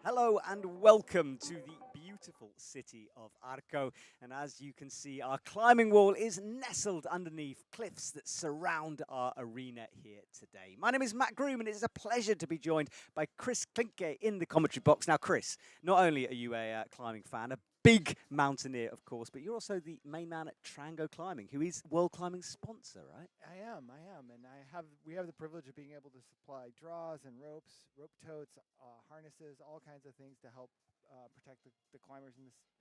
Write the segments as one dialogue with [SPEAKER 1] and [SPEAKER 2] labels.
[SPEAKER 1] Hello and welcome to the beautiful city of Arco. And as you can see, our climbing wall is nestled underneath cliffs that surround our arena here today. My name is Matt Groom, and it is a pleasure to be joined by Chris Klinke in the commentary box. Now, Chris, not only are you a climbing fan, a big mountaineer, of course, but you're also the main man at Trango Climbing, who is World Climbing's sponsor, right?
[SPEAKER 2] I am, and we have the privilege of being able to supply draws and ropes, rope totes, harnesses, all kinds of things to help protect the climbers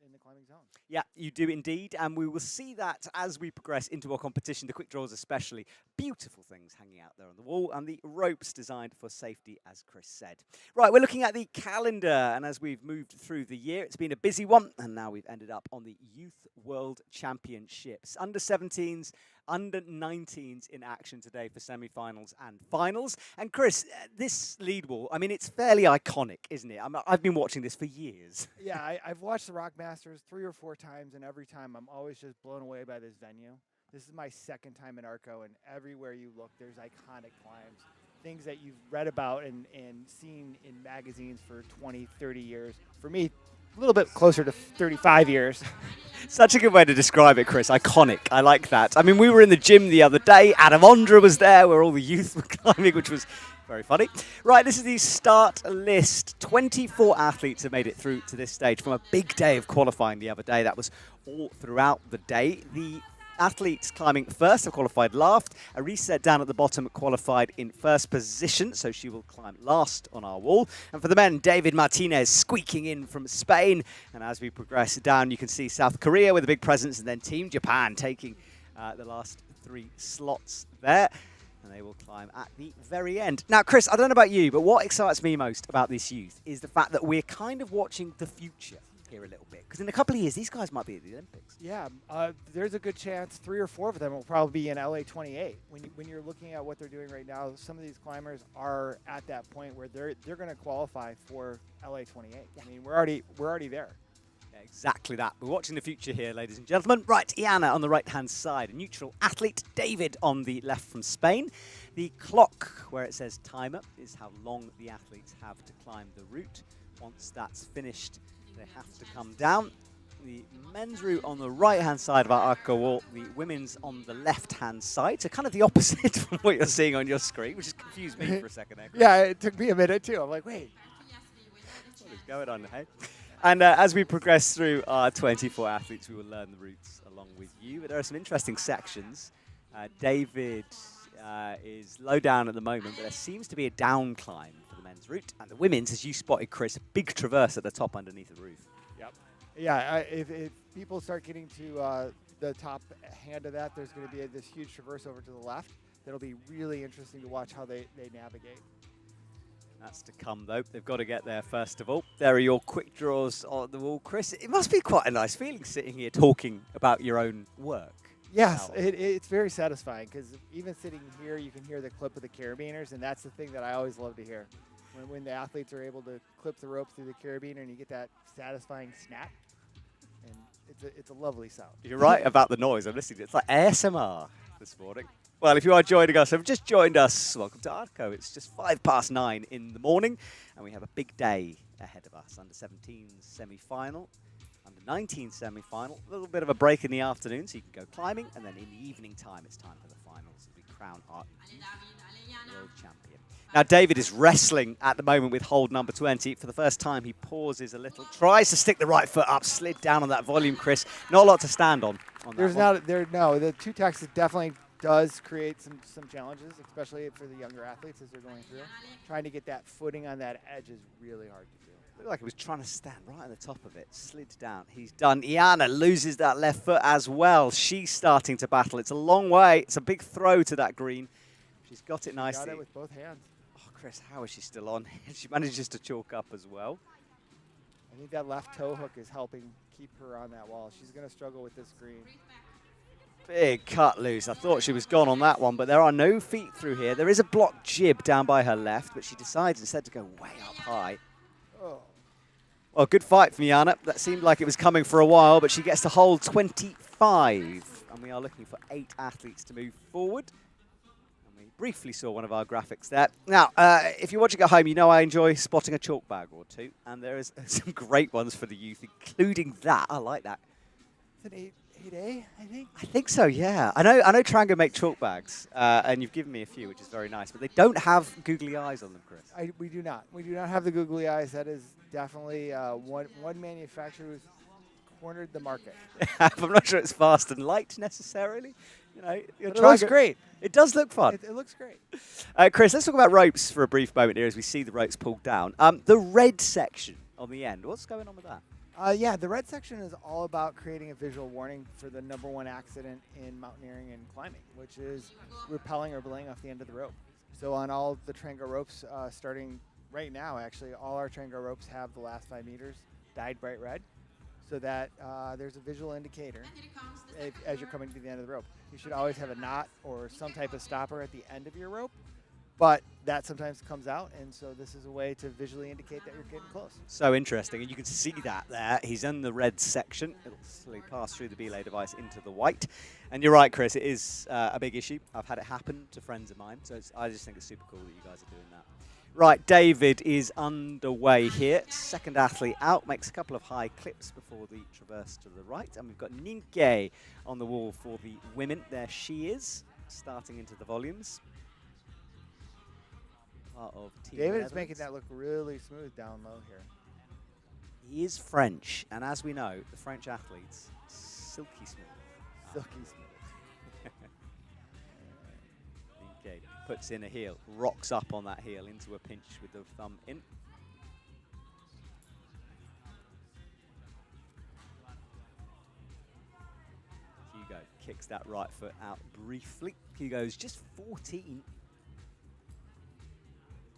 [SPEAKER 2] in the climbing zone.
[SPEAKER 1] Yeah, you do indeed, and we will see that as we progress into our competition, the quick draws especially. Beautiful things hanging out there on the wall, and the ropes designed for safety, as Chris said. Right, we're looking at the calendar, and as we've moved through the year, it's been a busy one, and now we've ended up on the Youth World Championships. Under-17s, under-19s in action today for semi-finals and finals. And Chris, this lead wall, I mean, it's fairly iconic, isn't it? I've been watching this for years.
[SPEAKER 2] Yeah, I've watched the Rock Masters 3 or 4 times, and every time I'm always just blown away by this venue. This is my second time in Arco, and everywhere you look, there's iconic climbs. Things that you've read about and seen in magazines for 20, 30 years. For me, a little bit closer to 35 years.
[SPEAKER 1] Such a good way to describe it, Chris. Iconic. I like that. I mean, we were in the gym the other day. Adam Ondra was there, where all the youth were climbing, which was very funny. Right, this is the start list. 24 athletes have made it through to this stage from a big day of qualifying the other day. That was all throughout the day. The athletes climbing first have qualified last. A reset down at the bottom qualified in first position, so she will climb last on our wall. And for the men, David Martinez squeaking in from Spain. And as we progress down, you can see South Korea with a big presence, and then Team Japan taking the last 3 slots there. And they will climb at the very end. Now, Chris, I don't know about you, but what excites me most about this youth is the fact that we're kind of watching the future here a little bit. Because in a couple of years, these guys might be at the Olympics.
[SPEAKER 2] Yeah, there's a good chance 3 or 4 of them will probably be in LA 28. When you're looking at what they're doing right now, some of these climbers are at that point where they're going to qualify for LA 28. Yeah. I mean, we're already there.
[SPEAKER 1] Yeah, exactly that. We're watching the future here, ladies and gentlemen. Right, Iana on the right-hand side, a neutral athlete. David on the left from Spain. The clock, where it says timer, is how long the athletes have to climb the route. Once that's finished, they have to come down. The men's route on the right-hand side of our Arco wall, the women's on the left-hand side. So kind of the opposite from what you're seeing on your screen, which has confused me for a second there.
[SPEAKER 2] Yeah, it took me a minute too. I'm like, wait.
[SPEAKER 1] What is going on, hey? And as we progress through our 24 athletes, we will learn the routes along with you. But there are some interesting sections. David is low down at the moment, but there seems to be a down climb for the men's route. And the women's, as you spotted, Chris, a big traverse at the top underneath the roof.
[SPEAKER 2] Yep. Yeah, if people start getting to the top hand of that, there's going to be this huge traverse over to the left. That'll be really interesting to watch how they navigate.
[SPEAKER 1] That's to come, though. They've got to get there first of all. There are your quick draws on the wall, Chris. It must be quite a nice feeling sitting here talking about your own work.
[SPEAKER 2] Yes, it's very satisfying because even sitting here, you can hear the clip of the carabiners, and that's the thing that I always love to hear. When the athletes are able to clip the rope through the carabiner and you get that satisfying snap, and it's a lovely sound.
[SPEAKER 1] You're right about the noise. I'm listening to it. It's like ASMR this morning. Well, if you are joining us, have just joined us, welcome to Arco. It's just 9:05 in the morning, and we have a big day ahead of us. Under-17 semi-final, under-19 semi-final, a little bit of a break in the afternoon, so you can go climbing, and then in the evening time, it's time for the finals. We crown our world champion. Now, David is wrestling at the moment with hold number 20. For the first time, he pauses a little, tries to stick the right foot up, slid down on that volume, Chris. Not a lot to stand on
[SPEAKER 2] the 2 tacks definitely does create some challenges, especially for the younger athletes as they're going through. Trying to get that footing on that edge is really hard to do.
[SPEAKER 1] Looked like he was trying to stand right at the top of it. Slid down. He's done. Iana loses that left foot as well. She's starting to battle. It's a long way. It's a big throw to that green. She's got it nicely.
[SPEAKER 2] Got it with both hands.
[SPEAKER 1] Oh, Chris, how is she still on? She manages to chalk up as well.
[SPEAKER 2] I think that left toe hook is helping keep her on that wall. She's going to struggle with this green.
[SPEAKER 1] Big cut loose. I thought she was gone on that one, but there are no feet through here. There is a blocked jib down by her left, but she decides instead to go way up high.
[SPEAKER 2] Oh.
[SPEAKER 1] Well, good fight from Iana. That seemed like it was coming for a while, but she gets to hold 25. And we are looking for 8 athletes to move forward. And we briefly saw one of our graphics there. Now, if you're watching at home, you know I enjoy spotting a chalk bag or two, and there is some great ones for the youth, including that. I like that.
[SPEAKER 2] It's an 8A, I think.
[SPEAKER 1] I think so, yeah. I know Trango make chalk bags, and you've given me a few, which is very nice, but they don't have googly eyes on them, Chris.
[SPEAKER 2] We do not. We do not have the googly eyes. That is definitely one manufacturer who's cornered the market.
[SPEAKER 1] I'm not sure it's fast and light necessarily. You know,
[SPEAKER 2] it looks great.
[SPEAKER 1] It does look fun.
[SPEAKER 2] It looks great.
[SPEAKER 1] Chris, let's talk about ropes for a brief moment here as we see the ropes pulled down. The red section on the end, what's going on with that?
[SPEAKER 2] Yeah, the red section is all about creating a visual warning for the #1 accident in mountaineering and climbing, which is rappelling or belaying off the end of the rope. So on all the Trango ropes, starting right now, actually, all our Trango ropes have the last 5 meters dyed bright red, so that there's a visual indicator as you're coming to the end of the rope. You should always have a knot or some type of stopper at the end of your rope, but that sometimes comes out, and so this is a way to visually indicate that you're getting close.
[SPEAKER 1] So interesting, and you can see that there. He's in the red section. It'll slowly pass through the belay device into the white. And you're right, Chris, it is a big issue. I've had it happen to friends of mine, so I just think it's super cool that you guys are doing that. Right, David is underway here. Second athlete out, makes a couple of high clips before the traverse to the right. And we've got Ninke on the wall for the women. There she is, starting into the volumes. Part of Team
[SPEAKER 2] David is making that look really smooth down low here.
[SPEAKER 1] He is French, and as we know, the French athletes, silky smooth.
[SPEAKER 2] Silky smooth.
[SPEAKER 1] Okay, puts in a heel, rocks up on that heel into a pinch with the thumb in. Hugo kicks that right foot out briefly. Hugo's just 14.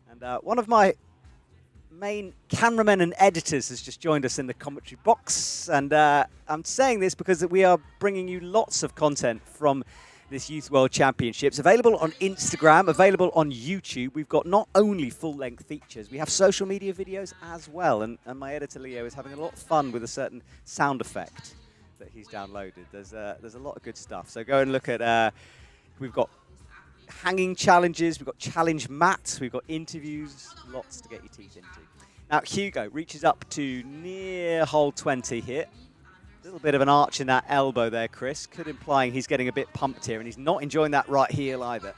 [SPEAKER 1] And one of my main cameramen and editors has just joined us in the commentary box. And I'm saying this because we are bringing you lots of content from this Youth World Championships, available on Instagram, available on YouTube. We've got not only full-length features, we have social media videos as well. And my editor, Leo, is having a lot of fun with a certain sound effect that he's downloaded. There's a lot of good stuff. So go and look at, we've got hanging challenges, we've got challenge mats, we've got interviews, lots to get your teeth into. Now, Hugo reaches up to near hole 20 here. A little bit of an arch in that elbow there, Chris. Could implying he's getting a bit pumped here, and he's not enjoying that right heel either.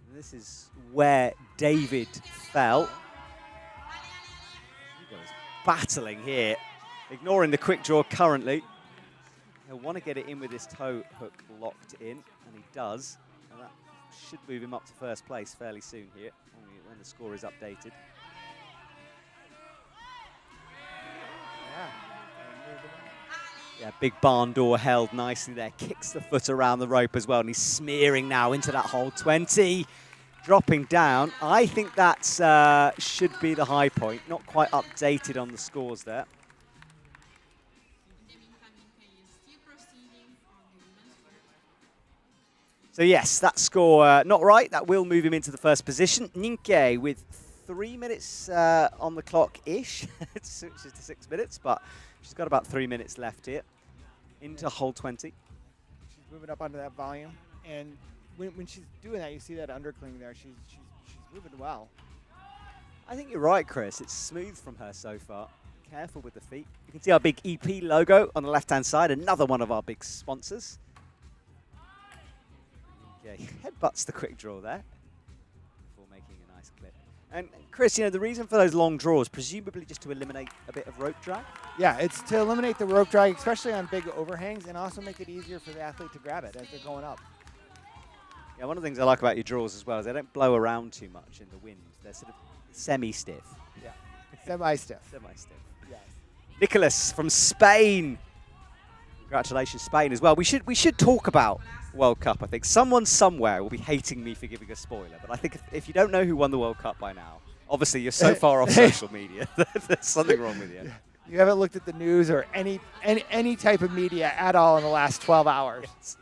[SPEAKER 1] And this is where David fell. Hugo's battling here, ignoring the quick draw currently. He'll want to get it in with his toe hook locked in, and he does. And that should move him up to first place fairly soon here, when the score is updated. Yeah, big barn door held nicely there. Kicks the foot around the rope as well, and he's smearing now into that hole 20. Dropping down. I think that should be the high point. Not quite updated on the scores there. So yes, that score not right. That will move him into the first position. Ninke with 3 minutes on the clock-ish. It switches to 6 minutes, but she's got about 3 minutes left here into hole 20.
[SPEAKER 2] She's moving up onto that volume, and when she's doing that, you see that undercling there. She's moving well.
[SPEAKER 1] I think you're right, Chris. It's smooth from her so far. Careful with the feet. You can see our big EP logo on the left-hand side, another one of our big sponsors. Okay, headbutts the quick draw there before making a nice clip. And Chris, you know, the reason for those long draws, presumably just to eliminate a bit of rope drag?
[SPEAKER 2] Yeah, it's to eliminate the rope drag, especially on big overhangs, and also make it easier for the athlete to grab it as they're going up.
[SPEAKER 1] Yeah, one of the things I like about your draws as well is they don't blow around too much in the wind. They're sort of semi-stiff.
[SPEAKER 2] Yeah, semi-stiff.
[SPEAKER 1] Semi-stiff.
[SPEAKER 2] Yes.
[SPEAKER 1] Nicholas from Spain. Congratulations, Spain as well. We should talk about World Cup, I think. Someone somewhere will be hating me for giving a spoiler, but I think if you don't know who won the World Cup by now, obviously you're so far off social media. There's something wrong with you.
[SPEAKER 2] You haven't looked at the news or any type of media at all in the last 12 hours.
[SPEAKER 1] Yes.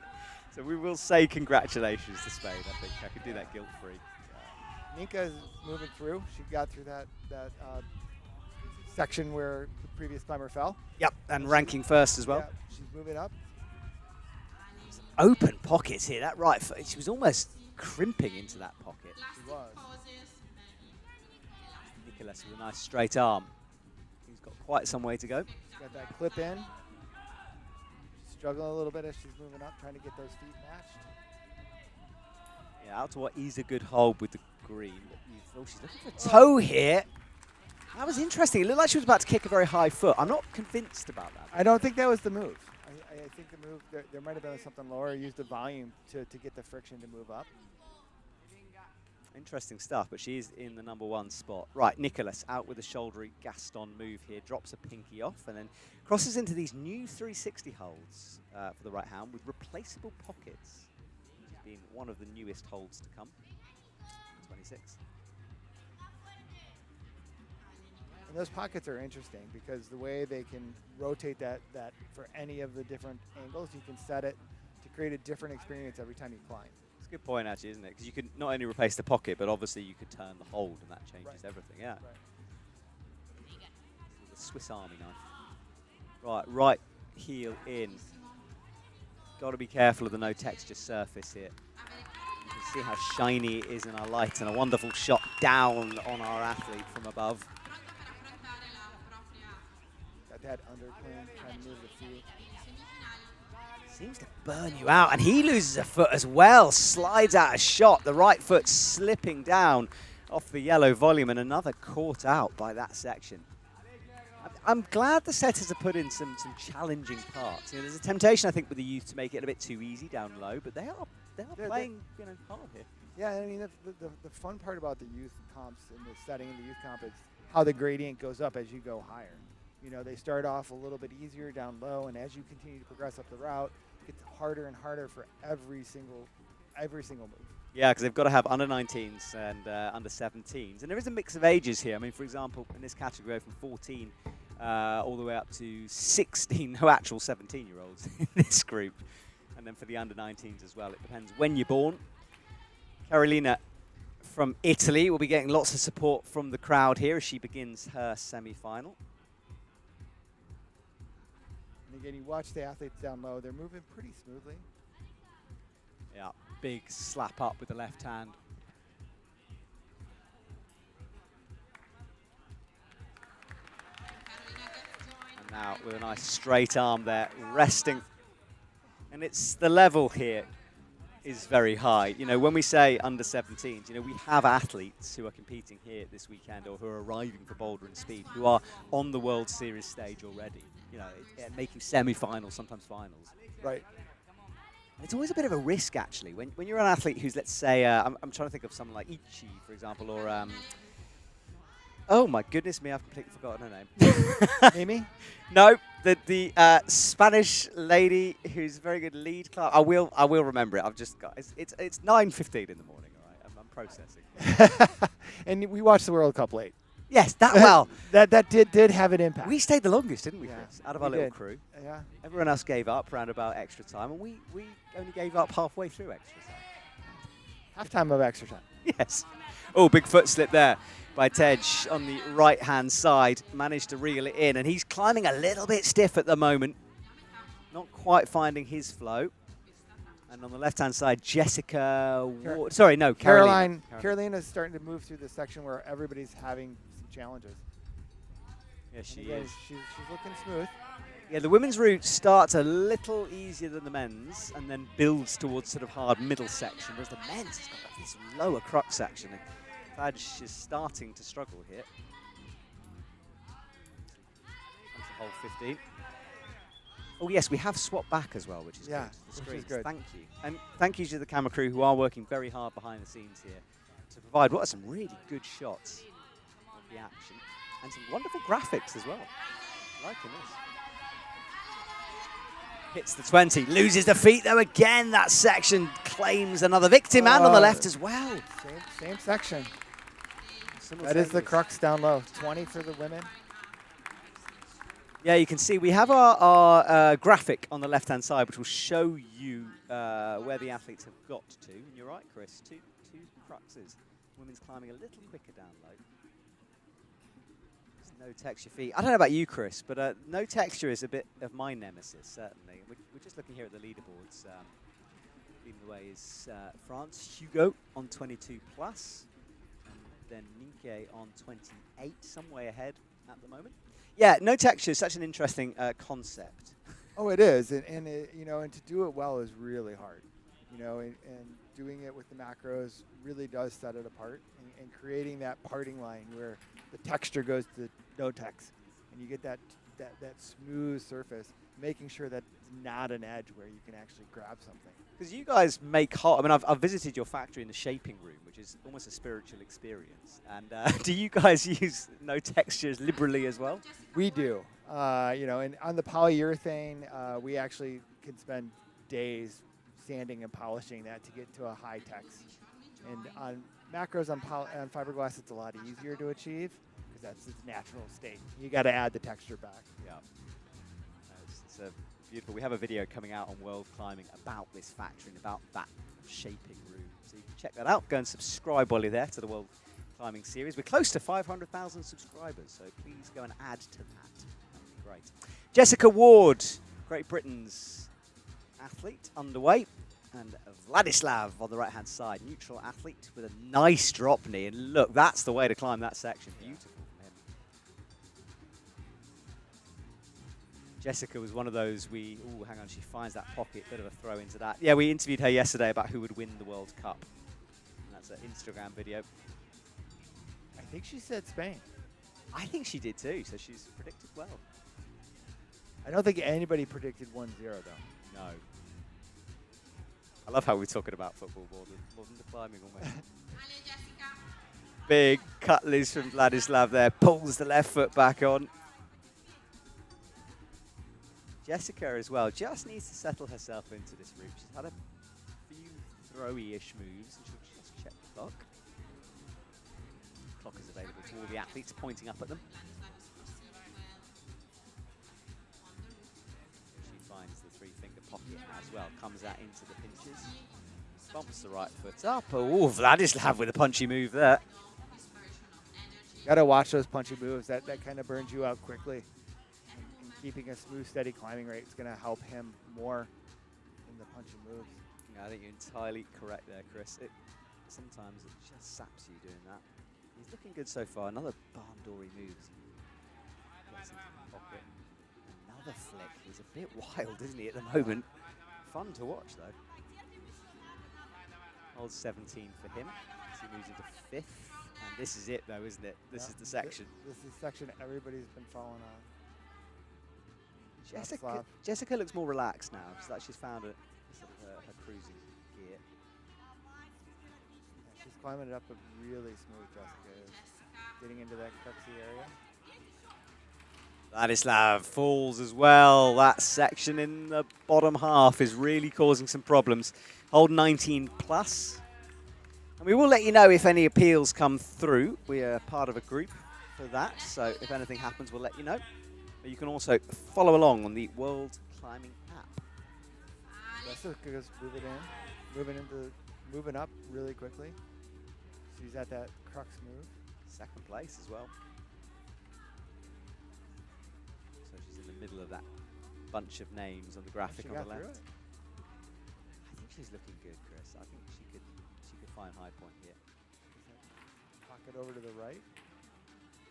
[SPEAKER 1] So we will say congratulations to Spain, I think. I can do that guilt-free.
[SPEAKER 2] Ninka is moving through. She got through that section where the previous climber fell.
[SPEAKER 1] Yep, and ranking first as well.
[SPEAKER 2] Yeah, she's moving up.
[SPEAKER 1] Open pockets here, that right foot. She was almost crimping into that pocket.
[SPEAKER 2] She was.
[SPEAKER 1] Nicholas with a nice straight arm. He's got quite some way to go.
[SPEAKER 2] She's got that clip in. She's struggling a little bit as she's moving up, trying to get those feet matched.
[SPEAKER 1] Yeah, out to what is a good hold with the green. But she's looking for a toe here. That was interesting. It looked like she was about to kick a very high foot. I'm not convinced about that.
[SPEAKER 2] I don't think that was the move. I think the move, there might have been something lower. Use the volume to get the friction to move up.
[SPEAKER 1] Interesting stuff, but she's in the #1 spot. Right, Nicholas out with a shouldery Gaston move here, drops a pinky off, and then crosses into these new 360 holds for the right hand with replaceable pockets, which has been one of the newest holds to come. 26.
[SPEAKER 2] And those pockets are interesting because the way they can rotate that for any of the different angles, you can set it to create a different experience every time you climb.
[SPEAKER 1] It's a good point, actually, isn't it? Because you can not only replace the pocket, but obviously you could turn the hold, and that changes everything. Yeah.
[SPEAKER 2] Right.
[SPEAKER 1] The Swiss Army knife. Right heel in. Got to be careful of the no texture surface here. You can see how shiny it is in our light, and a wonderful shot down on our athlete from above.
[SPEAKER 2] Got that underclean, trying to move the feet.
[SPEAKER 1] Seems to burn you out, and he loses a foot as well. Slides out a shot, the right foot slipping down off the yellow volume, and another caught out by that section. I'm glad the setters have put in some challenging parts. You know, there's a temptation, I think, with the youth to make it a bit too easy down low, but they are playing hard here.
[SPEAKER 2] Yeah, I mean, the fun part about the youth comps and the setting of the youth comp is how the gradient goes up as you go higher. You know, they start off a little bit easier down low, and as you continue to progress up the route, it gets harder and harder for every single move.
[SPEAKER 1] Yeah, because they've got to have under 19s and under 17s. And there is a mix of ages here. I mean, for example, in this category, from 14 all the way up to 16, no actual 17-year-olds in this group. And then for the under 19s as well, it depends when you're born. Carolina from Italy will be getting lots of support from the crowd here as she begins her semi-final.
[SPEAKER 2] And again, you watch the athletes down low, they're moving pretty smoothly.
[SPEAKER 1] Yeah, big slap up with the left hand. And now with a nice straight arm there, resting. And it's the level here is very high. You know, when we say under 17s, you know, we have athletes who are competing here this weekend or who are arriving for Boulder and Speed who are on the World Series stage already. You know, making semi-finals, sometimes finals.
[SPEAKER 2] Right.
[SPEAKER 1] It's always a bit of a risk, actually, when you're an athlete who's, let's say, I'm trying to think of someone like Ichi, for example, or, oh my goodness me, I've completely forgotten her name.
[SPEAKER 2] Amy?
[SPEAKER 1] No, the Spanish lady who's a very good lead climber. I will remember it. I've just got, it's 9:15 in the morning, all right? I'm processing.
[SPEAKER 2] And we watched the World Cup late.
[SPEAKER 1] Yes, that well.
[SPEAKER 2] that did have an impact.
[SPEAKER 1] We stayed the longest, didn't we,
[SPEAKER 2] Yeah,
[SPEAKER 1] Chris? Out of our little crew.
[SPEAKER 2] Yeah.
[SPEAKER 1] Everyone else gave up around about extra time, and we only gave up halfway through extra time.
[SPEAKER 2] Halftime of extra time.
[SPEAKER 1] Yes. Oh, big foot slip there by Tej on the right-hand side. Managed to reel it in, and he's climbing a little bit stiff at the moment. Not quite finding his flow. And on the left-hand side, Jessica Ward. Sorry, no, Carolina.
[SPEAKER 2] Carolina's starting to move through the section where everybody's having some challenges.
[SPEAKER 1] Yes, she
[SPEAKER 2] again,
[SPEAKER 1] is.
[SPEAKER 2] She's looking smooth.
[SPEAKER 1] Yeah, the women's route starts a little easier than the men's and then builds towards sort of hard middle section, whereas the men's has got this lower crux section. And Taj is starting to struggle here. Comes to hole 15. Oh, yes, we have swapped back as well, which is good. The screens.
[SPEAKER 2] Good.
[SPEAKER 1] Thank you. And thank you to the camera crew who are working very hard behind the scenes here to provide what are some really good shots of the action and some wonderful graphics as well. Liking this. Hits the 20, loses the feet though again. That section claims another victim and on the left as well.
[SPEAKER 2] Same section. That is the crux down low. 20 for the women.
[SPEAKER 1] Yeah, you can see we have our graphic on the left-hand side, which will show you where the athletes have got to. And you're right, Chris, two cruxes. Women's climbing a little quicker down low. There's no texture feet. I don't know about you, Chris, but no texture is a bit of my nemesis, certainly. We're just looking here at the leaderboards. Leading the way is France, Hugo on 22 plus, and then Ninke on 28, some way ahead at the moment. Yeah, no texture, such an interesting concept.
[SPEAKER 2] Oh, it is, and it, you know, and to do it well is really hard. You know, and doing it with the macros really does set it apart, and creating that parting line where the texture goes to no text, and you get that smooth surface, making sure that it's not an edge where you can actually grab something.
[SPEAKER 1] Because you guys make hot. I mean, I've visited your factory in the shaping room, which is almost a spiritual experience. And do you guys use no textures liberally as well?
[SPEAKER 2] We do. You know, and on the polyurethane, we actually can spend days sanding and polishing that to get to a high text. And on macros on fiberglass, it's a lot easier to achieve because that's its natural state. You got to add the texture back.
[SPEAKER 1] Yeah. It's beautiful. We have a video coming out on World Climbing about this factory and about that shaping room. So you can check that out. Go and subscribe while you're there to the World Climbing series. We're close to 500,000 subscribers, so please go and add to that. That would be great. Jessica Ward, Great Britain's athlete, underway. And Vladislav on the right-hand side, neutral athlete with a nice drop knee. And look, that's the way to climb that section. Beautiful from him. Jessica was one of those oh, hang on, she finds that pocket, bit of a throw into that. Yeah, we interviewed her yesterday about who would win the World Cup. And that's an Instagram video.
[SPEAKER 2] I think she said Spain.
[SPEAKER 1] I think she did too, so she's predicted well.
[SPEAKER 2] I don't think anybody predicted 1-0 though.
[SPEAKER 1] No. I love how we're talking about football more than the climbing almost. Big cutlass from Vladislav there, pulls the left foot back on. Jessica as well just needs to settle herself into this route. She's had a few throwy-ish moves, and she'll just check the clock. Clock is available to all the athletes, pointing up at them. Finds the three-finger pocket as well, comes out into the pinches, bumps the right foot up. Oh, Vladislav with a punchy move there.
[SPEAKER 2] Got to watch those punchy moves. That kind of burns you out quickly. And keeping a smooth, steady climbing rate is going to help him more in the punchy moves.
[SPEAKER 1] Yeah, I think you're entirely correct there, Chris. Sometimes it just saps you doing that. He's looking good so far. Another barn doory move. Gets into the pocket. Another flick. He's a bit wild, isn't he, at the moment? Fun to watch, though. Old 17 for him. As he moves into 5th. And this is it, though, isn't it? This is the section.
[SPEAKER 2] This is the section everybody's been following on.
[SPEAKER 1] Jessica looks more relaxed now. It's like she's found her cruising gear.
[SPEAKER 2] Yeah, she's climbing it up a really smooth, Jessica is. Getting into that cruxy area.
[SPEAKER 1] Vladislav falls as well. That section in the bottom half is really causing some problems. Hold 19 plus. And we will let you know if any appeals come through. We are part of a group for that, so if anything happens, we'll let you know. But you can also follow along on the World Climbing app.
[SPEAKER 2] Jessica's moving up really quickly. She's at that crux move.
[SPEAKER 1] Second place as well. So she's in the middle of that bunch of names on the graphic on the left. I think she's looking good, Chris. I think she could find high point here.
[SPEAKER 2] Pocket over to the right.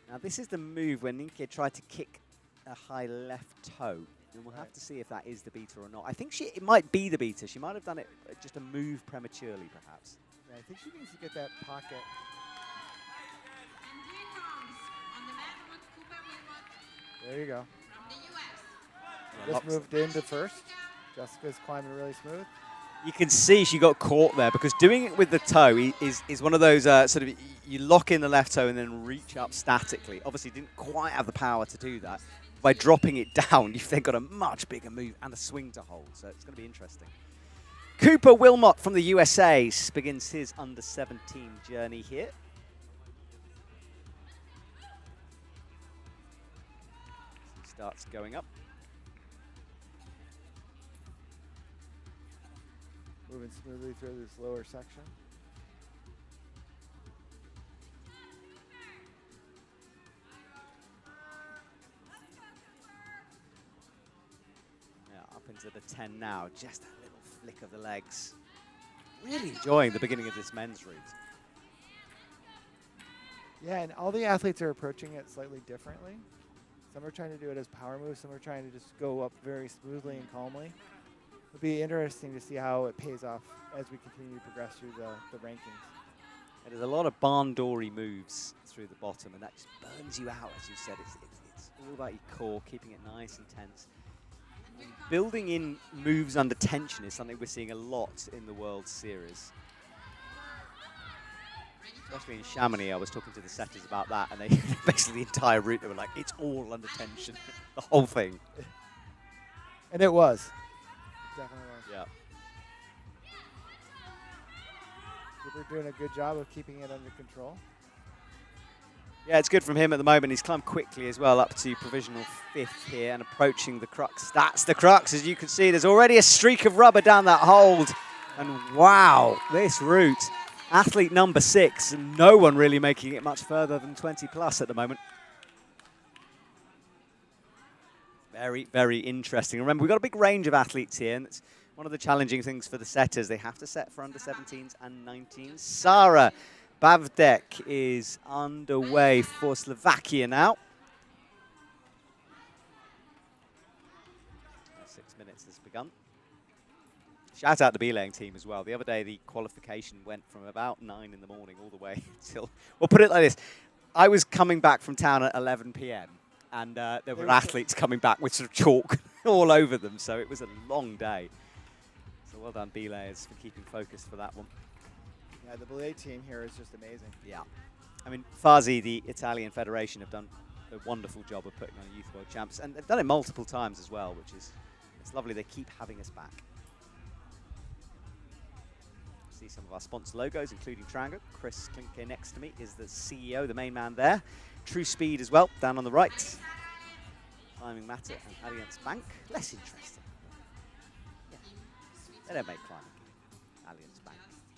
[SPEAKER 1] Now this is the move when Ninke tried to kick a high left toe. And we'll have to see if that is the beater or not. I think it might be the beater. She might have done it just a move prematurely, perhaps.
[SPEAKER 2] Yeah, I think she needs to get that pocket. There you go. Just moved into first. Jessica's climbing really smooth.
[SPEAKER 1] You can see she got caught there because doing it with the toe is one of those sort of, you lock in the left toe and then reach up statically. Obviously didn't quite have the power to do that. By dropping it down, you've then got a much bigger move and a swing to hold, so it's going to be interesting. Cooper Wilmot from the USA begins his under-17 journey here. He starts going up.
[SPEAKER 2] Moving smoothly through this lower section.
[SPEAKER 1] Yeah, up into the 10 now. Just a little flick of the legs. really enjoying the beginning of this men's route.
[SPEAKER 2] Yeah, and all the athletes are approaching it slightly differently. Some are trying to do it as power moves. Some are trying to just go up very smoothly and calmly. It'll be interesting to see how it pays off as we continue to progress through the rankings.
[SPEAKER 1] And there's a lot of barn doory moves through the bottom, and that just burns you out, as you said. It's all about your core, keeping it nice and tense. And building in moves under tension is something we're seeing a lot in the World Series. Especially in Chamonix, I was talking to the setters about that, and they basically the entire route, they were like, it's all under tension, the whole thing.
[SPEAKER 2] And it was. It definitely was.
[SPEAKER 1] Yeah.
[SPEAKER 2] We're doing a good job of keeping it under control.
[SPEAKER 1] Yeah, it's good from him at the moment. He's climbed quickly as well, up to provisional 5th here and approaching the crux. That's the crux, as you can see. There's already a streak of rubber down that hold. And wow, this route. Athlete number 6, and no one really making it much further than 20 plus at the moment. Very, very interesting. Remember, we've got a big range of athletes here, and it's one of the challenging things for the setters. They have to set for under 17s and 19s. Sara Bavdek is underway for Slovakia now. 6 minutes has begun. Shout out the belaying team as well. The other day, the qualification went from about 9 in the morning all the way until, we'll put it like this. I was coming back from town at 11 p.m. and there were athletes coming back with sort of chalk all over them. So it was a long day. So well done, belayers, for keeping focused for that one.
[SPEAKER 2] Yeah, the belay team here is just amazing.
[SPEAKER 1] Yeah. I mean, Fazi, the Italian Federation, have done a wonderful job of putting on Youth World Champs. And they've done it multiple times as well, which is, it's lovely. They keep having us back. See some of our sponsor logos, including Trango. Chris Klinke next to me is the CEO, the main man there. True Speed as well, down on the right. Climbing Matter and Allianz Bank. Less interesting. Yeah. They don't make climbing. Allianz Bank.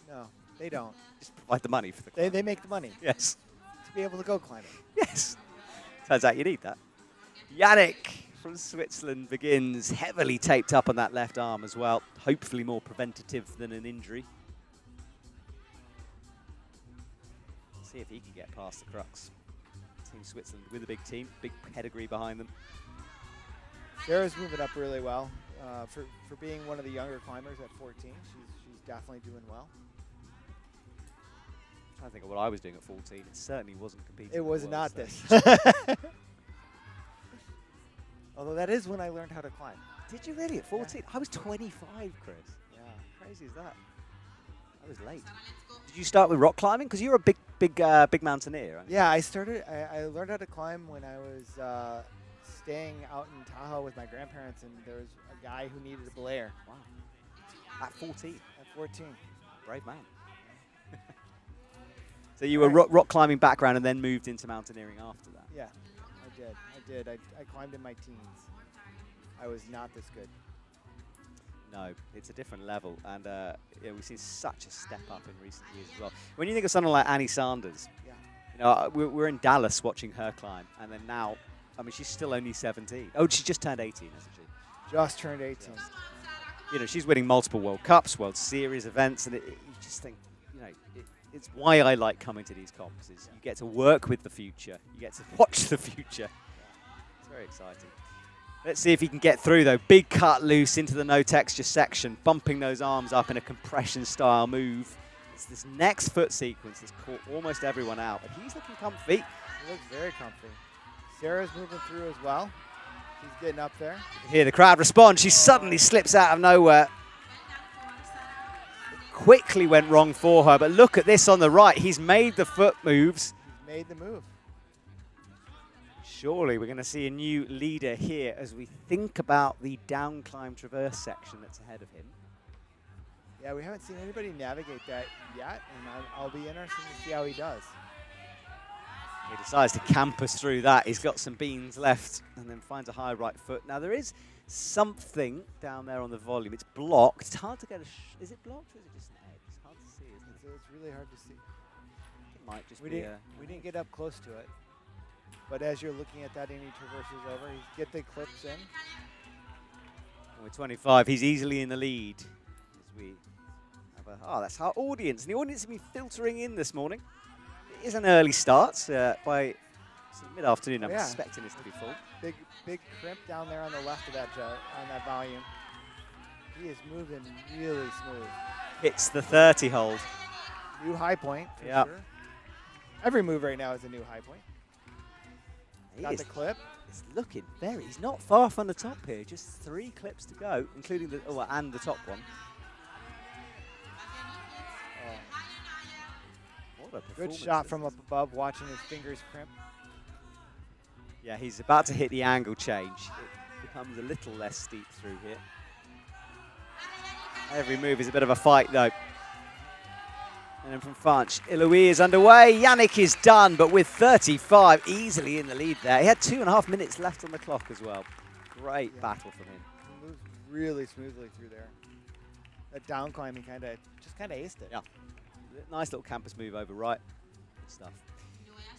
[SPEAKER 2] No, they don't.
[SPEAKER 1] Just provide the money for the climbing.
[SPEAKER 2] They make the money.
[SPEAKER 1] Yes.
[SPEAKER 2] To be able to go climbing.
[SPEAKER 1] Yes. Turns out you need that. Yannick from Switzerland begins, heavily taped up on that left arm as well. Hopefully more preventative than an injury. See if he can get past the crux. Team Switzerland with a big team, big pedigree behind them.
[SPEAKER 2] Sarah's moving up really well. For being one of the younger climbers at 14, she's definitely doing well.
[SPEAKER 1] I'm trying to think of what I was doing at 14. It certainly wasn't competing.
[SPEAKER 2] It was not this. Although that is when I learned how to climb.
[SPEAKER 1] Did you really at 14?
[SPEAKER 2] Yeah.
[SPEAKER 1] I was 25, Chris.
[SPEAKER 2] Yeah.
[SPEAKER 1] Crazy as that. I was late. Did you start with rock climbing? Because you're a big mountaineer, aren't you?
[SPEAKER 2] Yeah, I learned how to climb when I was staying out in Tahoe with my grandparents, and there was a guy who needed a belayer.
[SPEAKER 1] Wow. At 14?
[SPEAKER 2] At 14.
[SPEAKER 1] Brave man. So you were rock climbing background and then moved into mountaineering after that?
[SPEAKER 2] Yeah, I did. I climbed in my teens. I was not this good.
[SPEAKER 1] No, it's a different level, and yeah, we've seen such a step up in recent years as well. When you think of someone like Annie Sanders,
[SPEAKER 2] Yeah.
[SPEAKER 1] you know, we're in Dallas watching her climb, and then now, I mean, she's still only 17. Oh, she just turned 18, hasn't she?
[SPEAKER 2] Just turned 18.
[SPEAKER 1] Just. You know, she's winning multiple World Cups, World Series events, and you just think, you know, it's why I like coming to these comps. Is you get to work with the future, you get to watch the future. It's very exciting. Let's see if he can get through, though. Big cut loose into the no texture section, bumping those arms up in a compression style move. It's this next foot sequence that's caught almost everyone out, but he's looking comfy.
[SPEAKER 2] He looks very comfy. Sarah's moving through as well. She's getting up there.
[SPEAKER 1] Hear the crowd respond. She suddenly slips out of nowhere. It quickly went wrong for her, but look at this on the right. He's made the foot moves.
[SPEAKER 2] He's made the move.
[SPEAKER 1] Surely we're going to see a new leader here as we think about the down climb traverse section that's ahead of him.
[SPEAKER 2] Yeah, we haven't seen anybody navigate that yet, and I'll be interested to see how he does.
[SPEAKER 1] He decides to campus through that. He's got some beans left and then finds a high right foot. Now there is something down there on the volume. It's blocked. It's hard to get a... is it blocked or is it just an edge? It's hard to see, isn't it?
[SPEAKER 2] It's really hard to see.
[SPEAKER 1] It might just
[SPEAKER 2] We
[SPEAKER 1] be
[SPEAKER 2] didn't get up close to it. But as you're looking at that and he traverses over, you get the clips in.
[SPEAKER 1] With 25, he's easily in the lead as we Oh, that's our audience. And the audience have been filtering in this morning. It is an early start. By mid-afternoon, I'm expecting this to be full.
[SPEAKER 2] Big crimp down there on the left of that on that volume. He is moving really smooth.
[SPEAKER 1] Hits the 30 hold.
[SPEAKER 2] New high point, for sure. Every move right now is a new high point. Got the clip.
[SPEAKER 1] It's looking he's not far from the top here. Just 3 clips to go, including and the top one. What a
[SPEAKER 2] good shot from up above, watching his fingers crimp.
[SPEAKER 1] Yeah, he's about to hit the angle change. It becomes a little less steep through here. Every move is a bit of a fight, though. And then from France, Iloui is underway. Yannick is done, but with 35 easily in the lead there. He had 2.5 minutes left on the clock as well. Great battle from him.
[SPEAKER 2] He moves really smoothly through there. That down climb, he kind of aced it.
[SPEAKER 1] Yeah. Nice little campus move over right. Good stuff.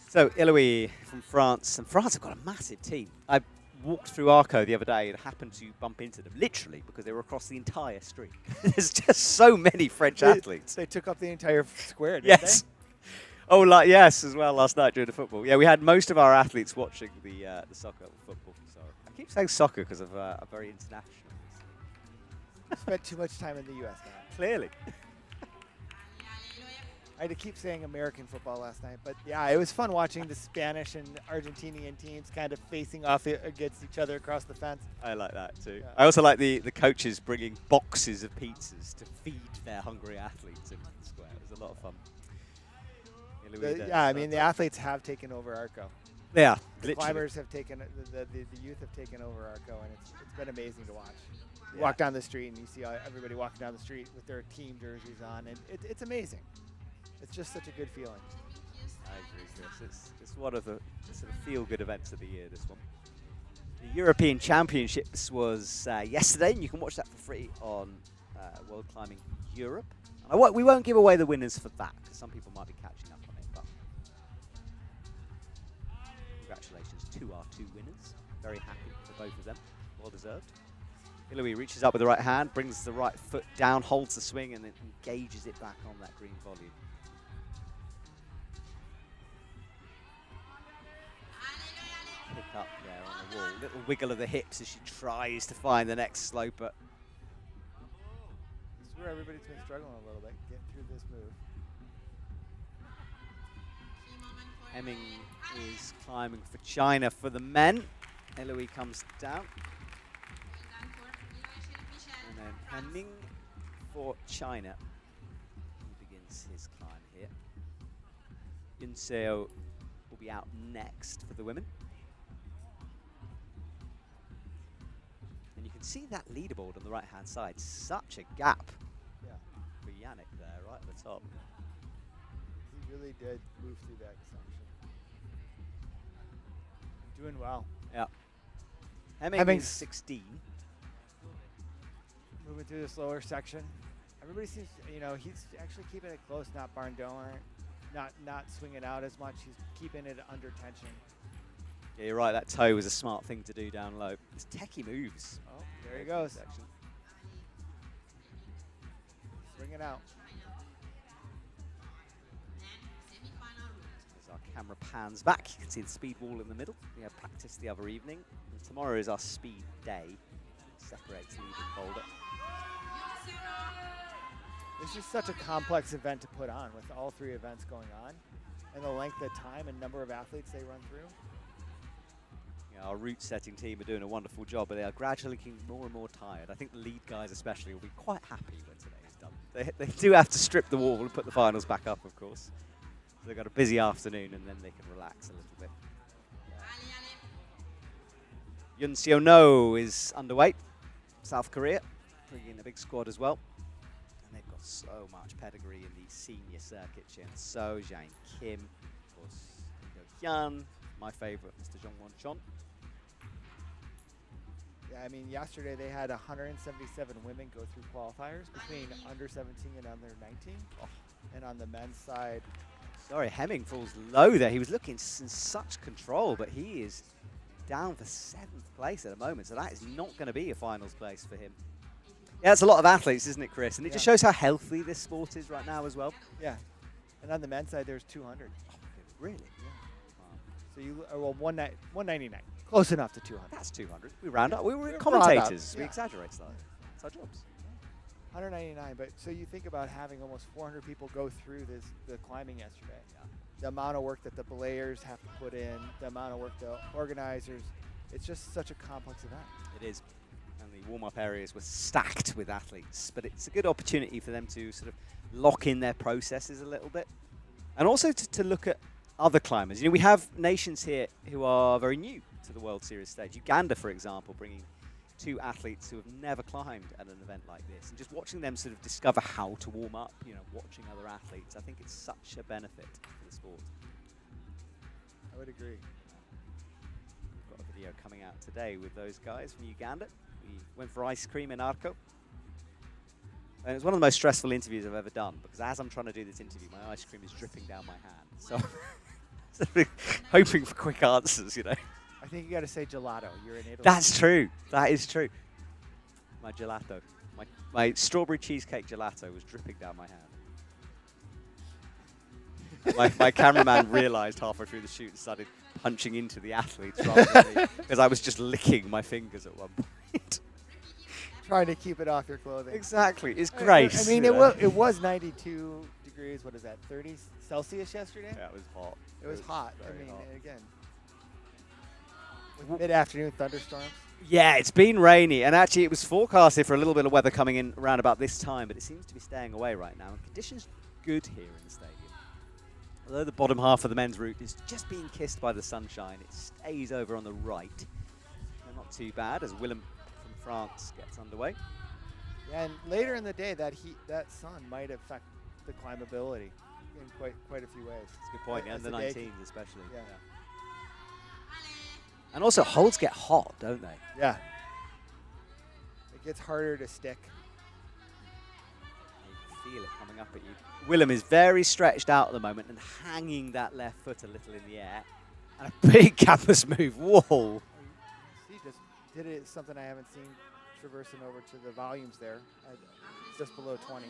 [SPEAKER 1] So, Iloui from France. And France have got a massive team. I walked through Arco the other day and happened to bump into them, literally, because they were across the entire street. There's just so many French athletes.
[SPEAKER 2] They took up the entire square, didn't they?
[SPEAKER 1] Oh, yes, as well last night during the football. Yeah, we had most of our athletes watching the soccer football. So I keep saying soccer because I'm very international.
[SPEAKER 2] Spent too much time in the U.S. now.
[SPEAKER 1] Clearly.
[SPEAKER 2] I had to keep saying American football last night, but yeah, it was fun watching the Spanish and Argentinian teams kind of facing off against each other across the fence.
[SPEAKER 1] I like that too. Yeah. I also like the coaches bringing boxes of pizzas to feed their hungry athletes in the square. It was a lot of fun.
[SPEAKER 2] I mean, the athletes have taken over Arco.
[SPEAKER 1] Yeah,
[SPEAKER 2] the climbers have taken, the youth have taken over Arco, and it's been amazing to watch. You walk down the street and you see everybody walking down the street with their team jerseys on, and it's amazing. It's just such a good feeling.
[SPEAKER 1] I agree, Chris. It's one of the sort of feel-good events of the year, this one. The European Championships was yesterday, and you can watch that for free on World Climbing Europe. And we won't give away the winners for that, because some people might be catching up on it. But congratulations to our 2 winners. Very happy for both of them. Well deserved. Iloui reaches up with the right hand, brings the right foot down, holds the swing, and then engages it back on that green volume. Pick up there on the wall. Little wiggle of the hips as she tries to find the next sloper.
[SPEAKER 2] This is where everybody's been struggling a little bit, getting through this move.
[SPEAKER 1] Hemming is climbing for China for the men. Iloui comes down. And then Hemming for China. He begins his climb here. Yunseo will be out next for the women. You can see that leaderboard on the right-hand side. Such a gap for Yannick there, right at the top.
[SPEAKER 2] He really did move through that section. Doing well.
[SPEAKER 1] Yeah. Hemming's 16.
[SPEAKER 2] Moving through this lower section. Everybody seems, he's actually keeping it close, not not swinging out as much. He's keeping it under tension.
[SPEAKER 1] Yeah, you're right. That toe was a smart thing to do down low. It's techie moves.
[SPEAKER 2] Oh, there he goes. Swinging out.
[SPEAKER 1] As our camera pans back, you can see the speed wall in the middle. We had practice the other evening. And tomorrow is our speed day. It separates Lead and Boulder.
[SPEAKER 2] This is such a complex event to put on with all 3 events going on and the length of time and number of athletes they run through.
[SPEAKER 1] Our route setting team are doing a wonderful job, but they are gradually getting more and more tired. I think the lead guys especially will be quite happy when today is done. They do have to strip the wall and put the finals back up, of course. So they've got a busy afternoon and then they can relax a little bit. Yunseo No is underway. South Korea, bringing in a big squad as well. And they've got so much pedigree in the senior circuit. Chen So, Zhang Kim, of course, Go Hyun, my favorite, Mr. Zhong Won Chon.
[SPEAKER 2] Yeah, I mean, yesterday they had 177 women go through qualifiers between under 17 and under 19. Oh. And on the men's side.
[SPEAKER 1] Sorry, Hemming falls low there. He was looking in such control, but he is down for 7th place at the moment, so that is not going to be a finals place for him. Yeah, it's a lot of athletes, isn't it, Chris? And it just shows how healthy this sport is right now as well.
[SPEAKER 2] Yeah. And on the men's side, there's 200.
[SPEAKER 1] Oh, really?
[SPEAKER 2] So well, 199. Close enough to 200.
[SPEAKER 1] That's 200. We round up. We were
[SPEAKER 2] We're
[SPEAKER 1] commentators.
[SPEAKER 2] round up,
[SPEAKER 1] We exaggerate stuff. It's our jobs.
[SPEAKER 2] 199. But so you think about having almost 400 people go through the climbing yesterday.
[SPEAKER 1] Yeah.
[SPEAKER 2] The amount of work that the belayers have to put in, the amount of work the organizers. It's just such a complex event.
[SPEAKER 1] It is. And the warm-up areas were stacked with athletes. But it's a good opportunity for them to sort of lock in their processes a little bit. And also to look at other climbers. You know, we have nations here who are very new to the World Series stage. Uganda, for example, bringing 2 athletes who have never climbed at an event like this. And just watching them sort of discover how to warm up, you know, watching other athletes, I think it's such a benefit for the sport.
[SPEAKER 2] I would agree.
[SPEAKER 1] We've got a video coming out today with those guys from Uganda. We went for ice cream in Arco. And it was one of the most stressful interviews I've ever done, because as I'm trying to do this interview, my ice cream is dripping down my hand. So hoping for quick answers, you know.
[SPEAKER 2] I think you got to say gelato. You're in Italy.
[SPEAKER 1] That's true. That is true. My gelato. My strawberry cheesecake gelato was dripping down my hand. my cameraman realised halfway through the shoot and started punching into the athletes rather than me, because I was just licking my fingers at one point.
[SPEAKER 2] Trying to keep it off your clothing.
[SPEAKER 1] Exactly. It's grace.
[SPEAKER 2] I mean, it was 92 degrees. What is that? 30 Celsius yesterday?
[SPEAKER 1] Yeah, it was hot.
[SPEAKER 2] It was hot. I mean,
[SPEAKER 1] hot.
[SPEAKER 2] again, with mid-afternoon thunderstorms.
[SPEAKER 1] Yeah, it's been rainy, and actually it was forecasted for a little bit of weather coming in around about this time, but it seems to be staying away right now. And conditions good here in the stadium. Although the bottom half of the men's route is just being kissed by the sunshine, it stays over on the right. They're not too bad as Willem from France gets underway.
[SPEAKER 2] Yeah, and later in the day, that sun might affect the climbability in quite a few ways.
[SPEAKER 1] That's a good point, yeah, the 19s especially.
[SPEAKER 2] Yeah.
[SPEAKER 1] And also, holds get hot, don't they?
[SPEAKER 2] Yeah. It gets harder to stick.
[SPEAKER 1] You can feel it coming up at you. Willem is very stretched out at the moment and hanging that left foot a little in the air. And a big campus move. Whoa.
[SPEAKER 2] She just did it, something I haven't seen, traversing over to the volumes there, at just below 20.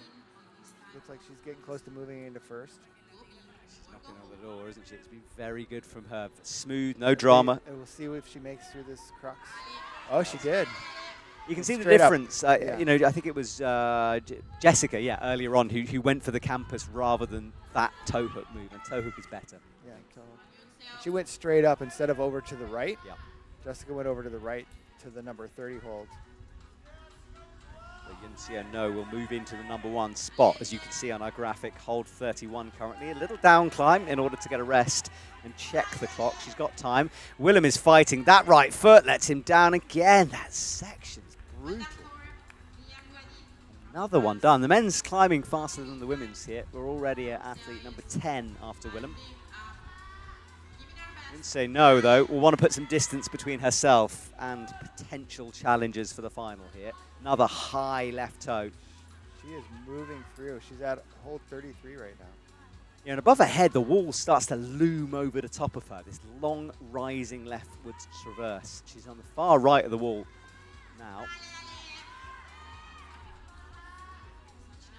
[SPEAKER 2] Looks like she's getting close to moving into first.
[SPEAKER 1] She's knocking on the door, isn't she? It's been very good from her. Smooth, no drama.
[SPEAKER 2] We'll see if she makes through this crux. Oh, she did.
[SPEAKER 1] You can see the
[SPEAKER 2] Straight
[SPEAKER 1] difference.
[SPEAKER 2] Yeah.
[SPEAKER 1] You know, I think it was Jessica, earlier on, who went for the campus rather than that toe hook move, and toe hook is better.
[SPEAKER 2] Yeah, she went straight up instead of over to the right.
[SPEAKER 1] Yeah.
[SPEAKER 2] Jessica went over to the right to the number 30 hold.
[SPEAKER 1] Yunsia No will move into the number 1 spot, as you can see on our graphic. Hold 31 currently. A little down climb in order to get a rest and check the clock. She's got time. Willem is fighting. That right foot lets him down again. That section's brutal. Another one done. The men's climbing faster than the women's here. We're already at athlete number 10 after Willem. Yunsia No, though, will want to put some distance between herself and potential challengers for the final here. Another high left toe.
[SPEAKER 2] She is moving through. She's at hold 33 right now.
[SPEAKER 1] Yeah, and above her head, the wall starts to loom over the top of her, this long rising leftwards traverse. She's on the far right of the wall now.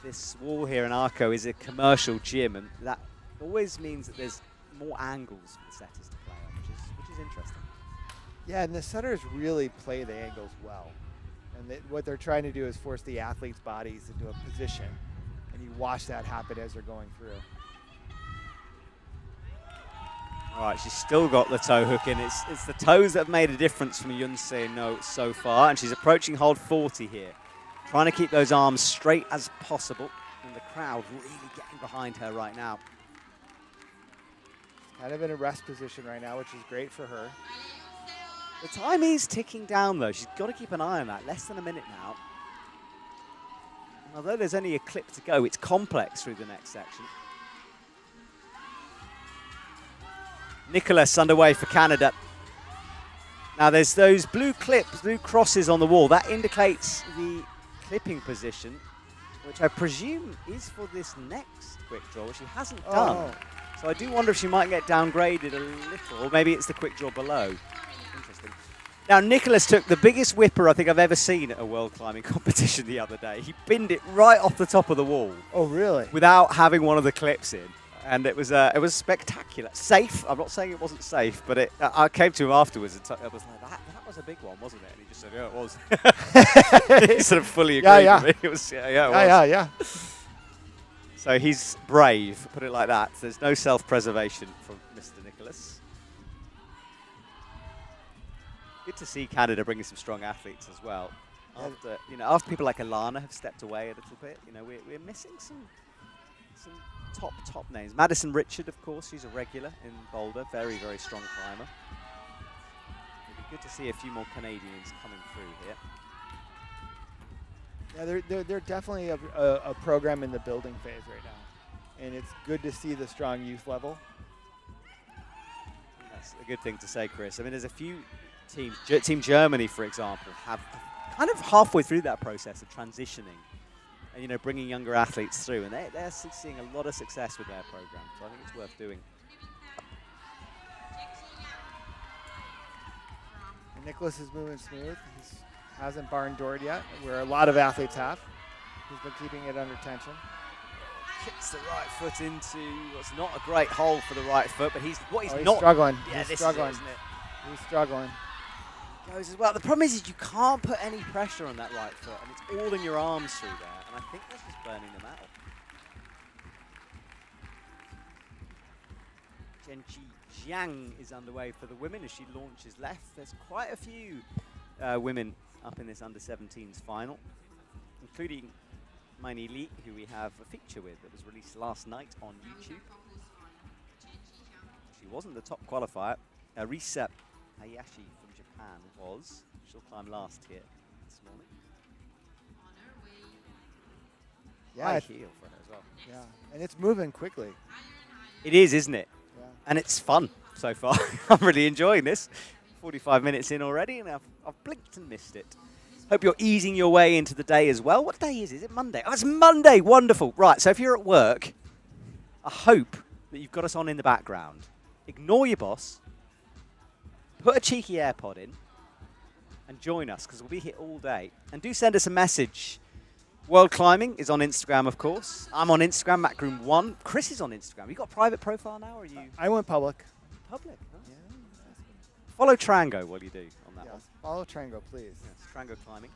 [SPEAKER 1] This wall here in Arco is a commercial gym, and that always means that there's more angles for the setters to play on, which is interesting.
[SPEAKER 2] Yeah, and the setters really play the angles well. And what they're trying to do is force the athletes' bodies into a position. And you watch that happen as they're going through.
[SPEAKER 1] All right, she's still got the toe hook in. It's the toes that have made a difference from Yunsia No so far. And she's approaching hold 40 here. Trying to keep those arms straight as possible. And the crowd really getting behind her right now.
[SPEAKER 2] Kind of in a rest position right now, which is great for her.
[SPEAKER 1] The time is ticking down, though. She's got to keep an eye on that. Less than a minute now. And although there's only a clip to go, it's complex through the next section. Nicholas underway for Canada. Now, there's those blue clips, blue crosses on the wall. That indicates the clipping position, which I presume is for this next quick draw, which she hasn't done. So I do wonder if she might get downgraded a little, or maybe it's the quick draw below. Interesting. Now, Nicholas took the biggest whipper I think I've ever seen at a world climbing competition the other day. He binned it right off the top of the wall.
[SPEAKER 2] Oh, really?
[SPEAKER 1] Without having one of the clips in. And it was spectacular. Safe. I'm not saying it wasn't safe, but I came to him afterwards and I was like, that was a big one, wasn't it? And he just said, yeah, it was. He sort of fully agreed with me. It was, it was.
[SPEAKER 2] Yeah.
[SPEAKER 1] So he's brave, put it like that. There's no self-preservation from Mr. Nicholas. Good to see Canada bringing some strong athletes as well. After people like Alana have stepped away a little bit, we're missing some top names. Madison Richard, of course, she's a regular in Boulder, very, very strong climber. It'd be good to see a few more Canadians coming through here.
[SPEAKER 2] Yeah, they're definitely a program in the building phase right now, and it's good to see the strong youth level.
[SPEAKER 1] That's a good thing to say, Chris. I mean, there's a few teams. Team Germany, for example, have kind of halfway through that process of transitioning and bringing younger athletes through, and they're seeing a lot of success with their program. So I think it's worth doing.
[SPEAKER 2] And Nicholas is moving smooth. He hasn't barn doored yet, where a lot of athletes have. He's been keeping it under tension.
[SPEAKER 1] Kicks the right foot into what's not a great hole for the right foot, but he's not
[SPEAKER 2] struggling.
[SPEAKER 1] Yeah,
[SPEAKER 2] he's
[SPEAKER 1] this
[SPEAKER 2] struggling.
[SPEAKER 1] is it, isn't it?
[SPEAKER 2] He's struggling.
[SPEAKER 1] Goes as well. The problem is you can't put any pressure on that right foot, and it's all in your arms through there, and I think that's just burning them out. Zhenqi Jiang is underway for the women as she launches left. There's quite a few women up in this under-17s final, including Miney Li, who we have a feature with that was released last night on YouTube. She wasn't the top qualifier. Risa Hayashi from Japan was. She'll climb last here this morning.
[SPEAKER 2] Yeah,
[SPEAKER 1] high heel for her as well.
[SPEAKER 2] Yeah, and it's moving quickly.
[SPEAKER 1] It is, isn't it?
[SPEAKER 2] Yeah.
[SPEAKER 1] And it's fun so far. I'm really enjoying this. 45 minutes in already, and I've blinked and missed it. Hope you're easing your way into the day as well. What day is it? Is it Monday? Oh, it's Monday. Wonderful. Right, so if you're at work, I hope that you've got us on in the background. Ignore your boss. Put a cheeky AirPod in and join us, because we'll be here all day. And do send us a message. World Climbing is on Instagram, of course. I'm on Instagram, MacGroom1. Chris is on Instagram. You got a private profile now, or are you?
[SPEAKER 2] I went public.
[SPEAKER 1] Public? Huh? Yeah. Follow Trango while you do on that one.
[SPEAKER 2] Follow Trango, please.
[SPEAKER 1] Yes, Trango Climbing.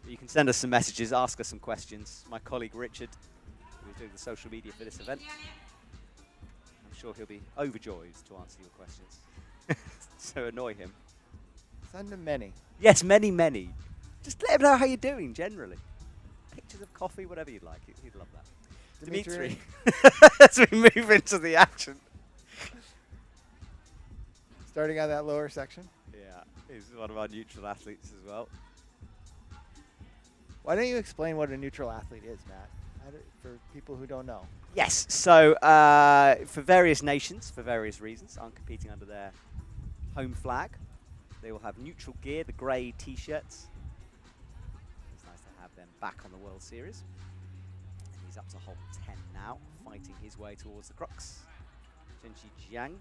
[SPEAKER 1] You can send us some messages, ask us some questions. My colleague Richard, who is doing the social media for this event, I'm sure he'll be overjoyed to answer your questions. So annoy him.
[SPEAKER 2] Send him many.
[SPEAKER 1] Yes, many. Just let him know how you're doing, generally. Pictures of coffee, whatever you'd like. He'd love that. Dimitri. As we move into the action.
[SPEAKER 2] Starting on that lower section.
[SPEAKER 1] Yeah, he's one of our neutral athletes as well.
[SPEAKER 2] Why don't you explain what a neutral athlete is, Matt, for people who don't know?
[SPEAKER 1] Yes, so for various nations, for various reasons, I'm competing under their home flag. They will have neutral gear, the grey T-shirts. It's nice to have them back on the World Series. And he's up to hole 10 now, fighting his way towards the crux. Zhenqi Jiang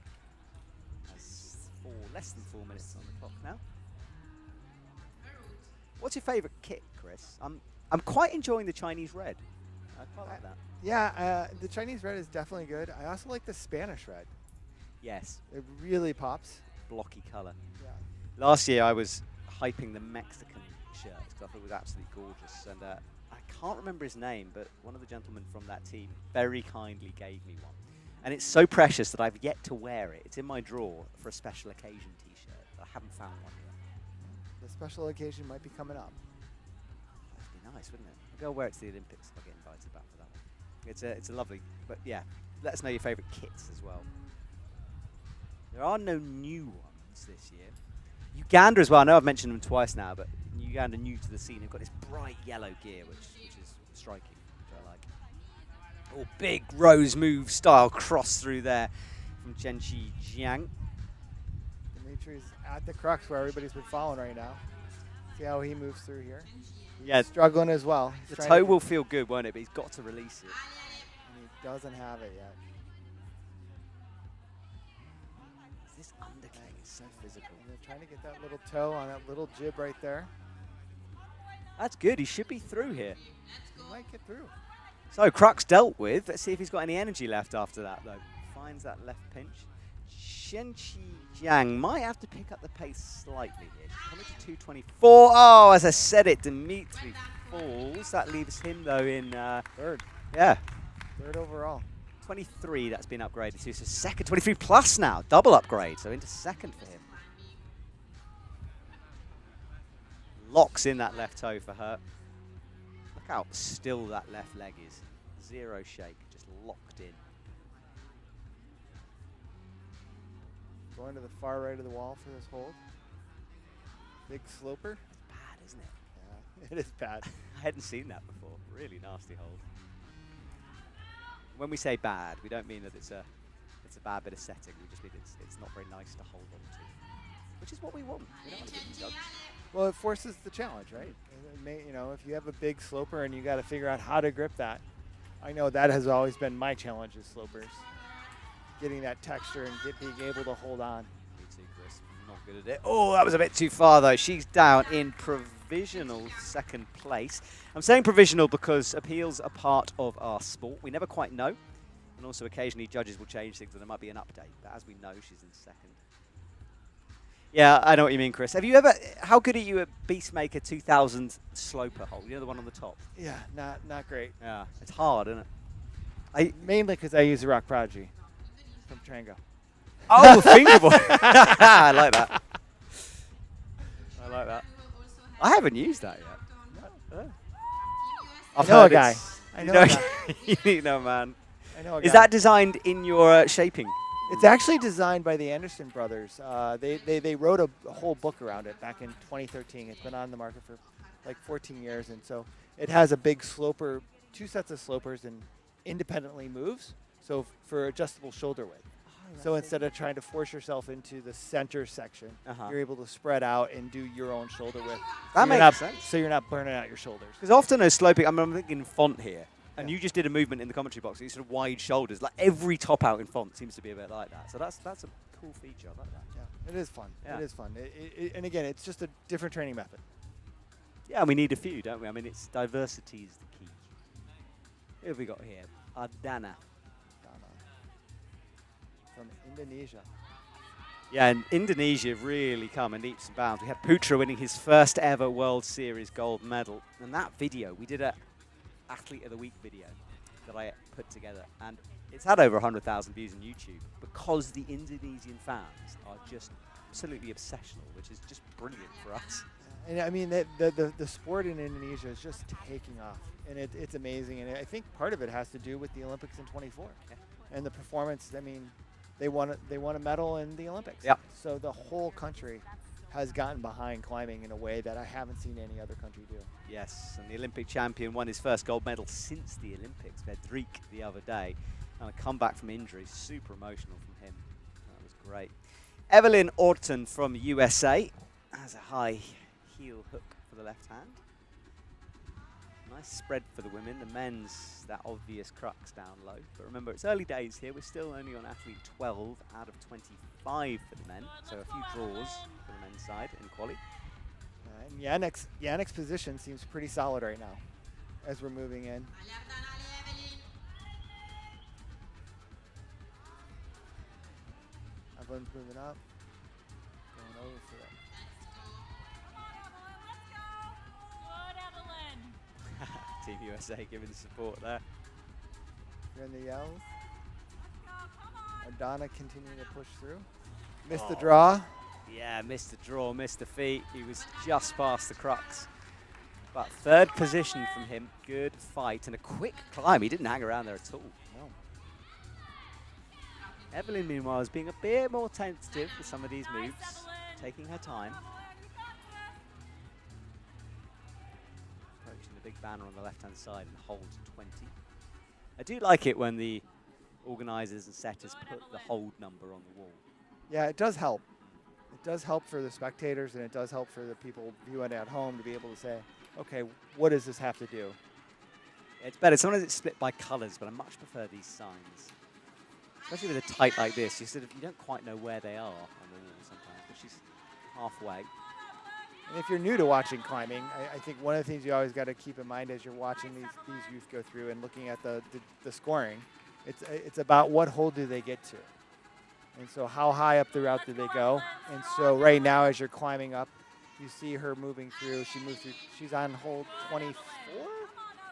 [SPEAKER 1] has less than 4 minutes on the clock now. What's your favourite kit, Chris? I'm quite enjoying the Chinese red. I quite like that.
[SPEAKER 2] Yeah, the Chinese red is definitely good. I also like the Spanish red.
[SPEAKER 1] Yes.
[SPEAKER 2] It really pops.
[SPEAKER 1] Blocky colour.
[SPEAKER 2] Yeah.
[SPEAKER 1] Last year I was hyping the Mexican shirt because I thought it was absolutely gorgeous. And I can't remember his name, but one of the gentlemen from that team very kindly gave me one. And it's so precious that I've yet to wear it. It's in my drawer for a special occasion T-shirt. I haven't found one yet.
[SPEAKER 2] The special occasion might be coming up.
[SPEAKER 1] That'd be nice, wouldn't it? Maybe I'll wear it to the Olympics if I get invited back for that one. It's a lovely, but yeah, let us know your favourite kits as well. There are no new ones this year. Uganda as well. I know I've mentioned them twice now, but Uganda new to the scene. They've got this bright yellow gear, which is striking, which I like. Oh, big rose move style cross through there from Zhenqi Jiang.
[SPEAKER 2] Dimitri's at the crux where everybody's been following right now. See how he moves through here.
[SPEAKER 1] Yeah,
[SPEAKER 2] struggling as well.
[SPEAKER 1] The toe will feel good, won't it? But he's got to release it.
[SPEAKER 2] And he doesn't have it yet.
[SPEAKER 1] this undercling is so physical.
[SPEAKER 2] And they're trying to get that little toe on that little jib right there.
[SPEAKER 1] That's good. He should be through here.
[SPEAKER 2] He might get through.
[SPEAKER 1] So Crux dealt with. Let's see if he's got any energy left after that, though. Finds that left pinch. Shenqi Jiang might have to pick up the pace slightly here. She's coming to 224. Oh, as I said it, Dimitri falls. That leaves him, though, in
[SPEAKER 2] third.
[SPEAKER 1] Yeah.
[SPEAKER 2] Third overall.
[SPEAKER 1] 23, that's been upgraded to. So second, 23 plus now. Double upgrade, so into second for him. Locks in that left toe for her. Look how still that left leg is. Zero shake, just locked in.
[SPEAKER 2] Going to the far right of the wall for this hold. Big sloper.
[SPEAKER 1] It's bad, isn't it?
[SPEAKER 2] Yeah, it is bad.
[SPEAKER 1] I hadn't seen that before. Really nasty hold. When we say bad, we don't mean that it's a bad bit of setting. We just mean it's not very nice to hold on to, which is what we want. We don't want to give them judge.
[SPEAKER 2] Well, it forces the challenge, right? It may, you know, if you have a big sloper and you got to figure out how to grip that. I know that has always been my challenge as slopers. Getting that texture and being able to hold on.
[SPEAKER 1] Me too, Chris. Not good at it. Oh, that was a bit too far, though. She's down in provisional second place. I'm saying provisional because appeals are part of our sport. We never quite know. And also occasionally judges will change things and there might be an update. But as we know, she's in second. Yeah, I know what you mean, Chris. Have you ever, how good are you at Beastmaker 2000 sloper hold? You know, the one on the top?
[SPEAKER 2] Yeah, not great.
[SPEAKER 1] Yeah, it's hard, isn't it?
[SPEAKER 2] Mainly because I use the Rock Prodigy from Trango.
[SPEAKER 1] Oh, fingerboard. I like that. I like that. I haven't used that yet.
[SPEAKER 2] No.
[SPEAKER 1] I've
[SPEAKER 2] I know a
[SPEAKER 1] heard
[SPEAKER 2] guy.
[SPEAKER 1] it's-
[SPEAKER 2] I know a guy.
[SPEAKER 1] You know, man.
[SPEAKER 2] I know a
[SPEAKER 1] Is
[SPEAKER 2] guy.
[SPEAKER 1] that designed in your shaping?
[SPEAKER 2] It's actually designed by the Anderson brothers. They wrote a whole book around it back in 2013. It's been on the market for like 14 years, and so it has a big sloper, 2 sets of slopers, and independently moves. So for adjustable shoulder width. So instead of trying to force yourself into the center section, you're able to spread out and do your own shoulder width.
[SPEAKER 1] That makes sense.
[SPEAKER 2] So you're not burning out your shoulders.
[SPEAKER 1] Because often those sloping, I'm thinking font here, and you just did a movement in the commentary box, these sort of wide shoulders. Like every top out in font seems to be a bit like that. So that's a cool feature. I like that.
[SPEAKER 2] Yeah, it is fun.
[SPEAKER 1] Yeah.
[SPEAKER 2] It is fun. And again, it's just a different training method.
[SPEAKER 1] Yeah, and we need a few, don't we? I mean, it's diversity is the key. Who have we got here? Ardana.
[SPEAKER 2] From Indonesia.
[SPEAKER 1] Yeah, and Indonesia really come in leaps and bounds. We had Putra winning his first ever World Series gold medal. And that video, we did a Athlete of the Week video that I put together. And it's had over 100,000 views on YouTube because the Indonesian fans are just absolutely obsessional, which is just brilliant for us.
[SPEAKER 2] And I mean, the sport in Indonesia is just taking off. And it's amazing. And I think part of it has to do with the Olympics in 24.
[SPEAKER 1] Yeah.
[SPEAKER 2] And the performance, I mean, they won a medal in the Olympics.
[SPEAKER 1] Yep.
[SPEAKER 2] So the whole country has gotten behind climbing in a way that I haven't seen any other country do.
[SPEAKER 1] Yes, and the Olympic champion won his first gold medal since the Olympics, Vedrik, the other day. And a comeback from injury, super emotional from him. That was great. Evelyn Orton from USA has a high heel hook for the left hand. Nice spread for the women. The men's, that obvious crux down low. But remember, it's early days here. We're still only on athlete 12 out of 25 for the men. So a few draws for the men's side in quali.
[SPEAKER 2] And Yannick's position seems pretty solid right now as we're moving in. Evelyn's moving up. Going over for that.
[SPEAKER 1] Team USA giving support there.
[SPEAKER 2] Hearing the yells. Ardana continuing to push through. Missed the draw.
[SPEAKER 1] Yeah, missed the draw, missed the feet. He was just past the crux. But third position from him. Good fight and a quick climb. He didn't hang around there at all.
[SPEAKER 2] No.
[SPEAKER 1] Evelyn, meanwhile, is being a bit more tentative with some of these moves, taking her time. Approaching the big banner on the left-hand side and hold 20. I do like it when the organisers and setters put the hold number on the wall.
[SPEAKER 2] Yeah, it does help. It does help for the spectators, and it does help for the people viewing at home to be able to say, okay, what does this have to do?
[SPEAKER 1] It's better. Sometimes it's split by colours, but I much prefer these signs. Especially with a tight like this, you don't quite know where they are on the wall sometimes, but she's halfway.
[SPEAKER 2] And if you're new to watching climbing, I think one of the things you always got to keep in mind as you're watching these youth go through and looking at the scoring, it's about what hole do they get to. And so how high up the route do they go? And so right now as you're climbing up, you see her moving through. She moves through. She's on hole 24.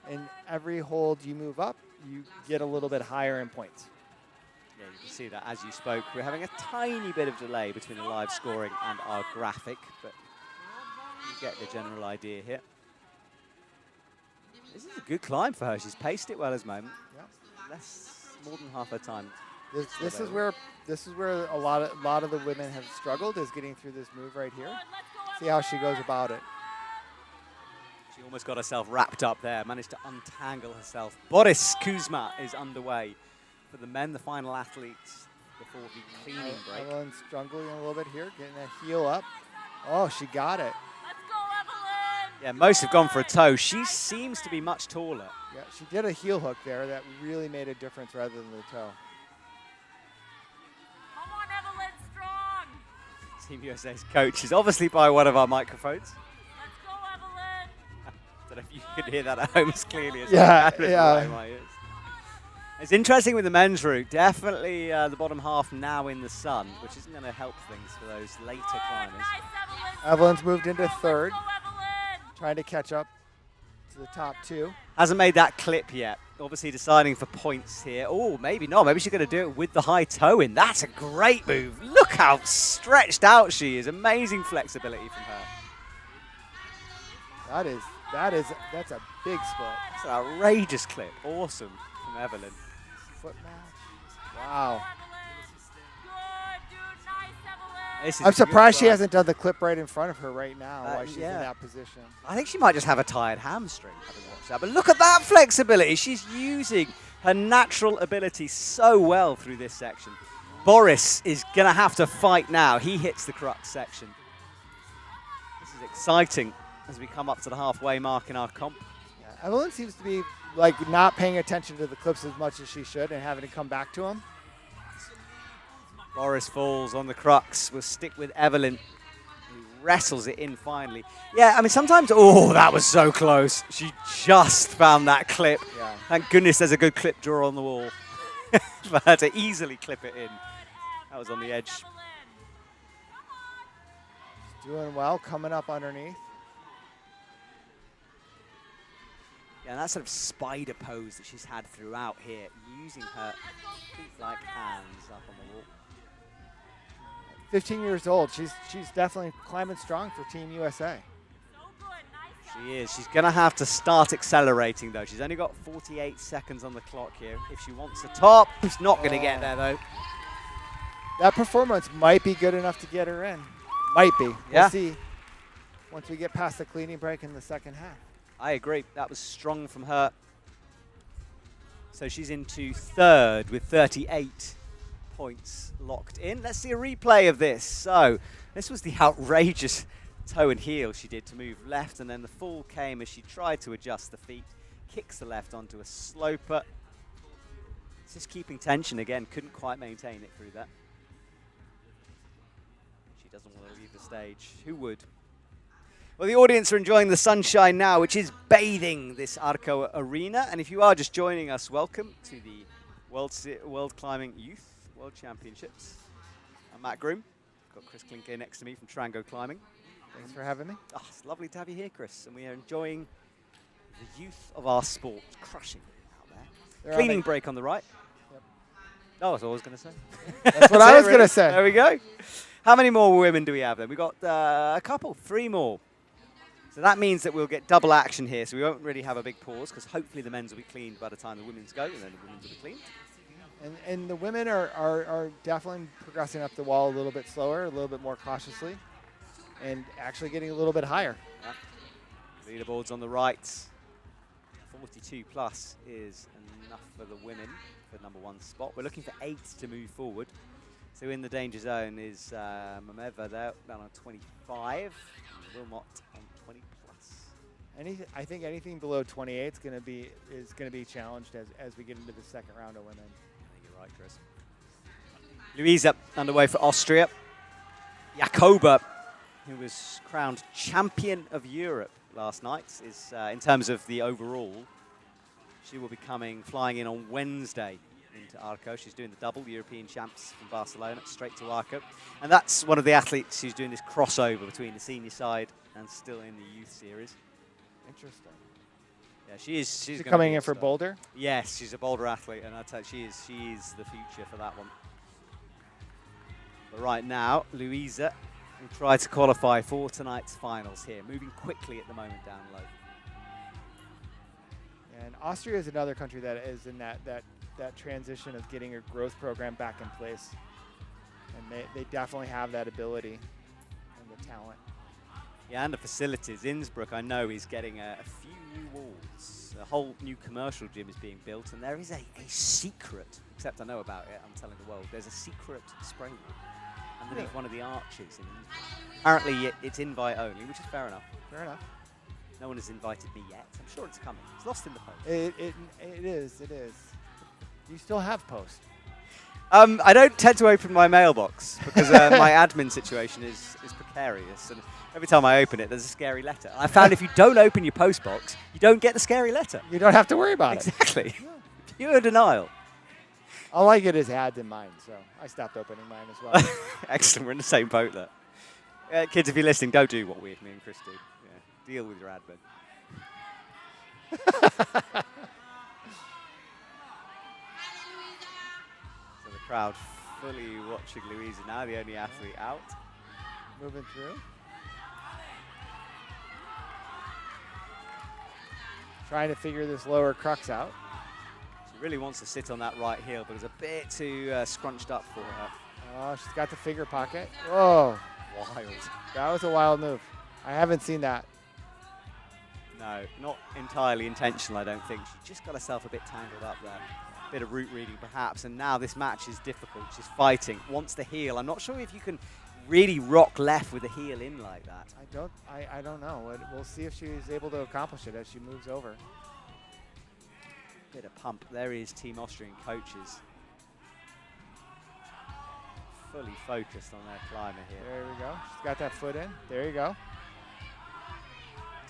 [SPEAKER 2] And every hold you move up, you get a little bit higher in points.
[SPEAKER 1] Yeah, you can see that as you spoke. We're having a tiny bit of delay between the live scoring and our graphic, but you get the general idea here. This is a good climb for her. She's paced it well as moment.
[SPEAKER 2] Yeah.
[SPEAKER 1] More than half her time.
[SPEAKER 2] This is where a lot of the women have struggled, is getting through this move right here. See how she goes about it.
[SPEAKER 1] She almost got herself wrapped up there, managed to untangle herself. Boris Kuzma is underway for the men, the final athletes before the cleaning break.
[SPEAKER 2] Evelyn's struggling a little bit here, getting a heel up. Oh, she got it.
[SPEAKER 3] Let's go, Evelyn!
[SPEAKER 1] Yeah, most have gone for a toe. She seems to be much taller.
[SPEAKER 2] Yeah, she did a heel hook there that really made a difference rather than the toe.
[SPEAKER 3] Come on, Evelyn, strong!
[SPEAKER 1] Team USA's coach is obviously by one of our microphones.
[SPEAKER 3] Let's go, Evelyn!
[SPEAKER 1] Don't know if you could hear that at home as clearly as
[SPEAKER 2] Yeah,
[SPEAKER 1] I can.
[SPEAKER 2] yeah.
[SPEAKER 1] In my ears. It's interesting with the men's route. Definitely the bottom half now in the sun, which isn't going to help things for those later climbers.
[SPEAKER 3] Nice, Evelyn.
[SPEAKER 2] Evelyn's moved into third,
[SPEAKER 3] Let's go, Evelyn!
[SPEAKER 2] trying to catch up to the top two.
[SPEAKER 1] Hasn't made that clip yet. Obviously deciding for points here. Oh, maybe not. Maybe she's going to do it with the high toe in. That's a great move. Look how stretched out she is. Amazing flexibility from her.
[SPEAKER 2] That's a big split.
[SPEAKER 1] That's an outrageous clip. Awesome from Evelyn.
[SPEAKER 2] Foot match. Wow.
[SPEAKER 3] Good, dude. Nice, Evelyn.
[SPEAKER 1] This is
[SPEAKER 2] I'm
[SPEAKER 1] a good
[SPEAKER 2] surprised she
[SPEAKER 1] climb.
[SPEAKER 2] hasn't done the clip right in front of her right now while she's
[SPEAKER 1] yeah.
[SPEAKER 2] in that position.
[SPEAKER 1] I think she might just have a tired hamstring, having watched that. But look at that flexibility. She's using her natural ability so well through this section. Boris is going to have to fight now. He hits the crux section. This is exciting as we come up to the halfway mark in our comp.
[SPEAKER 2] Yeah, Evelyn seems to be like not paying attention to the clips as much as she should and having to come back to them.
[SPEAKER 1] Boris falls on the crux. We'll stick with Evelyn, who wrestles it in finally. Yeah, I mean, sometimes, oh, that was so close. She just found that clip.
[SPEAKER 2] Yeah.
[SPEAKER 1] Thank goodness there's a good clip drawer on the wall for her to easily clip it in. That was on the edge.
[SPEAKER 2] She's doing well, coming up underneath.
[SPEAKER 1] Yeah, and that sort of spider pose that she's had throughout here, using her feet-like hands up on the wall.
[SPEAKER 2] 15 years old. She's definitely climbing strong for Team USA.
[SPEAKER 3] So good. Nice,
[SPEAKER 1] She is. She's going to have to start accelerating, though. She's only got 48 seconds on the clock here. If she wants the top, she's not going to get there, though.
[SPEAKER 2] That performance might be good enough to get her in. Might be.
[SPEAKER 1] Yeah.
[SPEAKER 2] We'll see once we get past the cleaning break in the second half.
[SPEAKER 1] I agree. That was strong from her. So she's into third with 38 points locked in. Let's see a replay of this. So this was the outrageous toe and heel she did to move left, and then the fall came as she tried to adjust the feet, kicks the left onto a sloper. It's just keeping tension again. Couldn't quite maintain it through that. She doesn't want to leave the stage. Who would? Well, the audience are enjoying the sunshine now, which is bathing this Arco arena. And if you are just joining us, welcome to the World Climbing Youth World Championships. I'm Matt Groom. Got Chris Klinke next to me from Trango Climbing.
[SPEAKER 2] Thanks for having me.
[SPEAKER 1] Oh, it's lovely to have you here, Chris. And we are enjoying the youth of our sport, crushing it out there.
[SPEAKER 2] They're
[SPEAKER 1] Cleaning break on the right.
[SPEAKER 2] Yep.
[SPEAKER 1] Oh, that's what I was going to say.
[SPEAKER 2] That's what I was going to say.
[SPEAKER 1] There we go. How many more women do we have then? We've got a couple, 3 more. So that means that we'll get double action here, so we won't really have a big pause, because hopefully the men's will be cleaned by the time the women's go, and then the women's will be cleaned.
[SPEAKER 2] And the women are definitely progressing up the wall a little bit slower, a little bit more cautiously, and actually getting a little bit higher.
[SPEAKER 1] Yeah. Leaderboards on the right. 42 plus is enough for the women for the #1 spot. We're looking for 8 to move forward. So in the danger zone is Mameva there, down on 25, and Wilmot on 20 plus.
[SPEAKER 2] I think anything below 28 is going to be challenged as we get into the second round of women.
[SPEAKER 1] I think you're right, Chris. Luisa underway for Austria. Jakoba, who was crowned champion of Europe last night, is in terms of the overall. She will be flying in on Wednesday into Arco. She's doing the double, the European champs from Barcelona, straight to Arco. And that's one of the athletes who's doing this crossover between the senior side and still in the youth series.
[SPEAKER 2] Interesting.
[SPEAKER 1] Yeah, she's
[SPEAKER 2] coming in for Boulder?
[SPEAKER 1] Yes, she's a Boulder athlete, and I tell you, she is the future for that one. But right now, Luisa will try to qualify for tonight's finals here, moving quickly at the moment down low.
[SPEAKER 2] And Austria is another country that is in that transition of getting a growth program back in place. And they definitely have that ability and the talent.
[SPEAKER 1] Yeah, and the facilities. Innsbruck, I know, is getting a few new walls. A whole new commercial gym is being built, and there is a secret, except I know about it, I'm telling the world, there's a secret spray wall underneath one of the arches in Innsbruck. Apparently it's invite only, which is fair enough.
[SPEAKER 2] Fair enough.
[SPEAKER 1] No one has invited me yet. I'm sure it's coming. It's lost in the post.
[SPEAKER 2] It is. Do you still have post?
[SPEAKER 1] I don't tend to open my mailbox because my admin situation is precarious. And every time I open it, there's a scary letter. I found if you don't open your post box, you don't get the scary letter.
[SPEAKER 2] You don't have to worry about
[SPEAKER 1] it. Exactly. Pure denial.
[SPEAKER 2] All I get is ads in mine, so I stopped opening mine as well.
[SPEAKER 1] Excellent. We're in the same boat there. Kids, if you're listening, don't do what me and Chris do. Yeah. Deal with your admin. So the crowd fully watching Luisa now, the only athlete out.
[SPEAKER 2] Moving through. Trying to figure this lower crux out.
[SPEAKER 1] She really wants to sit on that right heel, but it's a bit too scrunched up for her.
[SPEAKER 2] Oh, she's got the finger pocket. Whoa.
[SPEAKER 1] Wild.
[SPEAKER 2] That was a wild move. I haven't seen that.
[SPEAKER 1] No, not entirely intentional, I don't think. She just got herself a bit tangled up there. A bit of route reading, perhaps. And now this match is difficult. She's fighting, wants the heel. I'm not sure if you can really rock left with the heel in like that.
[SPEAKER 2] I don't know. We'll see if she's able to accomplish it as she moves over.
[SPEAKER 1] Bit of pump. There is Team Austrian coaches. Fully focused on their climber here.
[SPEAKER 2] There we go. She's got that foot in. There you go.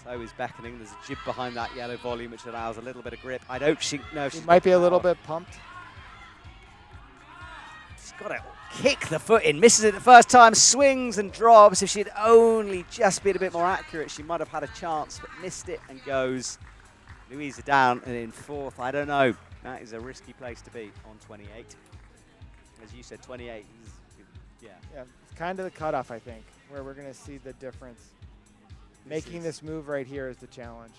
[SPEAKER 1] Toe is beckoning. There's a jib behind that yellow volume, which allows a little bit of grip. I don't know if
[SPEAKER 2] she might be a little bit pumped.
[SPEAKER 1] She's got to kick the foot in. Misses it the first time. Swings and drops. If she'd only just been a bit more accurate, she might have had a chance, but missed it and goes. Luisa down and in fourth. I don't know. That is a risky place to be on 28. As you said, 28 is, yeah.
[SPEAKER 2] Yeah, it's kind of the cutoff, I think, where we're going to see the difference. Making this move right here is the challenge.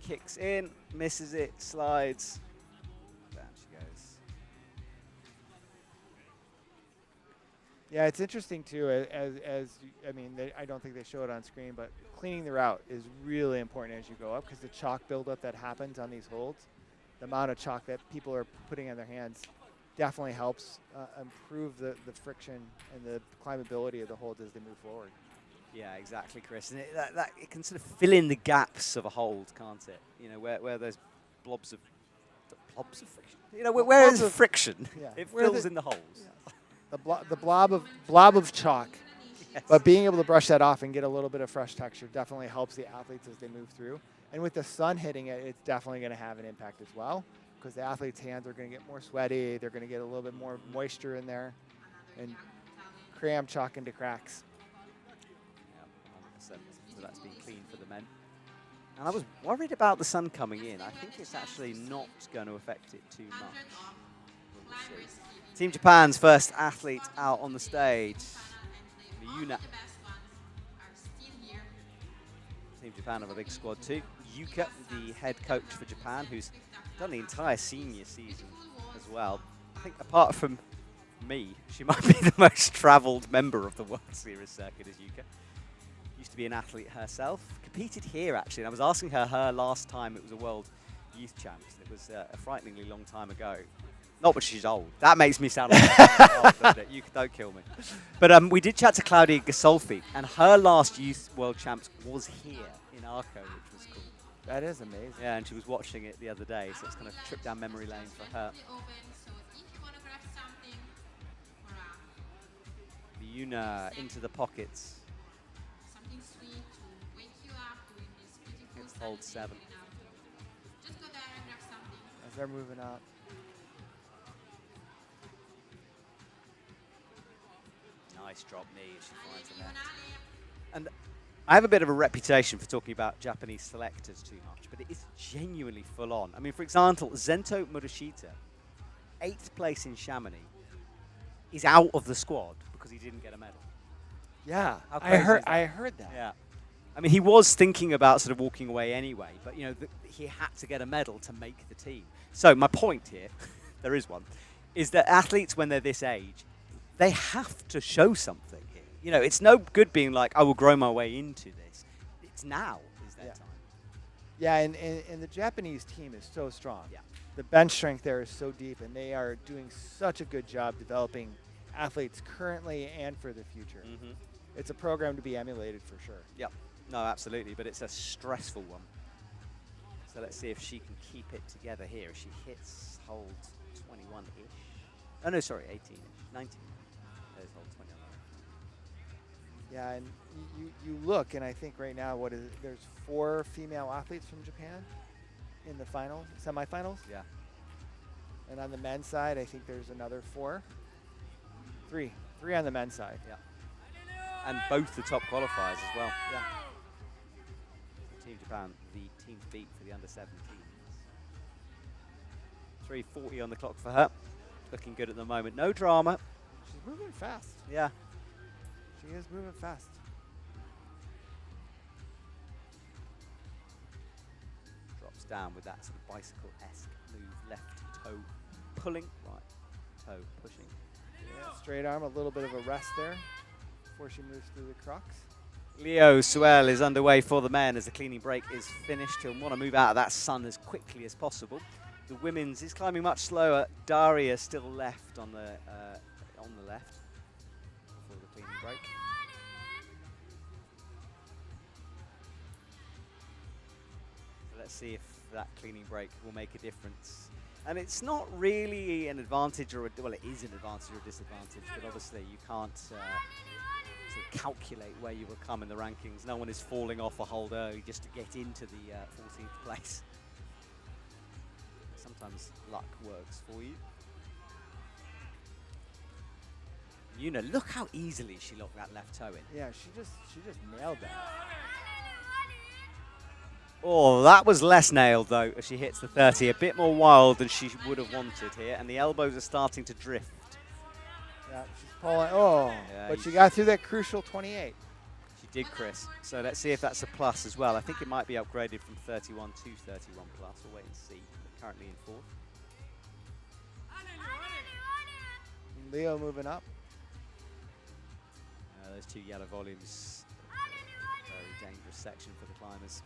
[SPEAKER 1] Kicks in, misses it, slides. Down she goes.
[SPEAKER 2] Yeah, it's interesting too. I mean, I don't think they show it on screen, but cleaning the route is really important as you go up because the chalk buildup that happens on these holds, the amount of chalk that people are putting on their hands, definitely helps improve the friction and the climbability of the holds as they move forward.
[SPEAKER 1] Yeah, exactly, Chris. And it can sort of fill in the gaps of a hold, can't it? You know, where there's blobs of friction. You know, where there's friction,
[SPEAKER 2] yeah.
[SPEAKER 1] It fills in the holes.
[SPEAKER 2] Yeah. The blob of chalk. Yes. But being able to brush that off and get a little bit of fresh texture definitely helps the athletes as they move through. And with the sun hitting it, it's definitely going to have an impact as well, because the athletes' hands are going to get more sweaty. They're going to get a little bit more moisture in there and cram chalk into cracks.
[SPEAKER 1] Yeah, 100%. So that's been clean for the men. And I was worried about the sun coming in. I think it's actually not going to affect it too much. We'll see. Team Japan's first athlete out on the stage. Team Japan have a big squad too. Yuka, the head coach for Japan, who's done the entire senior season as well. I think apart from me, she might be the most travelled member of the World Series circuit as Yuka. Used to be an athlete herself. Competed here actually, and I was asking her last time it was a World Youth Champs. It was a frighteningly long time ago. Not when she's old. That makes me sound like old, doesn't it? You don't kill me. But we did chat to Claudia Gasolfi, and her last Youth World Champs was here in Arco, which was cool.
[SPEAKER 2] That is amazing.
[SPEAKER 1] Yeah, and she was watching it the other day, so it's kind of a trip down memory lane for her. Yuna into the pockets.
[SPEAKER 4] Something sweet to wake you up during this beautiful
[SPEAKER 1] It's hold
[SPEAKER 4] sunny
[SPEAKER 1] 7.
[SPEAKER 4] evening in Arco. Just go there and grab something.
[SPEAKER 2] As they're moving up.
[SPEAKER 1] Nice drop knee as she finds the
[SPEAKER 4] Ale,
[SPEAKER 1] net.
[SPEAKER 4] Ale.
[SPEAKER 1] And I have a bit of a reputation for talking about Japanese selectors too much, but it is genuinely full on. I mean, for example, Zento Murashita, 8th place in Chamonix, is out of the squad because he didn't get a medal.
[SPEAKER 2] Yeah,
[SPEAKER 1] How
[SPEAKER 2] I
[SPEAKER 1] crazy
[SPEAKER 2] heard.
[SPEAKER 1] is that?
[SPEAKER 2] I heard that.
[SPEAKER 1] Yeah. I mean, he was thinking about sort of walking away anyway, but, you know, he had to get a medal to make the team. So my point here, there is one, is that athletes, when they're this age, they have to show something here. You know, it's no good being like, I will grow my way into this. It's now is their
[SPEAKER 2] Yeah.
[SPEAKER 1] time.
[SPEAKER 2] Yeah, and the Japanese team is so strong.
[SPEAKER 1] Yeah.
[SPEAKER 2] The bench strength there is so deep, and they are doing such a good job developing athletes currently and for the future.
[SPEAKER 1] Mm-hmm.
[SPEAKER 2] It's a program to be emulated for sure.
[SPEAKER 1] Yep. No, absolutely, but it's a stressful one. So let's see if she can keep it together here. If she hits hold 21-ish. Oh, no, sorry, 18-ish, 19. There's hold 21.
[SPEAKER 2] Yeah, and you look, and I think right now, there's 4 female athletes from Japan in the semifinals.
[SPEAKER 1] Yeah.
[SPEAKER 2] And on the men's side, I think there's another 4. 3 on the men's side.
[SPEAKER 1] Yeah. And both the top qualifiers as well.
[SPEAKER 2] Yeah.
[SPEAKER 1] Team Japan, the team to beat for the under-17s. 3:40 on the clock for her. Looking good at the moment. No drama.
[SPEAKER 2] She's moving fast.
[SPEAKER 1] Yeah.
[SPEAKER 2] She is moving fast.
[SPEAKER 1] Drops down with that sort of bicycle-esque move. Left toe pulling, right toe pushing.
[SPEAKER 2] Yeah, straight arm, a little bit of a rest there before she moves through the crux.
[SPEAKER 1] Leo Suel is underway for the men as the cleaning break is finished. He'll want to move out of that sun as quickly as possible. The women's is climbing much slower. Daria still left on the left before the cleaning break. So let's see if that cleaning break will make a difference. And it's not really an advantage, or well, it is an advantage or a disadvantage, but obviously you can't sort of calculate where you will come in the rankings. No one is falling off a hold early just to get into the 14th place. Sometimes luck works for you. You know, look how easily she locked that left toe in.
[SPEAKER 2] Yeah, she just nailed that.
[SPEAKER 1] Oh, that was less nailed though as she hits the 30. A bit more wild than she would have wanted here, and the elbows are starting to drift.
[SPEAKER 2] Yeah, she's pulling. Oh,
[SPEAKER 1] Yeah,
[SPEAKER 2] but she got through that crucial 28.
[SPEAKER 1] She did, Chris. So let's see if that's a plus as well. I think it might be upgraded from 31 to 31 plus. We'll wait and see. But currently in 4th.
[SPEAKER 2] Leo moving up.
[SPEAKER 1] Those 2 yellow volumes. Very dangerous section for the climbers.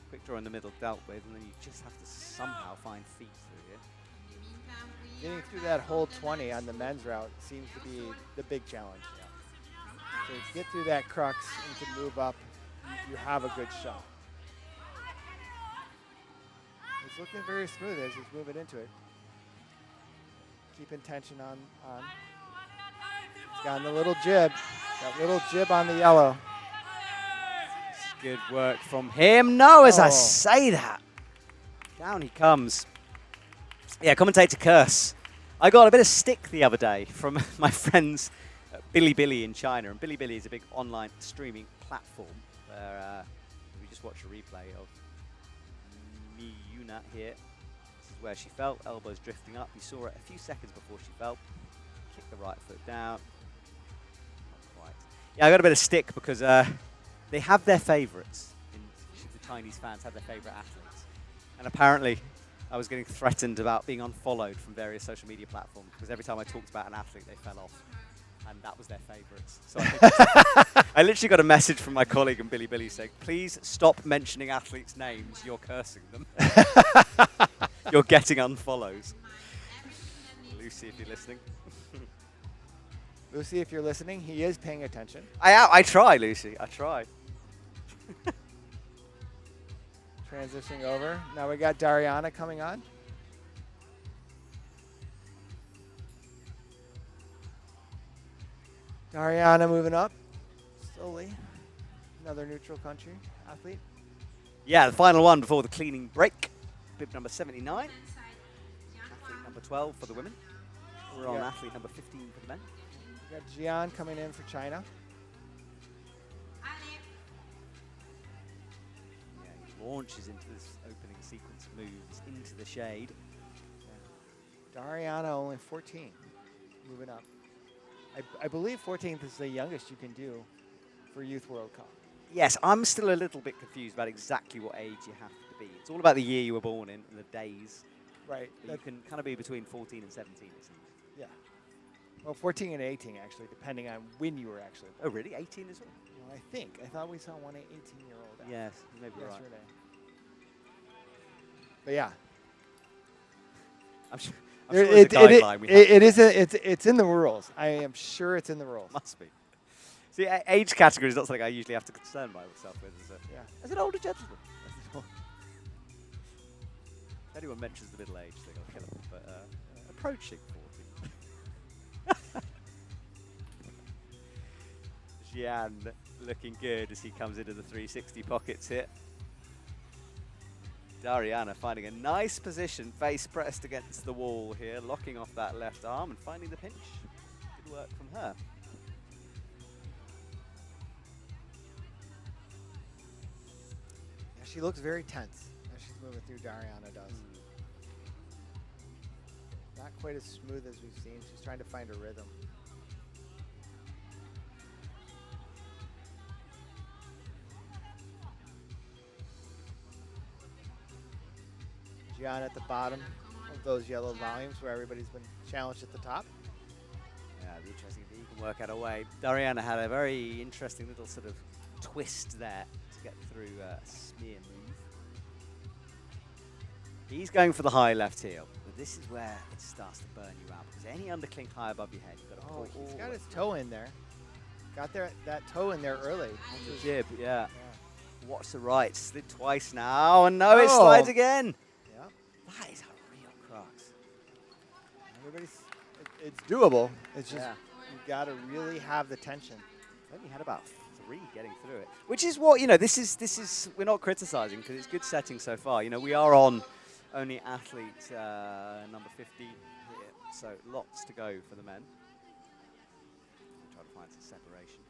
[SPEAKER 1] Quick draw in the middle dealt with, and then you just have to somehow find feet through here.
[SPEAKER 4] In the meantime, we
[SPEAKER 2] Getting
[SPEAKER 4] are
[SPEAKER 2] through
[SPEAKER 4] back
[SPEAKER 2] that
[SPEAKER 4] on
[SPEAKER 2] hold
[SPEAKER 4] the
[SPEAKER 2] 20
[SPEAKER 4] next
[SPEAKER 2] on the men's route seems to be the big challenge.
[SPEAKER 4] Yeah.
[SPEAKER 2] So get through that crux and to move up, you have a good shot. It's looking very smooth as he's moving into it. Keeping tension on. He's got the little jib. That little jib on the yellow.
[SPEAKER 1] Good work from him. No, as I
[SPEAKER 2] Oh.
[SPEAKER 1] say that. Down he comes. Yeah, commentator curse. I got a bit of stick the other day from my friends Bilibili in China. And Bilibili is a big online streaming platform where we just watch a replay of Miyuna here. This is where she fell, elbows drifting up. You saw her a few seconds before she fell. Kick the right foot down. Not quite. Yeah, I got a bit of stick because they have their favourites. The Chinese fans have their favourite athletes. And apparently, I was getting threatened about being unfollowed from various social media platforms because every time I talked about an athlete, they fell off. And that was their favourites. So I literally got a message from my colleague and Billy saying, please stop mentioning athletes' names. You're cursing them. You're getting unfollows. Lucy, if you're listening.
[SPEAKER 2] Lucy, if you're listening, he is paying attention.
[SPEAKER 1] I try, Lucy. I try.
[SPEAKER 2] Transitioning over. Now we got Dariana coming on. Dariana moving up slowly. Another neutral country athlete.
[SPEAKER 1] Yeah, the final one before the cleaning break. Bib number 79. Athlete number 12 for the women. We're on athlete number 15 for the men.
[SPEAKER 2] We got Jian coming in for China.
[SPEAKER 1] Yeah, he launches into this opening sequence, moves into the shade.
[SPEAKER 2] Dariana only 14, moving up. I believe 14th is the youngest you can do for Youth World Cup.
[SPEAKER 1] Yes, I'm still a little bit confused about exactly what age you have to be. It's all about the year you were born in and the days.
[SPEAKER 2] Right.
[SPEAKER 1] But you can kind of be between 14 and 17, it seems.
[SPEAKER 2] Yeah. Well, 14 and 18, actually, depending on when you were actually born.
[SPEAKER 1] Oh, really? 18 as well?
[SPEAKER 2] Well, I think. I thought we saw one 18-year-old.
[SPEAKER 1] Yes, maybe you're right.
[SPEAKER 2] Yesterday. But yeah.
[SPEAKER 1] I'm sure it's a guideline we have.
[SPEAKER 2] It's in the rules. I am sure it's in the rules.
[SPEAKER 1] Must be. See, age category is not something I usually have to concern myself with. As an older gentleman. If anyone mentions the middle age thing, I'll kill them. But approaching 40. Jian looking good as he comes into the 360 pockets here. Dariana finding a nice position, face pressed against the wall here, locking off that left arm and finding the pinch. Good work from her.
[SPEAKER 2] Yeah, she looks very tense as she's moving through. Dariana does. Not quite as smooth as we've seen. She's trying to find a rhythm. Jian at the bottom of those yellow volumes where everybody's been challenged at the top.
[SPEAKER 1] Yeah, it'd be interesting if he can work out a way. Dariana had a very interesting little sort of twist there to get through a smear move. He's going for the high left heel. But this is where it starts to burn you out because any underclink high above your head, you've got to pull.
[SPEAKER 2] Oh, he's got his toe in there. Got that toe in there early.
[SPEAKER 1] On the jib, yeah. Watch the right, slid twice now, and no, it slides again.
[SPEAKER 2] Yeah.
[SPEAKER 1] That is a real crux.
[SPEAKER 2] It's doable. It's just you've got to really have the tension.
[SPEAKER 1] Only had about 3 getting through it, which is what this is. We're not criticizing because it's good setting so far. We are on only athlete number 50 here, so lots to go for the men. We'll try to find some separation.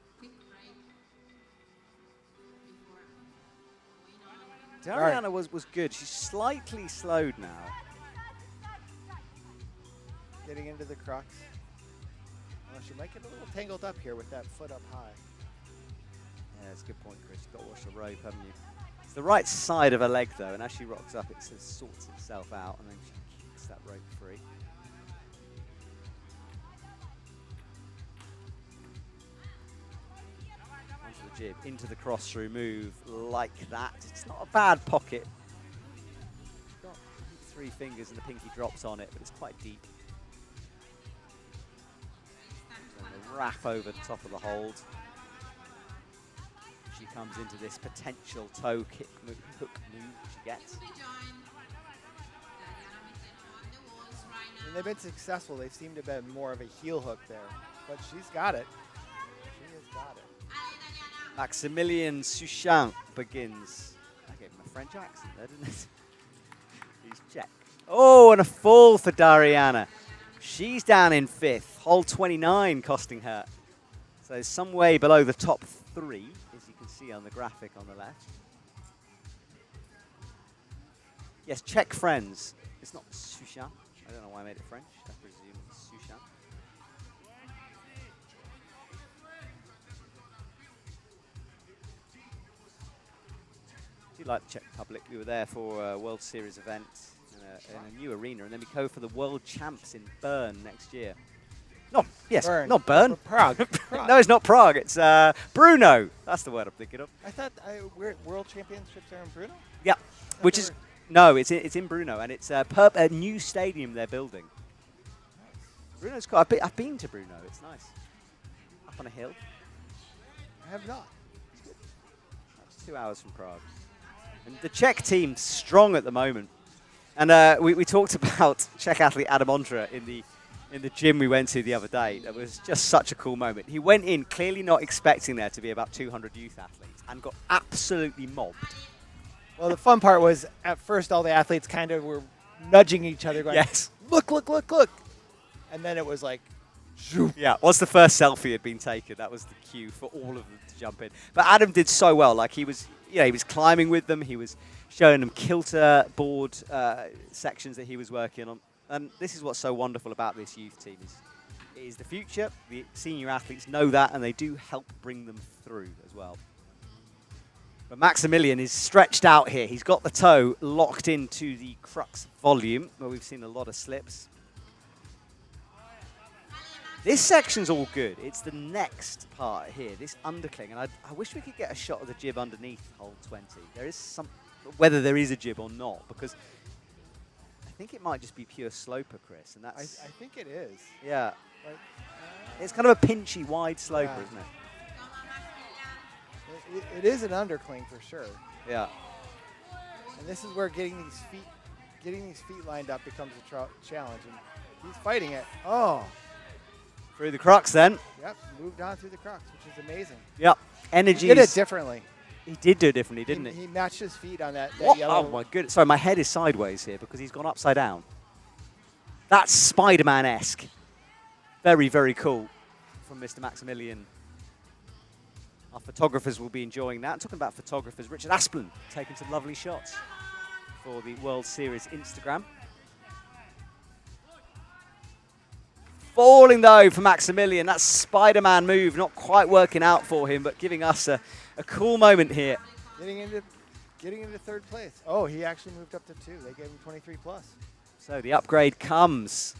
[SPEAKER 1] Dariana was good. She's slightly slowed now.
[SPEAKER 2] Getting into the crux. Well, she might get a little tangled up here with that foot up high.
[SPEAKER 1] Yeah, that's a good point, Chris. You've got to watch the rope, haven't you? It's the right side of her leg, though, and as she rocks up, it sort of sorts itself out, and then she kicks that rope free. Onto the jib, into the cross-through move like that. It's not a bad pocket. Got 3 fingers and the pinky drops on it, but it's quite deep. Wrap over the top of the hold. She comes into this potential toe kick hook move she gets.
[SPEAKER 2] And they've been successful. They seem to have been more of a heel hook there, but she's got it. She has got it.
[SPEAKER 1] Maximilian Suchamp begins. I gave him a French accent there, didn't it? He's Czech. Oh, and a fall for Dariana. She's down in 5th, hold 29 costing her. So some way below the top 3, as you can see on the graphic on the left. Yes, Czech friends. It's not Suchamp. I don't know why I made it French. I presume it's Suchamp. I do like the Czech Republic. We were there for a World Series event. In a new arena, and then we go for the World Champs in Bern next year. Not Bern.
[SPEAKER 2] Prague.
[SPEAKER 1] No, it's not Prague. It's Brno. That's the word I'm thinking of.
[SPEAKER 2] I thought World Championships are in Brno?
[SPEAKER 1] Yeah, which is it's in Brno, and it's a new stadium they're building. Nice. Bruno's cool. I've been to Brno. It's nice. Up on a hill.
[SPEAKER 2] I have not.
[SPEAKER 1] That's 2 hours from Prague. And the Czech team's strong at the moment. And we talked about Czech athlete Adam Ondra in in the gym we went to the other day. That was just such a cool moment. He went in clearly not expecting there to be about 200 youth athletes and got absolutely mobbed.
[SPEAKER 2] Well, the fun part was at first all the athletes kind of were nudging each other going,
[SPEAKER 1] Yes.
[SPEAKER 2] look, look, look, look. And then it was like, zoom.
[SPEAKER 1] Yeah, once the first selfie had been taken, that was the cue for all of them to jump in. But Adam did so well. Like he was climbing with them. He was showing them kilter board sections that he was working on. And this is what's so wonderful about this youth team it is the future. The senior athletes know that, and they do help bring them through as well. But Maximilian is stretched out here. He's got the toe locked into the crux volume, where we've seen a lot of slips. This section's all good. It's the next part here, this undercling. And I wish we could get a shot of the jib underneath hole 20. There is some, whether there is a jib or not, because I think it might just be pure sloper, Chris. And that's
[SPEAKER 2] I think it is.
[SPEAKER 1] yeah.
[SPEAKER 2] Like,
[SPEAKER 1] It's kind of a pinchy, wide sloper,
[SPEAKER 2] Yeah.
[SPEAKER 1] isn't it?
[SPEAKER 2] it is an undercling for sure.
[SPEAKER 1] Yeah.
[SPEAKER 2] And this is where getting these feet lined up becomes a challenge. And he's fighting it. Oh,
[SPEAKER 1] Through the crux then.
[SPEAKER 2] yep, moved on through the crux, which is amazing.
[SPEAKER 1] Yep. Energy.
[SPEAKER 2] He did it differently.
[SPEAKER 1] He did do it differently, didn't he?
[SPEAKER 2] He matched his feet on that
[SPEAKER 1] What?
[SPEAKER 2] yellow.
[SPEAKER 1] Oh my goodness. Sorry, my head is sideways here because he's gone upside down. That's Spider-Man-esque. Very, very cool from Mr. Maximilian. Our photographers will be enjoying that. Talking about photographers, Richard Asplin taking some lovely shots for the World Series Instagram. Falling though for Maximilian. That Spider-Man move not quite working out for him, but giving us a cool moment here.
[SPEAKER 2] Getting into third place. Oh, he actually moved up to 2. They gave him 23 plus.
[SPEAKER 1] So the upgrade comes.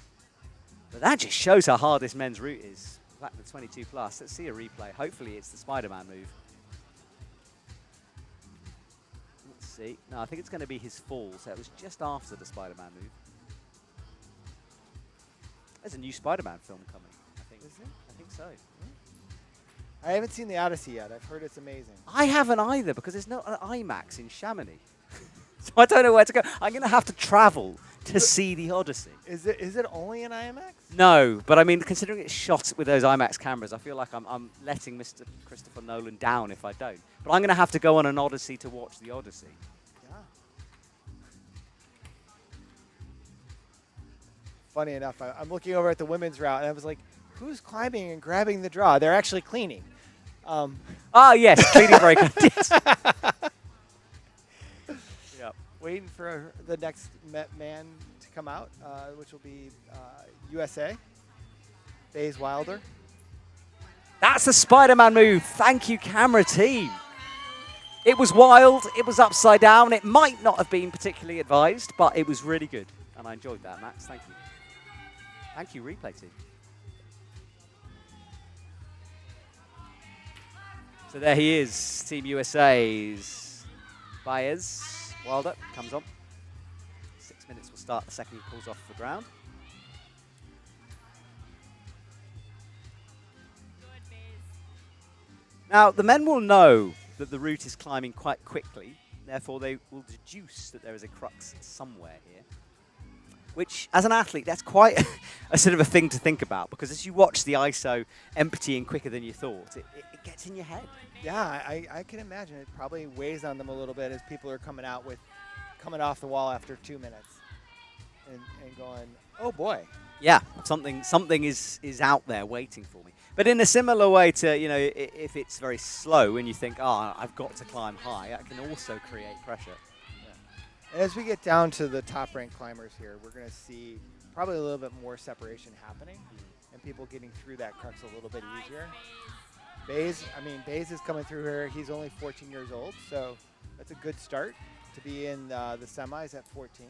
[SPEAKER 1] But that just shows how hard this men's route is. Back to 22 plus. Let's see a replay. Hopefully it's the Spider-Man move. Let's see. No, I think it's going to be his fall. So it was just after the Spider-Man move. There's a new Spider-Man film coming, I think.
[SPEAKER 2] Is it?
[SPEAKER 1] I think so.
[SPEAKER 2] I haven't seen the Odyssey yet. I've heard it's amazing.
[SPEAKER 1] I haven't either because there's no IMAX in Chamonix. So I don't know where to go. I'm going to have to travel to see the Odyssey.
[SPEAKER 2] Is it only in IMAX?
[SPEAKER 1] No, but I mean, considering it's shot with those IMAX cameras, I feel like I'm letting Mr. Christopher Nolan down if I don't. But I'm going to have to go on an Odyssey to watch the Odyssey.
[SPEAKER 2] Yeah. Funny enough, I'm looking over at the women's route, and I was like, who's climbing and grabbing the draw? They're actually cleaning.
[SPEAKER 1] Ah, yes, cleaning break. Yep.
[SPEAKER 2] Waiting for the next man to come out, which will be USA, Baze Wilder.
[SPEAKER 1] That's the Spider-Man move. Thank you, camera team. It was wild. It was upside down. It might not have been particularly advised, but it was really good. And I enjoyed that, Max. Thank you. Thank you, replay team. So there he is, Team USA's Baez Wilder comes on. 6 minutes will start the second he pulls off the ground.
[SPEAKER 3] Good, Biz.
[SPEAKER 1] Now, the men will know that the route is climbing quite quickly, therefore they will deduce that there is a crux somewhere here. Which, as an athlete, that's quite a sort of a thing to think about, because as you watch the ISO emptying quicker than you thought, it gets in your head.
[SPEAKER 2] Yeah, I can imagine it probably weighs on them a little bit as people are coming off the wall after 2 minutes and going, oh boy.
[SPEAKER 1] Yeah, something is out there waiting for me. But in a similar way to, you know, if it's very slow and you think, oh, I've got to climb high, that can also create pressure.
[SPEAKER 2] And as we get down to the top-ranked climbers here, we're going to see probably a little bit more separation happening and people getting through that crux a little bit easier. Baze is coming through here. He's only 14 years old, so that's a good start to be in the semis at 14.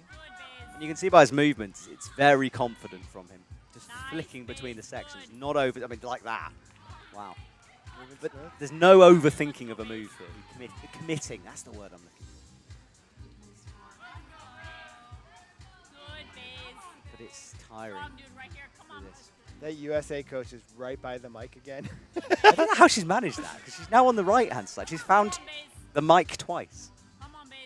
[SPEAKER 1] And you can see by his movements, it's very confident from him. Just flicking between the sections, not over, I mean, like that. Wow. But there's no overthinking of a move here. Committing, that's the word I'm looking for.
[SPEAKER 3] Good, Biz.
[SPEAKER 1] But it's tiring.
[SPEAKER 3] Strong, dude, right here. Come on.
[SPEAKER 1] This.
[SPEAKER 2] That USA coach is right by the mic again.
[SPEAKER 1] I don't know how she's managed that, because she's now on the right-hand side. She's found
[SPEAKER 3] Come on, Biz.
[SPEAKER 1] the mic twice.
[SPEAKER 3] Come on, Biz.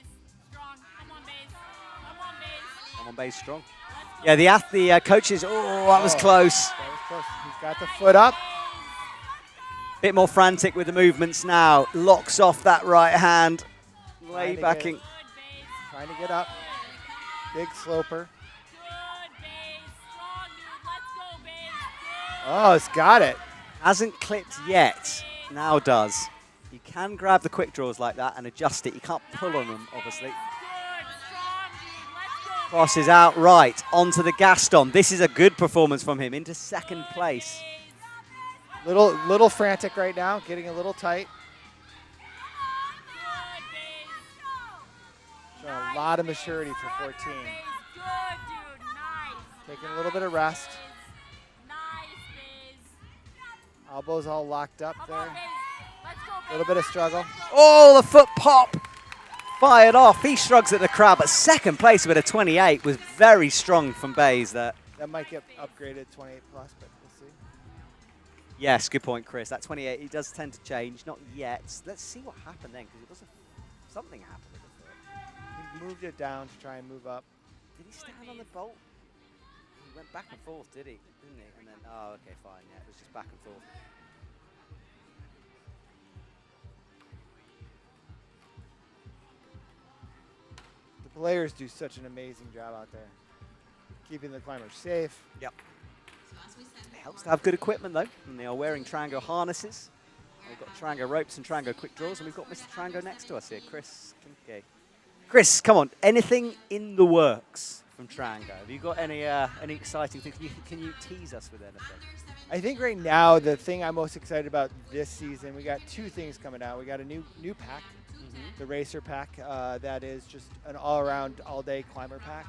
[SPEAKER 3] Strong. Come on, Biz. Come on, Biz.
[SPEAKER 1] I'm on base strong.
[SPEAKER 3] Let's
[SPEAKER 1] Yeah, the coaches, oh, that was close.
[SPEAKER 2] That was close. He's got the foot up.
[SPEAKER 1] Bit more frantic with the movements now. Locks off that right hand. Way
[SPEAKER 2] Trying to
[SPEAKER 1] backing.
[SPEAKER 3] Good, Baze.
[SPEAKER 2] Trying to get up. Big sloper.
[SPEAKER 3] Good, Baze. Strong, dude. Let's go, Baze. Good.
[SPEAKER 2] Oh, it's got it.
[SPEAKER 1] Hasn't clipped yet. Now does. You can grab the quick draws like that and adjust it. You can't pull on them, obviously.
[SPEAKER 3] Good. Strong, dude. Let's go.
[SPEAKER 1] Crosses out right onto the Gaston. This is a good performance from him into second place.
[SPEAKER 2] Little frantic right now, getting a little tight.
[SPEAKER 3] Good, Baze.
[SPEAKER 2] Showing a lot of maturity for 14.
[SPEAKER 3] Good, dude. Nice.
[SPEAKER 2] Taking a little bit of rest.
[SPEAKER 3] Nice, Baze.
[SPEAKER 2] Elbows all locked up
[SPEAKER 3] Come on,
[SPEAKER 2] there.
[SPEAKER 3] Baze. Let's go, Baze.
[SPEAKER 2] Little bit of struggle.
[SPEAKER 1] Oh, the foot pop. Fired off. He shrugs at the crowd, but second place with a 28 was very strong from Baze there.
[SPEAKER 2] That might get upgraded 28 plus, but we'll see.
[SPEAKER 1] Yes, good point, Chris. That 28, he does tend to change. Not yet. Let's see what happened then, because it was something happened with the foot.
[SPEAKER 2] He moved it down to try and move up.
[SPEAKER 1] Did he stand on the bolt? He went back and forth, did he? Didn't he? And then, oh, okay, fine. Yeah, it was just back and forth.
[SPEAKER 2] The players do such an amazing job out there, keeping the climbers safe.
[SPEAKER 1] Yep.
[SPEAKER 4] So as we said
[SPEAKER 1] It helps to have good equipment, though. And they are wearing Trango harnesses. We've got Trango ropes and Trango quick draws, and we've got Mr. Trango next to us here, Chris Kincaid. Chris, come on. Anything in the works from Trango? Have you got any exciting things? Can you tease us with anything?
[SPEAKER 2] I think right now the thing I'm most excited about this season, we got two things coming out. We got a new pack, the Racer pack, that is just an all-around, all-day climber pack.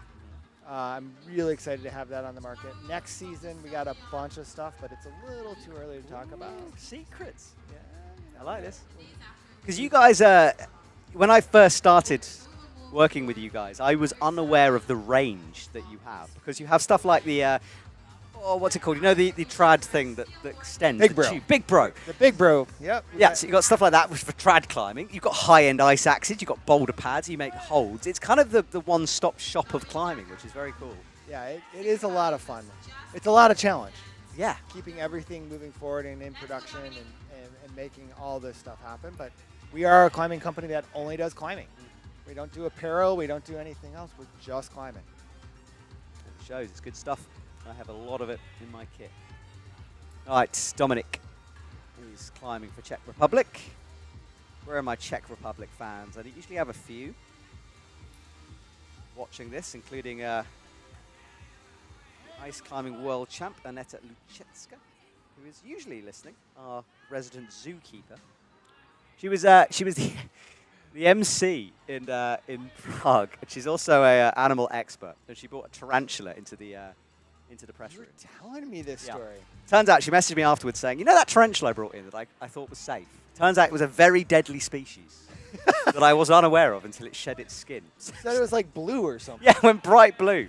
[SPEAKER 2] I'm really excited to have that on the market. Next season, we got a bunch of stuff, but it's a little too early to talk about.
[SPEAKER 1] Secrets.
[SPEAKER 2] Yeah,
[SPEAKER 1] I like this. Because you guys, when I first started working with you guys, I was unaware of the range that you have. Because you have stuff like the, what's it called? You know the trad thing that extends?
[SPEAKER 2] Big
[SPEAKER 1] the
[SPEAKER 2] Bro.
[SPEAKER 1] tube. Big Bro.
[SPEAKER 2] The Big Bro. Yep. we
[SPEAKER 1] Yeah,
[SPEAKER 2] got-
[SPEAKER 1] so you've got stuff like that which for trad climbing. You've got high-end ice axes. You've got boulder pads. You make holds. It's kind of the one-stop shop of climbing, which is very cool.
[SPEAKER 2] yeah, it is a lot of fun. It's a lot of challenge.
[SPEAKER 1] Yeah.
[SPEAKER 2] Keeping everything moving forward and in production and making all this stuff happen. But we are a climbing company that only does climbing. We don't do apparel. We don't do anything else. We're just climbing.
[SPEAKER 1] It shows. It's good stuff. I have a lot of it in my kit. All right, Dominic. He's climbing for Czech Republic. Where are my Czech Republic fans? I usually have a few watching this, including ice climbing world champ Aneta Lucecka, who is usually listening, our resident zookeeper. She was the MC in Prague, and she's also a animal expert. And she brought a tarantula into the press
[SPEAKER 2] You were
[SPEAKER 1] room.
[SPEAKER 2] telling me this
[SPEAKER 1] Yeah.
[SPEAKER 2] story.
[SPEAKER 1] Turns out she messaged me afterwards saying, you know that tarantula I brought in that I thought was safe? Turns out it was a very deadly species that I was unaware of until it shed its skin.
[SPEAKER 2] You said it was like blue or something.
[SPEAKER 1] Yeah, it went bright blue.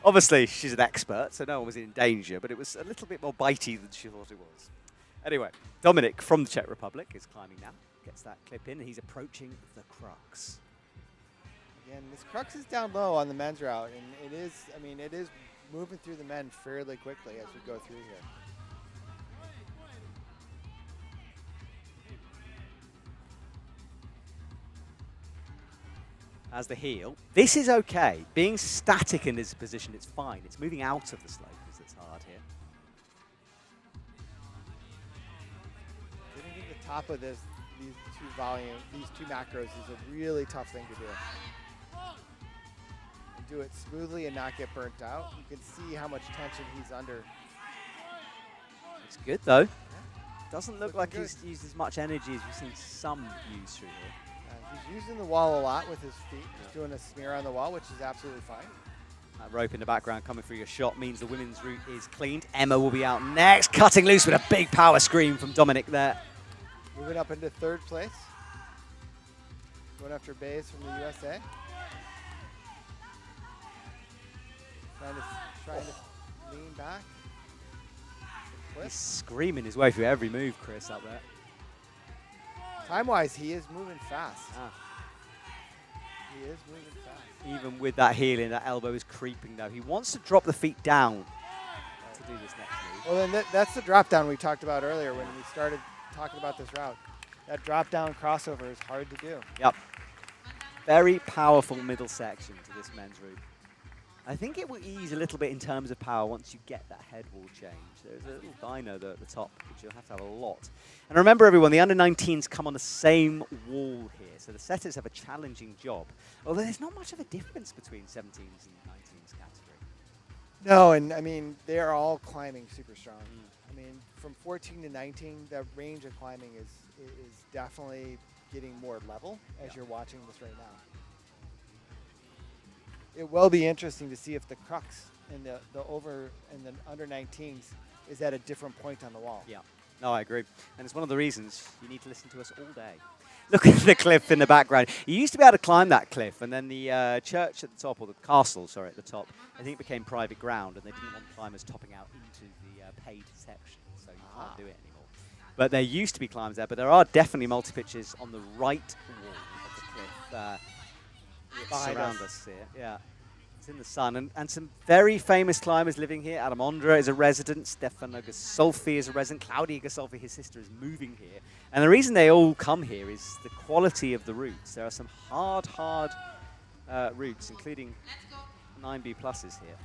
[SPEAKER 1] Obviously, she's an expert, so no one was in danger, but it was a little bit more bitey than she thought it was. Anyway, Dominic from the Czech Republic is climbing now. Gets that clip in, and he's approaching the crux.
[SPEAKER 2] Again, this crux is down low on the men's route, and it is moving through the men fairly quickly as we go through here.
[SPEAKER 1] As the heel. This is okay. Being static in this position, it's fine. It's moving out of the slope because it's hard here.
[SPEAKER 2] Getting to the top of these two macros is a really tough thing to do. And do it smoothly and not get burnt out. You can see how much tension he's under.
[SPEAKER 1] It's good though. Doesn't look
[SPEAKER 2] Looking
[SPEAKER 1] like
[SPEAKER 2] good.
[SPEAKER 1] he's used as much energy as we've seen some use through here.
[SPEAKER 2] He's using the wall a lot with his feet. He's doing a smear on the wall, which is absolutely fine.
[SPEAKER 1] That rope in the background coming through your shot means the women's route is cleaned. Emma will be out next, cutting loose with a big power scream from Dominic there.
[SPEAKER 2] Moving up into third place. Going after Baze from the USA. Trying to lean back. Flip.
[SPEAKER 1] He's screaming his way through every move, Chris, up there.
[SPEAKER 2] Time-wise, he is moving fast. He is moving fast.
[SPEAKER 1] Even with that heeling, that elbow is creeping though. He wants to drop the feet down to do this next move.
[SPEAKER 2] Well, then that's the drop down we talked about earlier when we started talking about this route. That drop down crossover is hard to do.
[SPEAKER 1] Yep. Very powerful middle section to this men's route. I think it will ease a little bit in terms of power once you get that head wall change. There's a little dyno there at the top, which you'll have to have a lot. And remember everyone, the under-19s come on the same wall here, so the setters have a challenging job. Although there's not much of a difference between 17s and 19s category.
[SPEAKER 2] No, and I mean, they're all climbing super strong. I mean, from 14 to 19, the range of climbing is definitely getting more level as you're watching this right now. It will be interesting to see if the crux in the over and the under 19s is at a different point on the wall.
[SPEAKER 1] Yeah, no, I agree. And it's one of the reasons you need to listen to us all day. Look at the cliff in the background. You used to be able to climb that cliff, and then the church at the top, or the castle, sorry, at the top, I think it became private ground, and they didn't want climbers topping out into the paid section, so you can't do it anymore. But there used to be climbs there, but there are definitely multi-pitches on the right wall of the cliff. Surround us here, yeah. It's in the sun, and some very famous climbers living here. Adam Ondra is a resident, Stefano Gasolfi is a resident, Claudia Gasolfi, his sister, is moving here. And the reason they all come here is the quality of the routes. There are some hard routes, including 9B pluses here.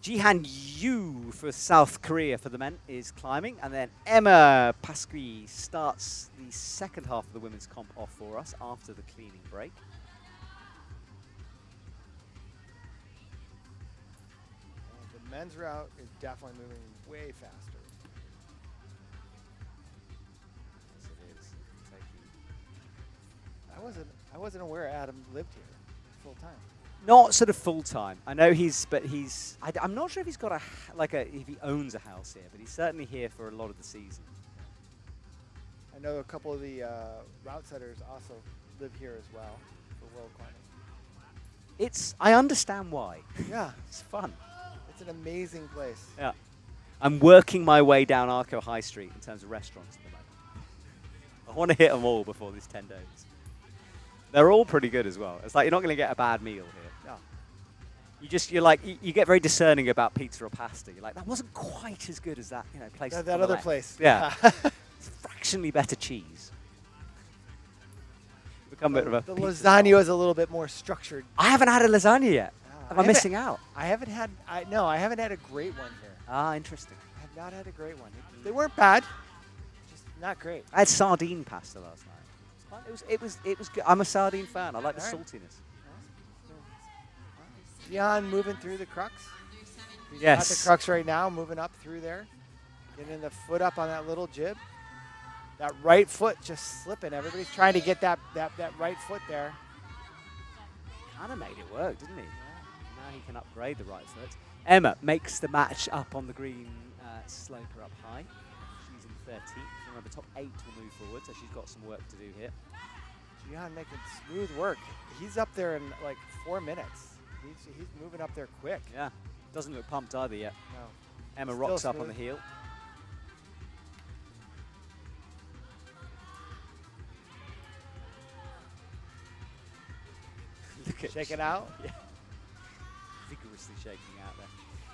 [SPEAKER 1] Jihan Yu for South Korea for the men is climbing, and then Emma Pasqui starts the second half of the women's comp off for us after the cleaning break.
[SPEAKER 2] The men's route is definitely moving way faster.
[SPEAKER 1] Yes, it is.
[SPEAKER 2] I wasn't aware Adam lived here full time.
[SPEAKER 1] Not sort of full time. I know I'm not sure if he's got if he owns a house here, but he's certainly here for a lot of the season.
[SPEAKER 2] I know a couple of the route setters also live here as well for world climbing.
[SPEAKER 1] I understand why.
[SPEAKER 2] Yeah,
[SPEAKER 1] It's fun.
[SPEAKER 2] it's an amazing place.
[SPEAKER 1] Yeah. I'm working my way down Arco High Street in terms of restaurants at the moment. I want to hit them all before this 10 days. They're all pretty good as well. It's like you're not going to get a bad meal here.
[SPEAKER 2] No.
[SPEAKER 1] You get very discerning about pizza or pasta. You're like, that wasn't quite as good as that place.
[SPEAKER 2] That
[SPEAKER 1] on the
[SPEAKER 2] other
[SPEAKER 1] left."
[SPEAKER 2] place.
[SPEAKER 1] Yeah. It's fractionally better cheese. Become a bit of a
[SPEAKER 2] The
[SPEAKER 1] pizza
[SPEAKER 2] lasagna is a little bit more structured.
[SPEAKER 1] I haven't had a lasagna yet. Am I missing out?
[SPEAKER 2] I haven't had a great one here.
[SPEAKER 1] Ah, interesting.
[SPEAKER 2] I have not had a great one. They weren't bad, just not great.
[SPEAKER 1] I had sardine pasta last night. It was good. I'm a sardine fan. I like the
[SPEAKER 2] All right.
[SPEAKER 1] saltiness.
[SPEAKER 2] Dion moving through the crux. He's
[SPEAKER 1] Yes.
[SPEAKER 2] got the crux right now, moving up through there. Getting the foot up on that little jib. That right foot just slipping. Everybody's trying to get that right foot there.
[SPEAKER 1] Kind of made it work, didn't he? Now he can upgrade the right foot. Emma makes the match up on the green sloper up high. She's in 13th. Remember, top 8 will move forward, so she's got some work to do here.
[SPEAKER 2] Dion making smooth work. He's up there in like 4 minutes. He's moving up there quick.
[SPEAKER 1] Yeah, doesn't look pumped either yet.
[SPEAKER 2] No.
[SPEAKER 1] Emma
[SPEAKER 2] Still
[SPEAKER 1] rocks up on the
[SPEAKER 2] smooth.
[SPEAKER 1] heel. Look at
[SPEAKER 2] Shaking out.
[SPEAKER 1] Yeah. Vigorously shaking out there.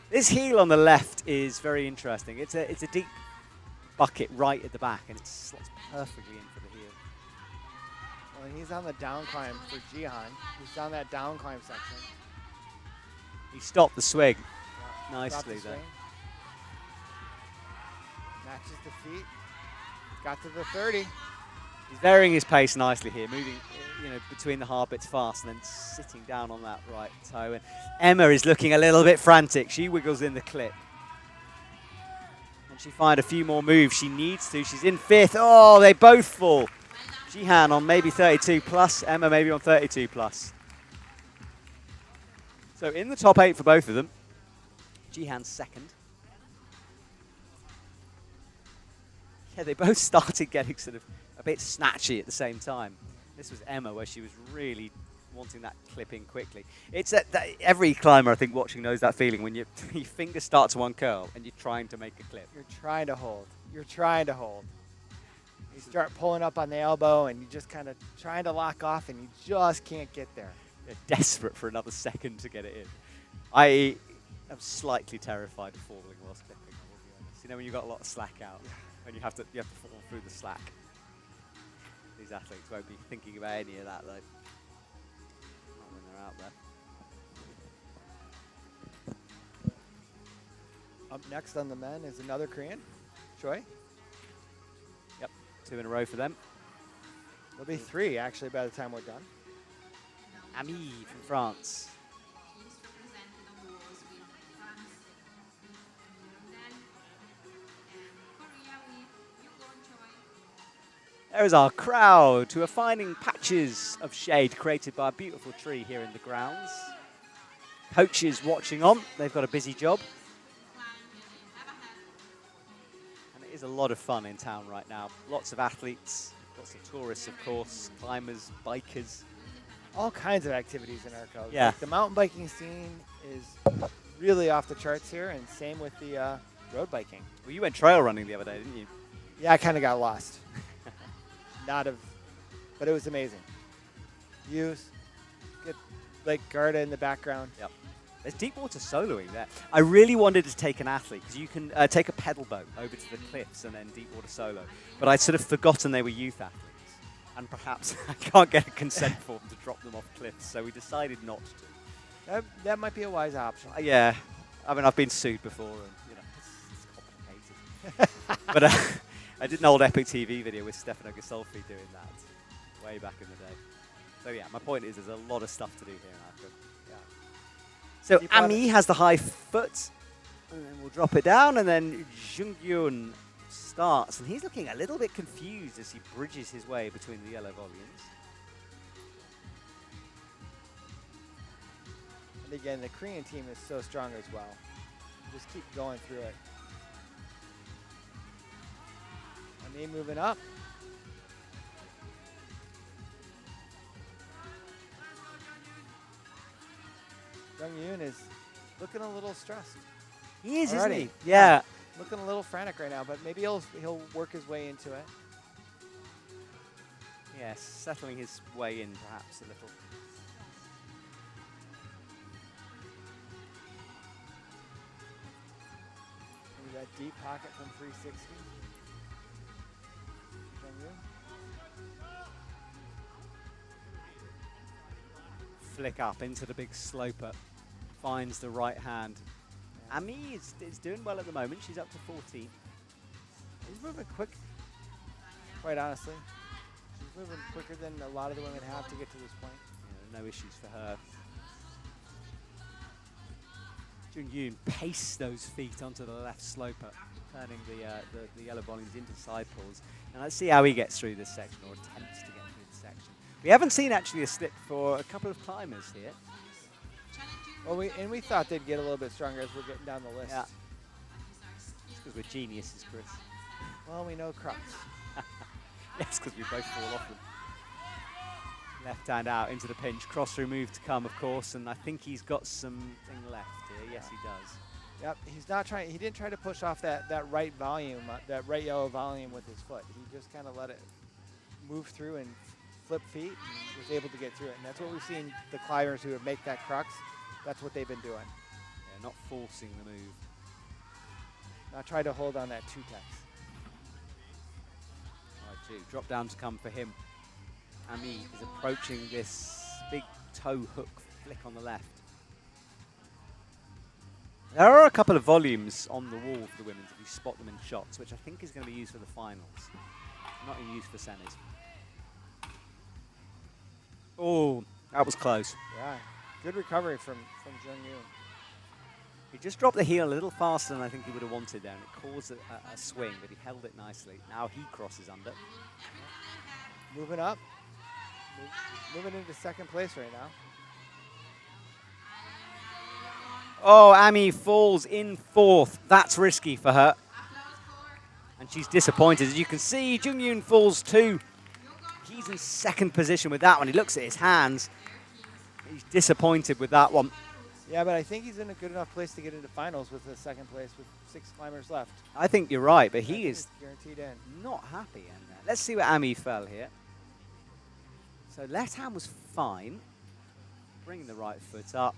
[SPEAKER 1] This heel on the left is very interesting. It's a deep bucket right at the back, and it slots perfectly in for the heel.
[SPEAKER 2] Well, he's on the down climb for Jihan. He's on that down climb section.
[SPEAKER 1] He stopped the swing
[SPEAKER 2] Stop
[SPEAKER 1] nicely
[SPEAKER 2] the
[SPEAKER 1] there.
[SPEAKER 2] swing. Matches the feet. Got to the 30.
[SPEAKER 1] He's varying his pace nicely here, moving between the hard bits fast and then sitting down on that right toe. And Emma is looking a little bit frantic. She wiggles in the clip. And she find a few more moves. She needs to. She's in 5th. Oh, they both fall. Jihan on maybe 32 plus. Emma maybe on 32 plus. So in the top 8 for both of them. Jihan's 2nd. Yeah, they both started getting sort of a bit snatchy at the same time. This was Emma, where she was really wanting that clip in quickly. It's that every climber, I think, watching knows that feeling when your fingers start to uncurl and you're trying to make a clip.
[SPEAKER 2] You're trying to hold. You're trying to hold. You start pulling up on the elbow, and you just kind of trying to lock off, and you just can't get there.
[SPEAKER 1] They're desperate for another second to get it in. I am slightly terrified of falling whilst clipping, I will be honest. You know when you've got a lot of slack out, when you have to fall through the slack. These athletes won't be thinking about any of that though. Not when they're out there.
[SPEAKER 2] Up next on the men is another Korean, Choi.
[SPEAKER 1] Yep, 2 in a row for them.
[SPEAKER 2] There'll be 3 actually by the time we're done.
[SPEAKER 1] Ami from France.
[SPEAKER 4] Teams represented on the walls with France, London, and Korea with Yugon Choi.
[SPEAKER 1] There is our crowd who are finding patches of shade created by a beautiful tree here in the grounds. Coaches watching on, they've got a busy job. And it is a lot of fun in town right now. Lots of athletes, lots of tourists of course, climbers, bikers.
[SPEAKER 2] All kinds of activities in Arco.
[SPEAKER 1] Yeah.
[SPEAKER 2] Like the mountain biking scene is really off the charts here, and same with the road biking.
[SPEAKER 1] Well, you went trail running the other day, didn't you?
[SPEAKER 2] Yeah, I kind of got lost. But it was amazing. Views, good Lake Garda in the background.
[SPEAKER 1] Yep. There's deep water soloing there. I really wanted to take an athlete because you can take a pedal boat over to the cliffs and then deep water solo. But I'd sort of forgotten they were youth athletes. And perhaps I can't get a consent form to drop them off cliffs, so we decided not to.
[SPEAKER 2] That might be a wise option.
[SPEAKER 1] Yeah. I mean, I've been sued before and, you know, it's complicated. But I did an old Epic TV video with Stefano Gasolfi doing that way back in the day. So yeah, my point is there's a lot of stuff to do here in Arco. Yeah. So
[SPEAKER 2] Keep on
[SPEAKER 1] Ami has the high foot, and then we'll drop it down, and then Jung-Yoon starts, and he's looking a little bit confused as he bridges his way between the yellow volumes.
[SPEAKER 2] And again, the Korean team is so strong as well. Just keep going through it. Ami moving up. Jung-Yoon is looking a little stressed.
[SPEAKER 1] He is, isn't
[SPEAKER 2] Already.
[SPEAKER 1] he? Yeah.
[SPEAKER 2] Looking a little frantic right now, but maybe he'll work his way into it.
[SPEAKER 1] Yes, settling his way in perhaps a little.
[SPEAKER 2] Maybe that deep pocket from 360. Jung-Yoon.
[SPEAKER 1] Flick up into the big sloper. Finds the right hand. Ami is doing well at the moment. She's up to 14.
[SPEAKER 2] He's moving quick, quite honestly. She's moving quicker than a lot of the women have to get to this point.
[SPEAKER 1] Yeah, no issues for her. Jung-Yoon paced those feet onto the left sloper, turning the yellow volumes into side pulls. And let's see how he gets through this section, or attempts to get through this section. We haven't seen actually a slip for a couple of climbers here.
[SPEAKER 2] Well, we thought they'd get a little bit stronger as we're getting down the list.
[SPEAKER 1] Yeah. Because we're geniuses, Chris.
[SPEAKER 2] Well, we know crux.
[SPEAKER 1] Yes, because we both fall off them. Left hand out into the pinch. Cross through move to come, of course, and I think he's got something left here. Yes, he does.
[SPEAKER 2] Yep, he's not trying. He didn't try to push off that right volume, that right yellow volume with his foot. He just kind of let it move through and flip feet, and was able to get through it. And that's what we've seen the climbers who make that crux. That's what they've been doing.
[SPEAKER 1] Yeah, not forcing the move.
[SPEAKER 2] Not trying to hold on that 2-tex.
[SPEAKER 1] Right, drop down to come for him. Ami is approaching this big toe hook flick on the left. There are a couple of volumes on the wall for the women if you spot them in shots, which I think is going to be used for the finals, not in use for semis. Oh, that was close.
[SPEAKER 2] Yeah, good recovery from Jung-Yoon.
[SPEAKER 1] He just dropped the heel a little faster than I think he would have wanted there, and it caused a swing, but he held it nicely. Now he crosses under.
[SPEAKER 2] Moving up. Moving into second place right now.
[SPEAKER 1] Oh, Ami falls in fourth. That's risky for her. And she's disappointed. As you can see, Jung-Yoon falls too. He's in second position with that one. He looks at his hands. He's disappointed with that one.
[SPEAKER 2] Yeah, but I think he's in a good enough place to get into finals with the second place with 6 climbers left.
[SPEAKER 1] I think you're right, but
[SPEAKER 2] I
[SPEAKER 1] he
[SPEAKER 2] think
[SPEAKER 1] is
[SPEAKER 2] he's guaranteed in.
[SPEAKER 1] not happy in there. Let's see where Ami fell here. So left hand was fine. Bringing the right foot up.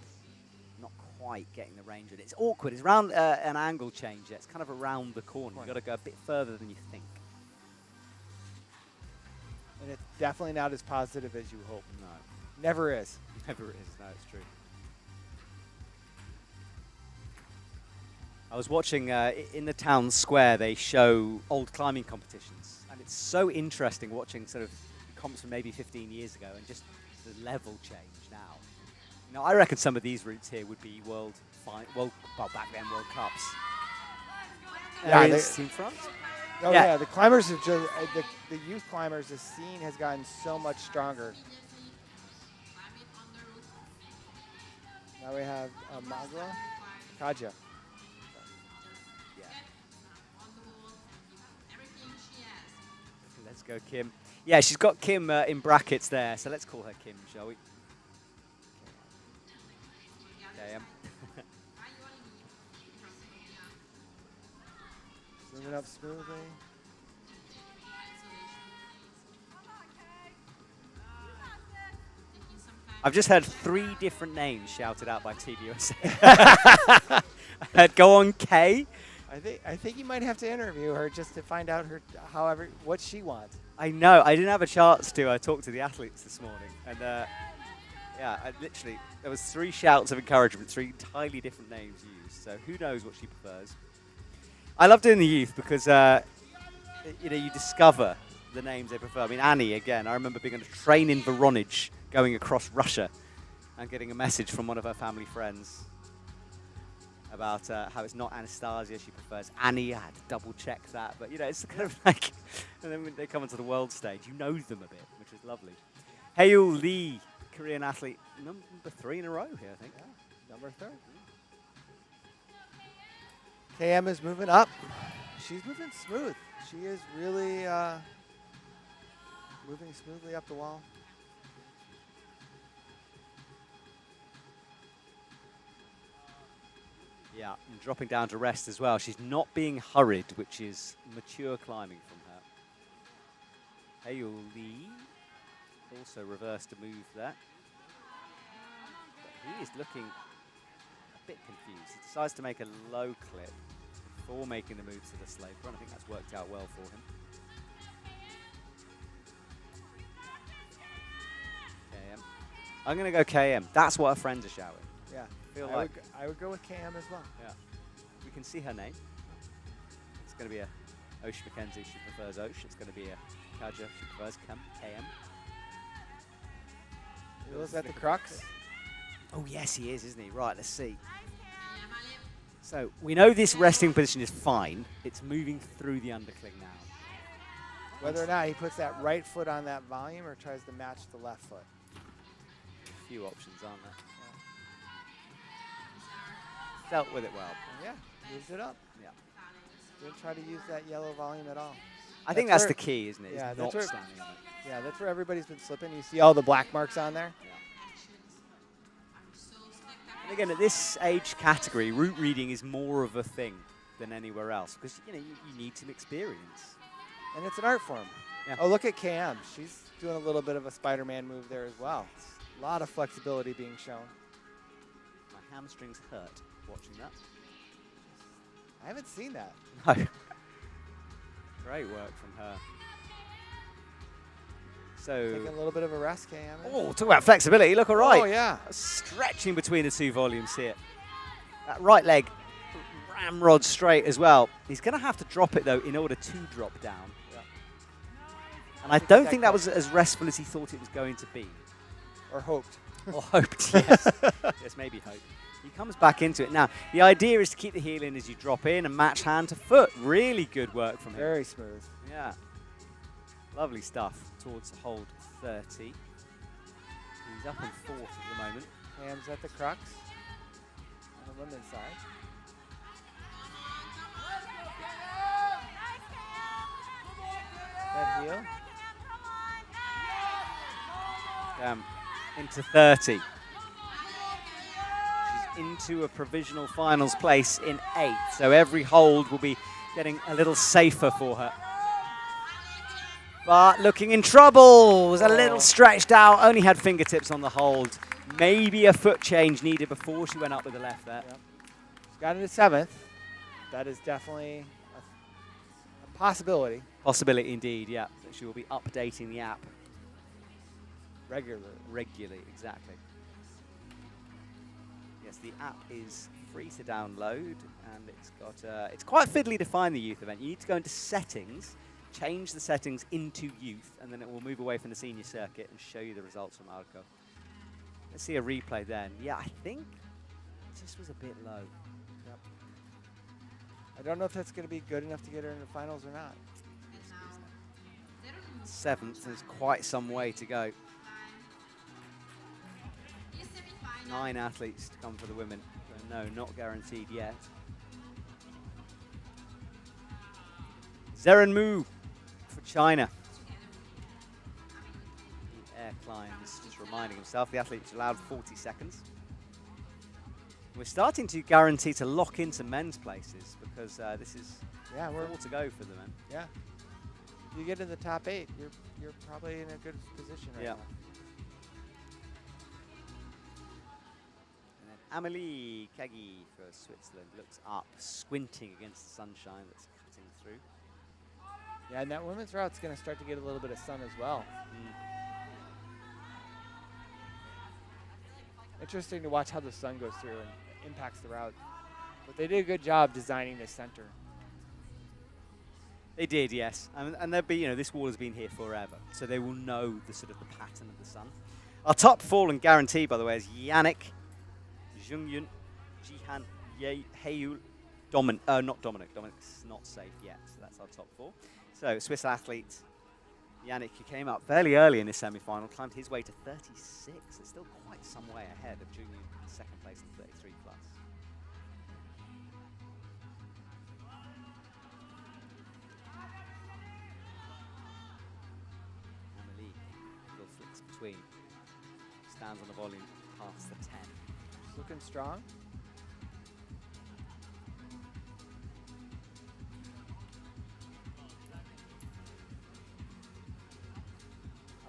[SPEAKER 1] Not quite getting the range of it. It's awkward. It's around an angle change. It's kind of around the corner. You've got to go a bit further than you think.
[SPEAKER 2] And it's definitely not as positive as you hope.
[SPEAKER 1] No.
[SPEAKER 2] Never is.
[SPEAKER 1] Never is. No, it's true. I was watching in the town square, they show old climbing competitions. And it's so interesting watching sort of comps from maybe 15 years ago and just the level change now. You know, I reckon some of these routes here would be well, back then World Cups.
[SPEAKER 2] Yeah,
[SPEAKER 1] team front.
[SPEAKER 2] Oh yeah, the climbers have just the youth climbers. The scene has gotten so much stronger. Now we have Magla, Kaja.
[SPEAKER 1] Yeah. Let's go, Kim. Yeah, she's got Kim in brackets there, so let's call her Kim, shall we? KM.
[SPEAKER 2] Moving up smoothly.
[SPEAKER 1] I've just heard 3 different names shouted out by Team USA. I heard go on K.
[SPEAKER 2] I think you might have to interview her just to find out what she wants.
[SPEAKER 1] I know. I didn't have a chance to. I talked to the athletes this morning, and yeah, there was 3 shouts of encouragement, 3 entirely different names used. So who knows what she prefers? I love doing the youth because you know, you discover the names they prefer. I mean, Annie again. I remember being on a train in Voronezh, going across Russia, and getting a message from one of her family friends about how it's not Anastasia, she prefers Annie. I had to double check that, but you know, it's kind of like, and then when they come onto the world stage, you know them a bit, which is lovely. Haeul Lee, Korean athlete, number 3 in a row here, I think.
[SPEAKER 2] Yeah, number 3. KM is moving up. She's moving smooth. She is really moving smoothly up the wall.
[SPEAKER 1] Yeah, and dropping down to rest as well. She's not being hurried, which is mature climbing from her. Haeul Lee also reversed a move there. But he is looking a bit confused. He decides to make a low clip before making the move to the slope run. I think that's worked out well for him. KM. I'm going to go KM. That's what her friends are shouting.
[SPEAKER 2] Yeah. I would go with KM as well.
[SPEAKER 1] Yeah. We can see her name. It's going to be a Osh McKenzie. She prefers Osh. It's going to be a Kaja. She prefers KM.
[SPEAKER 2] Is that the crux?
[SPEAKER 1] Oh, yes, he is, isn't he? Right, let's see. So we know this resting position is fine. It's moving through the undercling now.
[SPEAKER 2] Whether or not he puts that right foot on that volume or tries to match the left foot.
[SPEAKER 1] A few options, aren't there? Dealt with it well.
[SPEAKER 2] Yeah, moved it up.
[SPEAKER 1] Yeah.
[SPEAKER 2] Didn't try to use that yellow volume at all.
[SPEAKER 1] I think that's the key, isn't it?
[SPEAKER 2] Yeah,
[SPEAKER 1] it's
[SPEAKER 2] that's
[SPEAKER 1] not
[SPEAKER 2] where,
[SPEAKER 1] standing on it.
[SPEAKER 2] yeah, that's where everybody's been slipping. You see all the black marks on there?
[SPEAKER 1] Yeah. And again, at this age category, route reading is more of a thing than anywhere else because you know you need some experience.
[SPEAKER 2] And it's an art form.
[SPEAKER 1] Yeah.
[SPEAKER 2] Oh, look at KM. She's doing a little bit of a Spider-Man move there as well. A lot of flexibility being shown.
[SPEAKER 1] My hamstrings hurt watching that.
[SPEAKER 2] I haven't seen that.
[SPEAKER 1] No. Great work from her. So,
[SPEAKER 2] Taking a little bit of a rest, KM.
[SPEAKER 1] oh, talk about flexibility. Look all right.
[SPEAKER 2] Oh, yeah.
[SPEAKER 1] Stretching between the 2 volumes here. That right leg ramrod straight as well. He's going to have to drop it, though, in order to drop down.
[SPEAKER 2] Yeah.
[SPEAKER 1] And I don't think that was as restful as he thought it was going to be.
[SPEAKER 2] Or hoped.
[SPEAKER 1] Or hoped, yes. Yes, maybe hoped. He comes back into it. Now, the idea is to keep the heel in as you drop in and match hand to foot. Really good work from him.
[SPEAKER 2] Very smooth.
[SPEAKER 1] Yeah. Lovely stuff towards hold 30. He's up in 4th at the moment.
[SPEAKER 2] KM's at the crux on the women's side. That heel.
[SPEAKER 1] Into 30. She's into a provisional finals place in 8th. So every hold will be getting a little safer for her. But looking in trouble, was a little stretched out, only had fingertips on the hold. Maybe a foot change needed before she went up with the left there.
[SPEAKER 2] Yep. She's got into 7th. That is definitely a possibility.
[SPEAKER 1] Possibility indeed, yeah. She will be updating the app
[SPEAKER 2] Regularly,
[SPEAKER 1] exactly. Yes, the app is free to download, and it's got. It's quite fiddly to find the youth event. You need to go into settings, change the settings into youth, and then it will move away from the senior circuit and show you the results from Arco. Let's see a replay then. Yeah, I think it just was a bit low.
[SPEAKER 2] Yep. I don't know if that's going to be good enough to get her into finals or not.
[SPEAKER 4] And now,
[SPEAKER 1] 7th, there's quite some way to go.
[SPEAKER 4] U17
[SPEAKER 1] 9 athletes to come for the women. So no, not guaranteed yet. Zeren Mu for China. The air climb is just reminding himself the athlete's allowed 40 seconds. We're starting to guarantee to lock into men's places because this is all to go for the men.
[SPEAKER 2] Yeah. If you get in the top 8, you're probably in a good position right now.
[SPEAKER 1] And then Amelie Kagi for Switzerland looks up, squinting against the sunshine that's cutting through.
[SPEAKER 2] Yeah, and that women's route's going to start to get a little bit of sun as well. Interesting to watch how the sun goes through and impacts the route. But they did a good job designing this center.
[SPEAKER 1] They did, yes. And they'll be, this wall has been here forever, so they will know the sort of the pattern of the sun. Our top fall and guarantee, by the way, is Yannick, Jungyun, Jihan, Heiyul, not Dominic. Dominic's not safe yet, so that's our top 4. So Swiss athlete Yannick, who came up fairly early in this semi-final, climbed his way to 36. It's still quite some way ahead of Jungyun in 2nd place and 33 plus. Amelie, little flicks between, stands on the volume past the 10.
[SPEAKER 2] She's looking strong.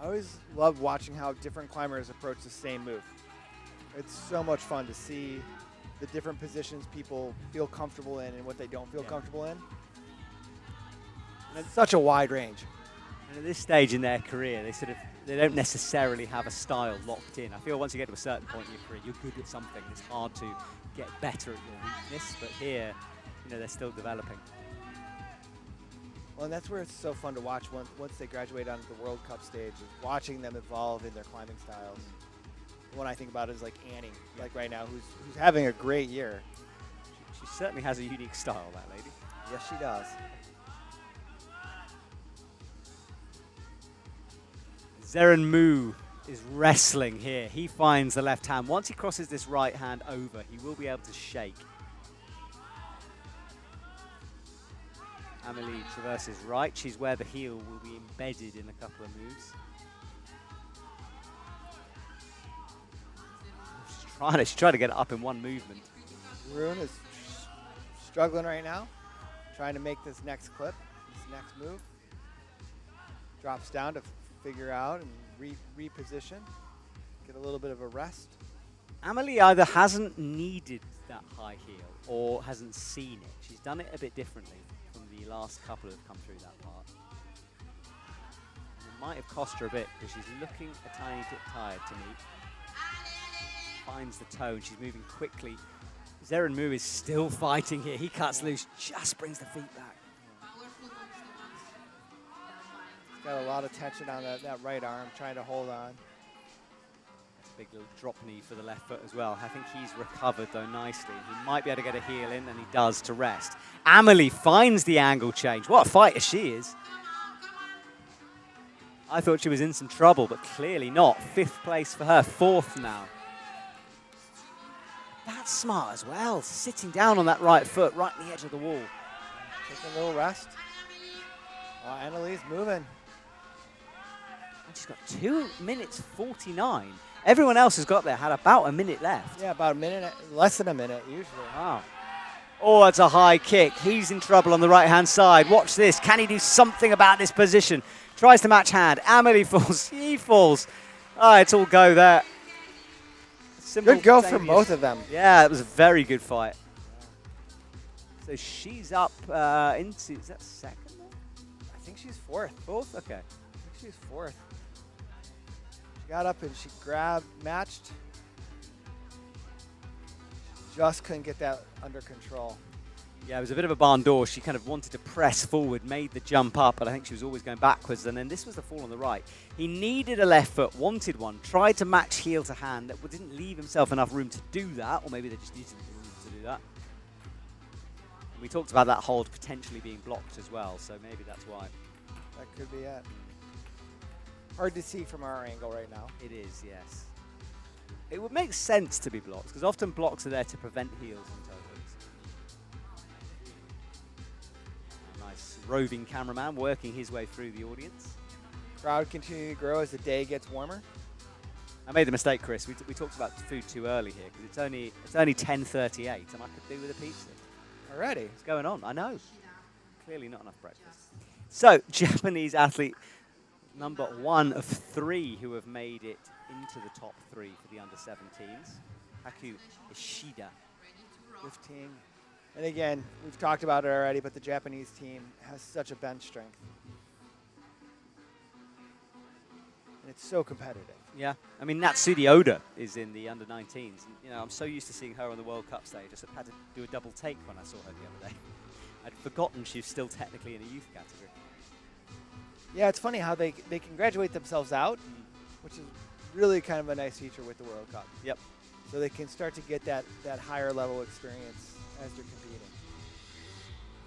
[SPEAKER 2] I always love watching how different climbers approach the same move. It's so much fun to see the different positions people feel comfortable in and what they don't feel comfortable in. And it's such a wide range.
[SPEAKER 1] And at this stage in their career, they don't necessarily have a style locked in. I feel once you get to a certain point in your career, you're good at something. It's hard to get better at your weakness, but here, they're still developing.
[SPEAKER 2] Well, and that's where it's so fun to watch once they graduate onto the World Cup stage, is watching them evolve in their climbing styles. The one I think about is like Annie, like right now, who's having a great year.
[SPEAKER 1] She certainly has a unique style, that lady.
[SPEAKER 2] Yes, she does.
[SPEAKER 1] Zeren Mu is wrestling here. He finds the left hand. Once he crosses this right hand over, he will be able to shake. Amelie traverses right. She's where the heel will be embedded in a couple of moves. She's trying to get it up in one movement.
[SPEAKER 2] Rune is struggling right now, trying to make this next clip, this next move. Drops down to figure out and reposition, get a little bit of a rest.
[SPEAKER 1] Amelie either hasn't needed that high heel or hasn't seen it. She's done it a bit differently from the last couple that have come through that part. And it might have cost her a bit because she's looking a tiny bit tired to me. Finds the tone, she's moving quickly. Zeren Mu is still fighting here. He cuts loose, just brings the feet back.
[SPEAKER 2] Got a lot of tension on that right arm, trying to hold on.
[SPEAKER 1] That's a big little drop knee for the left foot as well. I think he's recovered though nicely. He might be able to get a heel in, and he does to rest. Amelie finds the angle change. What a fighter she is. I thought she was in some trouble, but clearly not. 5th place for her, 4th now. That's smart as well, sitting down on that right foot, right on the edge of the wall.
[SPEAKER 2] Taking a little rest. Annalise moving.
[SPEAKER 1] And she's got 2 minutes 49. Everyone else has got there had about a minute left.
[SPEAKER 2] Yeah, about a minute, less than a minute usually.
[SPEAKER 1] Wow. Oh, it's a high kick. He's in trouble on the right-hand side. Watch this. Can he do something about this position? Tries to match hand. Amelie falls. He falls. Oh, it's all go there.
[SPEAKER 2] Good go from both of them.
[SPEAKER 1] Yeah, it was a very good fight. So she's up into, is that second?
[SPEAKER 2] I think she's fourth.
[SPEAKER 1] Fourth? Okay.
[SPEAKER 2] I think she's fourth. She got up and she grabbed, matched. Just couldn't get that under control.
[SPEAKER 1] Yeah, it was a bit of a barn door. She kind of wanted to press forward, made the jump up, but I think she was always going backwards. And then this was the fall on the right. He needed a left foot, wanted one, tried to match heel to hand. That didn't leave himself enough room to do that, or maybe they just needed room to do that. And we talked about that hold potentially being blocked as well, so maybe that's why.
[SPEAKER 2] That could be it. Hard to see from our angle right now.
[SPEAKER 1] It is, yes. It would make sense to be blocks, because often blocks are there to prevent heels and toe hooks. A nice roving cameraman working his way through the audience.
[SPEAKER 2] Crowd continuing to grow as the day gets warmer.
[SPEAKER 1] I made the mistake, Chris. We talked about food too early here, because it's only 10:38, and I could do with a pizza.
[SPEAKER 2] Already?
[SPEAKER 1] What's going on? I know. Clearly not enough breakfast. So, Japanese athlete number 1 of 3 who have made it into the top 3 for the under-17s. Haku Ishida.
[SPEAKER 2] 15. And again, we've talked about it already, but the Japanese team has such a bench strength. And it's so competitive.
[SPEAKER 1] Yeah. I mean, Natsudi Oda is in the under-19s. And, you know, I'm so used to seeing her on the World Cup stage. I sort of had to do a double take when I saw her the other day. I'd forgotten she's still technically in a youth category.
[SPEAKER 2] Yeah, it's funny how they can graduate themselves out, which is really kind of a nice feature with the World Cup.
[SPEAKER 1] Yep.
[SPEAKER 2] So they can start to get that higher level experience as they're competing.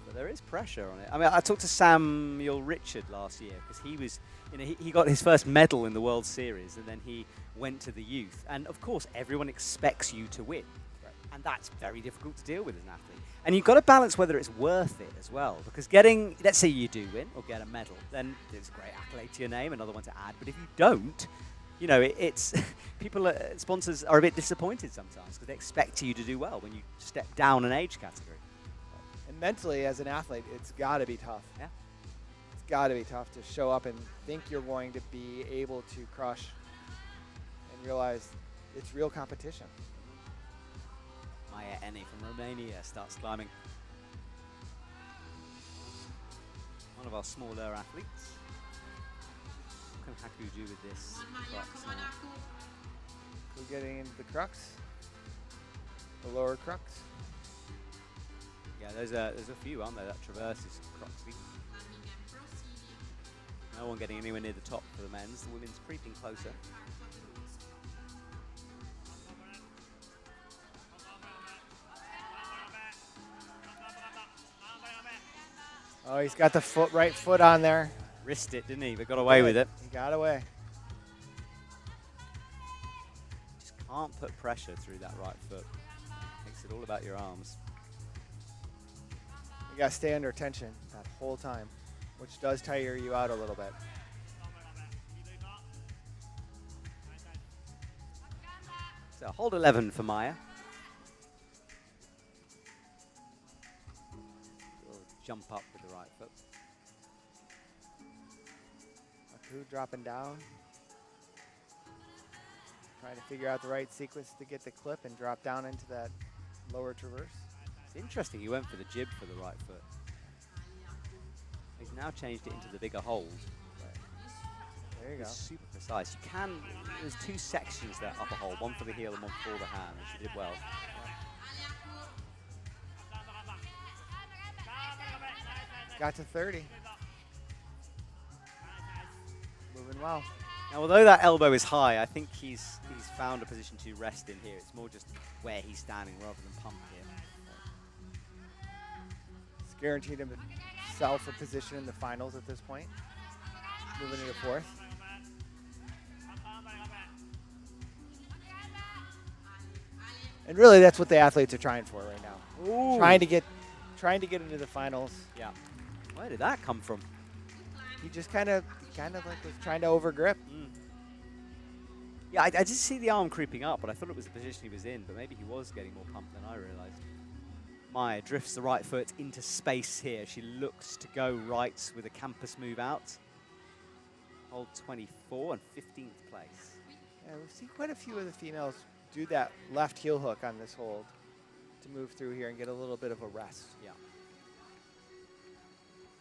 [SPEAKER 1] But there is pressure on it. I mean, I talked to Samuel Richard last year because he was, you know, he got his first medal in the World Series and then he went to the youth. And of course, everyone expects you to win. Right. And that's very difficult to deal with as an athlete. And you've got to balance whether it's worth it as well. Because getting, let's say you do win or get a medal, then it's a great accolade to your name, another one to add. But if you don't, you know, it's people, sponsors are a bit disappointed sometimes because they expect you to do well when you step down an age category.
[SPEAKER 2] And mentally, as an athlete, it's got to be tough.
[SPEAKER 1] Yeah.
[SPEAKER 2] It's got to be tough to show up and think you're going to be able to crush and realize it's real competition.
[SPEAKER 1] Maya Eni from Romania starts climbing. One of our smaller athletes. What can Haku do with this crux now?
[SPEAKER 2] We're getting into the crux, the lower crux.
[SPEAKER 1] Yeah, there's a few, aren't there? That traverses cruxy. No one getting anywhere near the top for the men's. The women's creeping closer.
[SPEAKER 2] Oh, he's got the right foot on there.
[SPEAKER 1] Wrist it, didn't he? But got away with it.
[SPEAKER 2] He got away.
[SPEAKER 1] Just can't put pressure through that right foot. Makes it all about your arms.
[SPEAKER 2] You got to stay under tension that whole time, which does tire you out a little bit.
[SPEAKER 1] So hold 11 for Maya. We'll jump up with the right foot.
[SPEAKER 2] Haku dropping down. Trying to figure out the right sequence to get the clip and drop down into that lower traverse.
[SPEAKER 1] It's interesting he went for the jib for the right foot. He's now changed it into the bigger hold.
[SPEAKER 2] There you go.
[SPEAKER 1] It's super precise. You can, there's 2 sections there, upper hold, one for the heel and one for the hand, and she did well.
[SPEAKER 2] Got to 30. Moving well.
[SPEAKER 1] Now, although that elbow is high, I think he's found a position to rest in here. It's more just where he's standing rather than pump here.
[SPEAKER 2] It's guaranteed himself a position in the finals at this point. Moving into 4th. And really, that's what the athletes are trying for right now.
[SPEAKER 1] Ooh.
[SPEAKER 2] Trying to get into the finals.
[SPEAKER 1] Yeah. Where did that come from?
[SPEAKER 2] He just kind of like was trying to overgrip.
[SPEAKER 1] Yeah, I did see the arm creeping up, but I thought it was the position he was in, but maybe he was getting more pumped than I realized. Maya drifts the right foot into space here. She looks to go right with a campus move out. Hold 24 and 15th place.
[SPEAKER 2] Yeah, we've seen quite a few of the females do that left heel hook on this hold to move through here and get a little bit of a rest.
[SPEAKER 1] Yeah.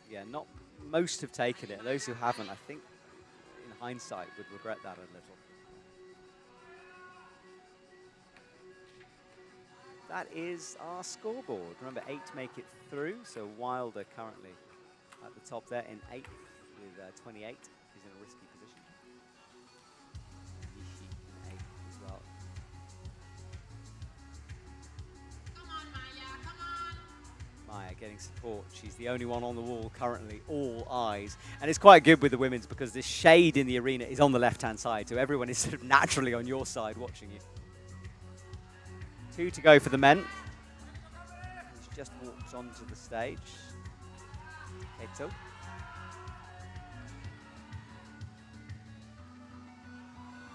[SPEAKER 1] Yeah, not most have taken it. Those who haven't, I think, in hindsight, would regret that a little. That is our scoreboard. Remember, 8 make it through, so Wilder currently at the top there in 8th with 28. He's in a risky position. Nishi in 8th as well.
[SPEAKER 4] Come on, Maya, come on.
[SPEAKER 1] Maya getting support. She's the only one on the wall currently, all eyes. And it's quite good with the women's because this shade in the arena is on the left-hand side, so everyone is sort of naturally on your side watching you. 2 to go for the men. He's just walked onto the stage. Eto.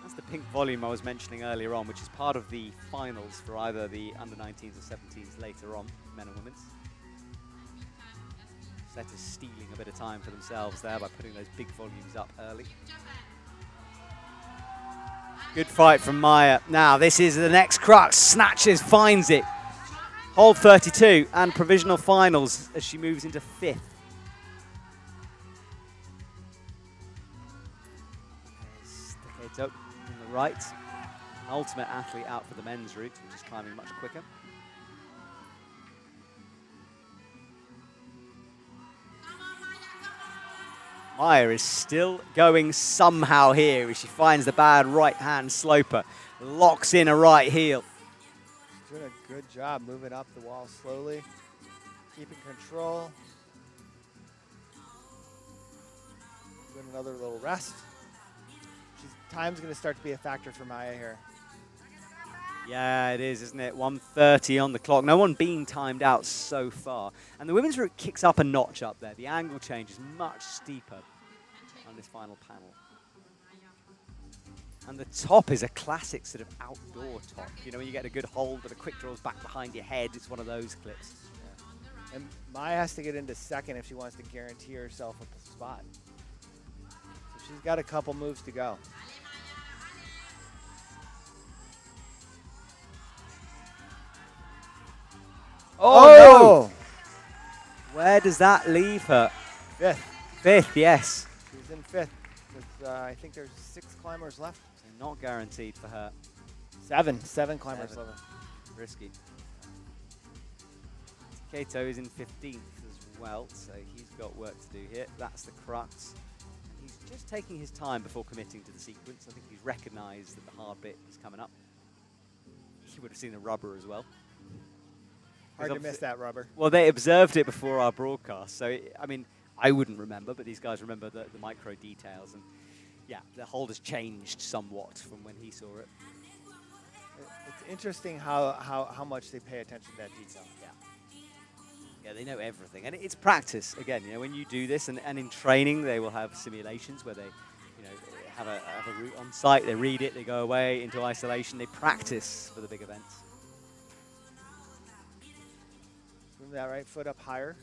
[SPEAKER 1] That's the pink volume I was mentioning earlier on, which is part of the finals for either the under-19s or 17s later on, men and women's. Setters stealing a bit of time for themselves there by putting those big volumes up early. Good fight from Maya. Now this is the next crux. Snatches, finds it. Hold 32 and provisional finals as she moves into 5th. Staccato on the right. Ultimate athlete out for the men's route, which is climbing much quicker. Maya is still going somehow here as she finds the bad right-hand sloper. Locks in a right heel.
[SPEAKER 2] Doing a good job moving up the wall slowly, keeping control. Doing another little rest. Time's going to start to be a factor for Maya here.
[SPEAKER 1] Yeah, it is, isn't it? 1:30 on the clock. No one being timed out so far. And the women's route kicks up a notch up there. The angle change is much steeper on this final panel. And the top is a classic sort of outdoor top. You know, when you get a good hold, but a quick draws back behind your head. It's one of those clips.
[SPEAKER 2] Yeah. And Maya has to get into 2nd if she wants to guarantee herself a spot. So she's got a couple moves to go.
[SPEAKER 1] Oh, no! Where does that leave her?
[SPEAKER 2] 5th.
[SPEAKER 1] 5th, yes.
[SPEAKER 2] She's in 5th. With, I think there's 6 climbers left.
[SPEAKER 1] So not guaranteed for her.
[SPEAKER 2] 7 climbers left.
[SPEAKER 1] Risky. Kato is in 15th as well, so he's got work to do here. That's the crux. He's just taking his time before committing to the sequence. I think he's recognized that the hard bit is coming up. He would have seen the rubber as well.
[SPEAKER 2] Hard to miss that rubber.
[SPEAKER 1] Well, they observed it before our broadcast, so I mean, I wouldn't remember, but these guys remember the micro details, and yeah, the hold has changed somewhat from when he saw it.
[SPEAKER 2] It's interesting how much they pay attention to that detail.
[SPEAKER 1] Yeah, they know everything, and it's practice again. You know, when you do this, and in training, they will have simulations where they, you know, have a route on site. They read it, they go away into isolation. They practice for the big events.
[SPEAKER 2] Move that right foot up higher.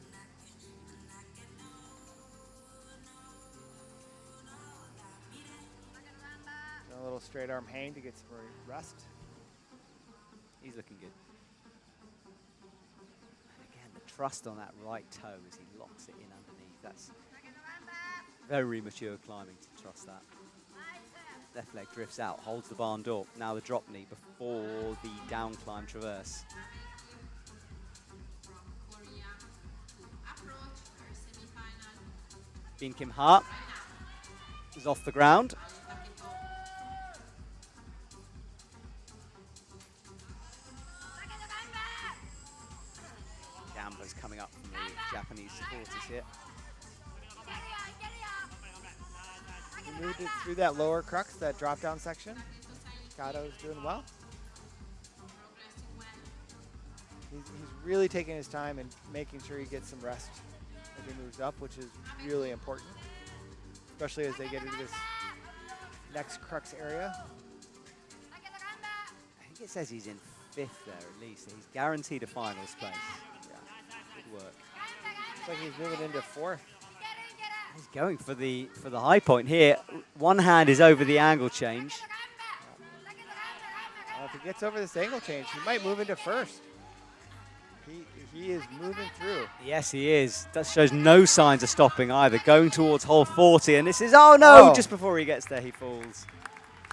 [SPEAKER 2] A little straight arm hang to get some rest.
[SPEAKER 1] He's looking good. And again, the trust on that right toe as he locks it in underneath. That's very mature climbing to trust that. Left leg drifts out, holds the barn door. Now the drop knee before the down climb traverse. Bin Kim Ha is off the ground. Gambler's coming up from the Japanese supporters here.
[SPEAKER 2] He moved it through that lower crux, that drop down section. Kato's doing well. He's really taking his time and making sure he gets some rest as he moves up, which is really important, especially as they get into this next crux area.
[SPEAKER 1] think it says he's in 5th there at least. So he's guaranteed a finals place. Yeah, good work.
[SPEAKER 2] Looks like he's moving into 4th.
[SPEAKER 1] He's going for the high point here. One hand is over the angle change.
[SPEAKER 2] If he gets over this angle change, he might move into 1st. He is moving through.
[SPEAKER 1] Yes, he is. That shows no signs of stopping either. Going towards hole 40, and this is, oh no, just before he gets there, he falls.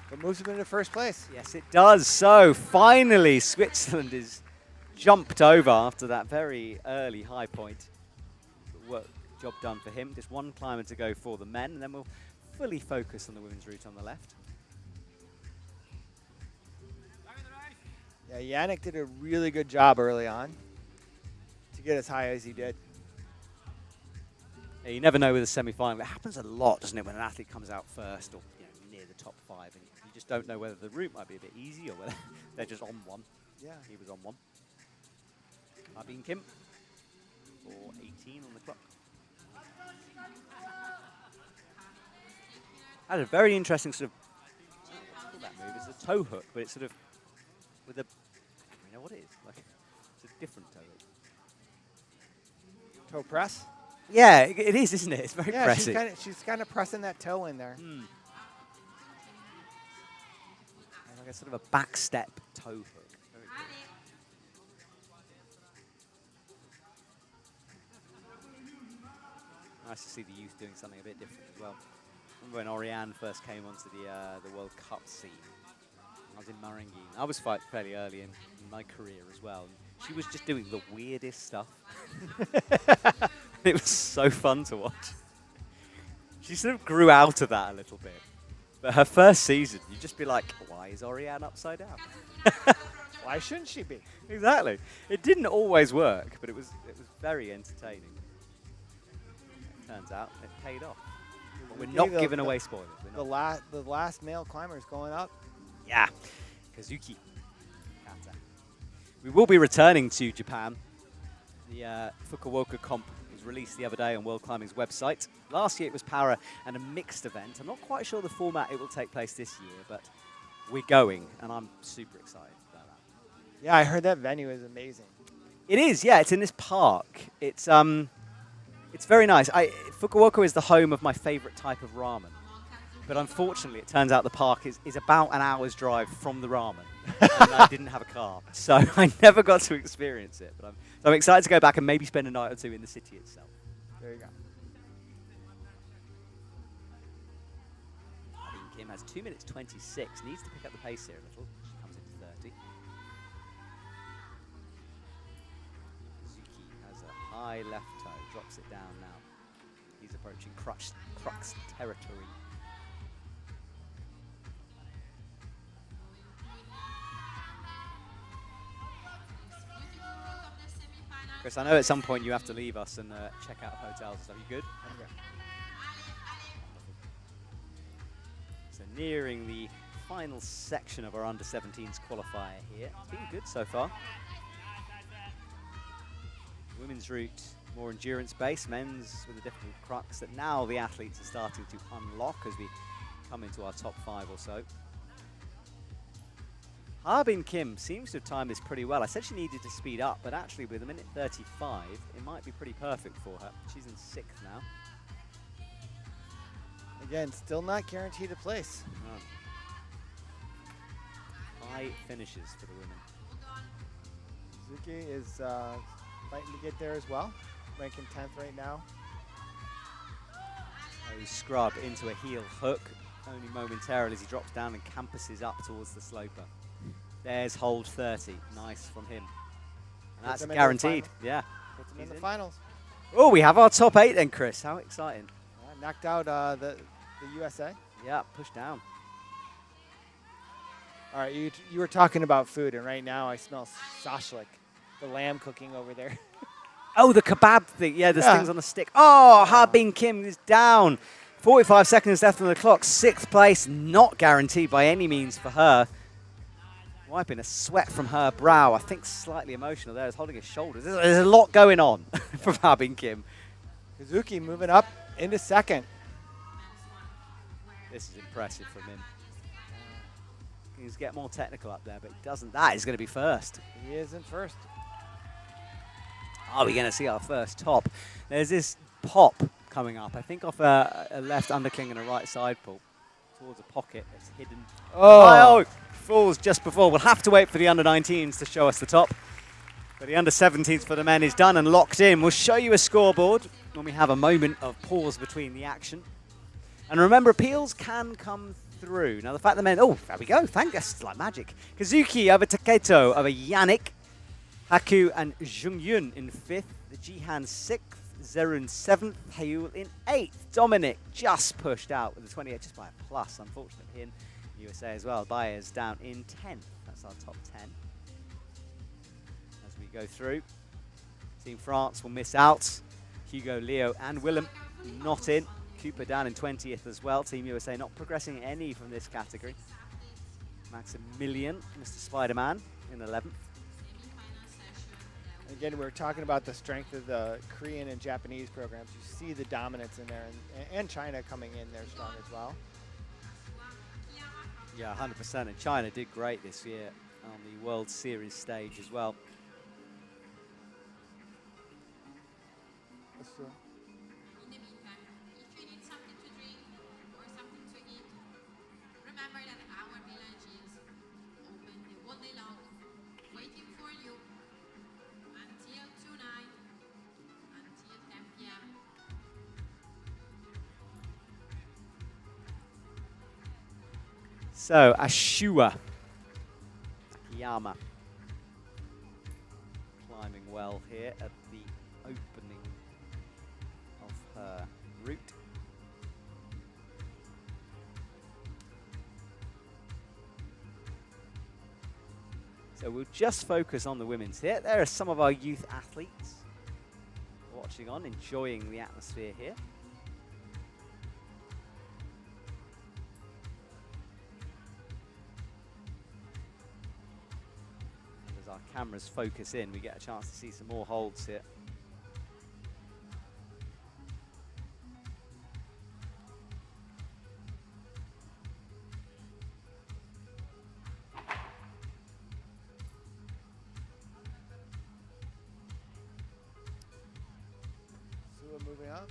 [SPEAKER 2] But moves him into 1st place.
[SPEAKER 1] Yes, it does. So finally, Switzerland is jumped over after that very early high point. Work, job done for him. Just one climber to go for the men, and then we'll fully focus on the women's route on the left.
[SPEAKER 2] Yeah, Yannick did a really good job early on to get as high as he did.
[SPEAKER 1] Yeah, you never know with a semi-final. It happens a lot, doesn't it, when an athlete comes out first or near the top 5, and you just don't know whether the route might be a bit easy or whether they're just on one.
[SPEAKER 2] Yeah.
[SPEAKER 1] He was on one. Harbin Kim for 18 on the clock. Had a very interesting sort of, what's called that move? It's a toe hook, but it's sort of with a, you know what it is? Like, it's a different toe hook.
[SPEAKER 2] Toe press?
[SPEAKER 1] Yeah, it is, isn't it? It's very pressing.
[SPEAKER 2] She's kind of pressing that toe in there.
[SPEAKER 1] Like a sort of a back step toe hook. Very cool. Nice to see the youth doing something a bit different as well. I remember when Oriane first came onto the World Cup scene. I was in Maringouin. I was fairly early in my career as well. And she was just doing the weirdest stuff. It was so fun to watch. She sort of grew out of that a little bit. But her first season, you'd just be like, why is Oriane upside down?
[SPEAKER 2] Why shouldn't she be?
[SPEAKER 1] Exactly. It didn't always work, but it was very entertaining. Turns out it paid off. But we're not giving away spoilers.
[SPEAKER 2] The last male climber is going up.
[SPEAKER 1] Yeah. Kazuki Kata. We will be returning to Japan. The Fukuoka comp was released the other day on World Climbing's website. Last year it was para and a mixed event. I'm not quite sure the format it will take place this year, but we're going, and I'm super excited about that.
[SPEAKER 2] Yeah, I heard that venue is amazing.
[SPEAKER 1] It is, yeah. It's in this park. It's very nice. Fukuoka is the home of my favorite type of ramen. But unfortunately, it turns out the park is about an hour's drive from the ramen. And I didn't have a car. So I never got to experience it. But I'm excited to go back and maybe spend a night or two in the city itself.
[SPEAKER 2] There you go.
[SPEAKER 1] Harbin Kim has 2 minutes 26. Needs to pick up the pace here a little. She comes into 30. Suzuki has a high left toe. Drops it down now. He's approaching crux territory. Chris, I know at some point you have to leave us and check out hotels and stuff. You good? Okay. So nearing the final section of our under-17s qualifier here. It's been good so far. Women's route, more endurance-based. Men's with a difficult crux that now the athletes are starting to unlock as we come into our top 5 or so. Harbin Kim seems to have timed this pretty well. I said she needed to speed up, but actually with a minute 35, it might be pretty perfect for her. She's in 6th now.
[SPEAKER 2] Again, still not guaranteed a place.
[SPEAKER 1] No. High finishes for the women.
[SPEAKER 2] Suzuki is fighting to get there as well. Ranking 10th right now.
[SPEAKER 1] Oh, scrub into a heel hook, only momentarily as he drops down and campuses up towards the sloper. There's hold 30. Nice from him. And that's guaranteed. Yeah.
[SPEAKER 2] Puts him in the finals.
[SPEAKER 1] Oh, we have our top 8 then, Chris. How exciting.
[SPEAKER 2] Yeah, knocked out the USA.
[SPEAKER 1] Yeah, push down.
[SPEAKER 2] All right, you were talking about food, and right now I smell shashlik, the lamb cooking over there.
[SPEAKER 1] Oh, the kebab thing. Yeah, there's things on the stick. Oh, Harbin Kim is down. 45 seconds left on the clock. 6th place, not guaranteed by any means for her. Wiping a sweat from her brow. I think slightly emotional there. He's holding his shoulders. There's a lot going on from Harbin Kim.
[SPEAKER 2] Kazuki moving up into 2nd.
[SPEAKER 1] This is impressive from him. He's get more technical up there, but he doesn't. That is going to be first.
[SPEAKER 2] He is in first.
[SPEAKER 1] Are we going to see our first top? There's this pop coming up, I think off a left undercling and a right side pull towards a pocket that's hidden.
[SPEAKER 2] Oh.
[SPEAKER 1] Falls just before. We'll have to wait for the under-19s to show us the top. But the under-17s for the men is done and locked in. We'll show you a scoreboard when we have a moment of pause between the action. And remember, appeals can come through. Now, the fact the men... Oh, there we go. Thank us. It's like magic. Kazuki over Taketo over Yannick. Haku and Jungyun in 5th. Jihan 6th. Zerun 7th. Hayul in 8th. Dominic just pushed out with the 28, just by a plus, unfortunately, in USA as well. Baez down in 10th. That's our top 10. As we go through, Team France will miss out. Hugo, Leo and Willem not in. Cooper down in 20th as well. Team USA not progressing any from this category. Maximilian, Mr. Spider-Man in 11th.
[SPEAKER 2] Again, we're talking about the strength of the Korean and Japanese programs. You see the dominance in there, and China coming in there strong as well.
[SPEAKER 1] Yeah, 100%. And China did great this year on the World Series stage as well.
[SPEAKER 4] In the meantime, if you need something to drink or something to eat, remember that our village is open the whole day long, waiting for you until tonight, until 10 p.m.
[SPEAKER 1] So, Ashua Yama climbing well here at the opening of her route. So we'll just focus on the women's here. There are some of our youth athletes watching on, enjoying the atmosphere here. And as our cameras focus in, we get a chance to see some more holds here.
[SPEAKER 2] Moving up.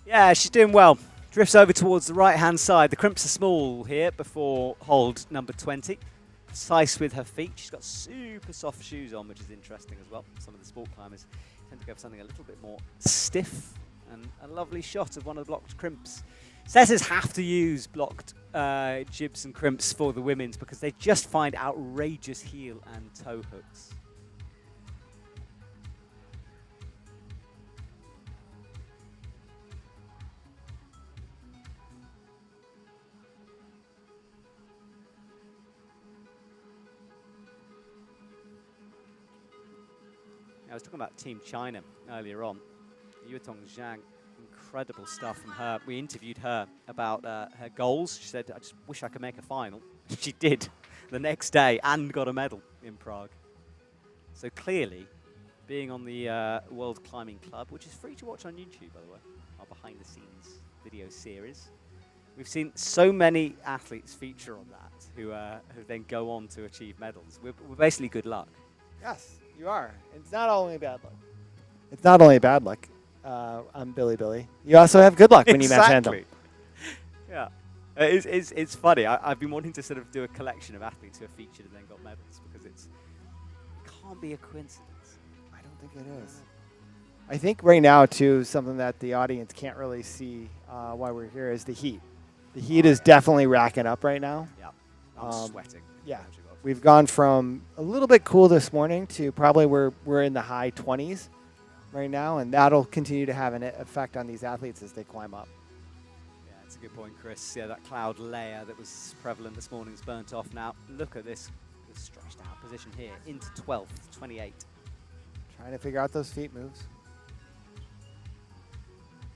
[SPEAKER 1] Yeah, she's doing well. Drifts over towards the right-hand side. The crimps are small here before hold number 20. Precise with her feet. She's got super soft shoes on, which is interesting as well. Some of the sport climbers tend to go for something a little bit more stiff. And a lovely shot of one of the blocked crimps. Setters have to use blocked jibs and crimps for the women's because they just find outrageous heel and toe hooks. I was talking about Team China earlier on. Yuetong Zhang, incredible stuff from her. We interviewed her about her goals. She said, I just wish I could make a final. She did the next day and got a medal in Prague. So clearly, being on the World Climbing Club, which is free to watch on YouTube, by the way, our behind-the-scenes video series. We've seen so many athletes feature on that who then go on to achieve medals. We're basically good luck.
[SPEAKER 2] Yes, you are. It's not only bad luck. It's not only bad luck. I'm Billy. You also have good luck when you match Anthem.
[SPEAKER 1] Yeah. It's funny. I've been wanting to sort of do a collection of athletes who have featured and then got medals because it can't be a coincidence.
[SPEAKER 2] I don't think it is. I think right now, too, something that the audience can't really see while we're here is the heat. The heat is definitely racking up right now.
[SPEAKER 1] Yeah. I'm sweating.
[SPEAKER 2] Yeah. We've gone from a little bit cool this morning to probably we're in the high 20s right now, and that'll continue to have an effect on these athletes as they climb up.
[SPEAKER 1] Yeah, it's a good point, Chris. Yeah, that cloud layer that was prevalent this morning is burnt off now. Look at this stretched out position here into 12th, 28.
[SPEAKER 2] Trying to figure out those feet moves.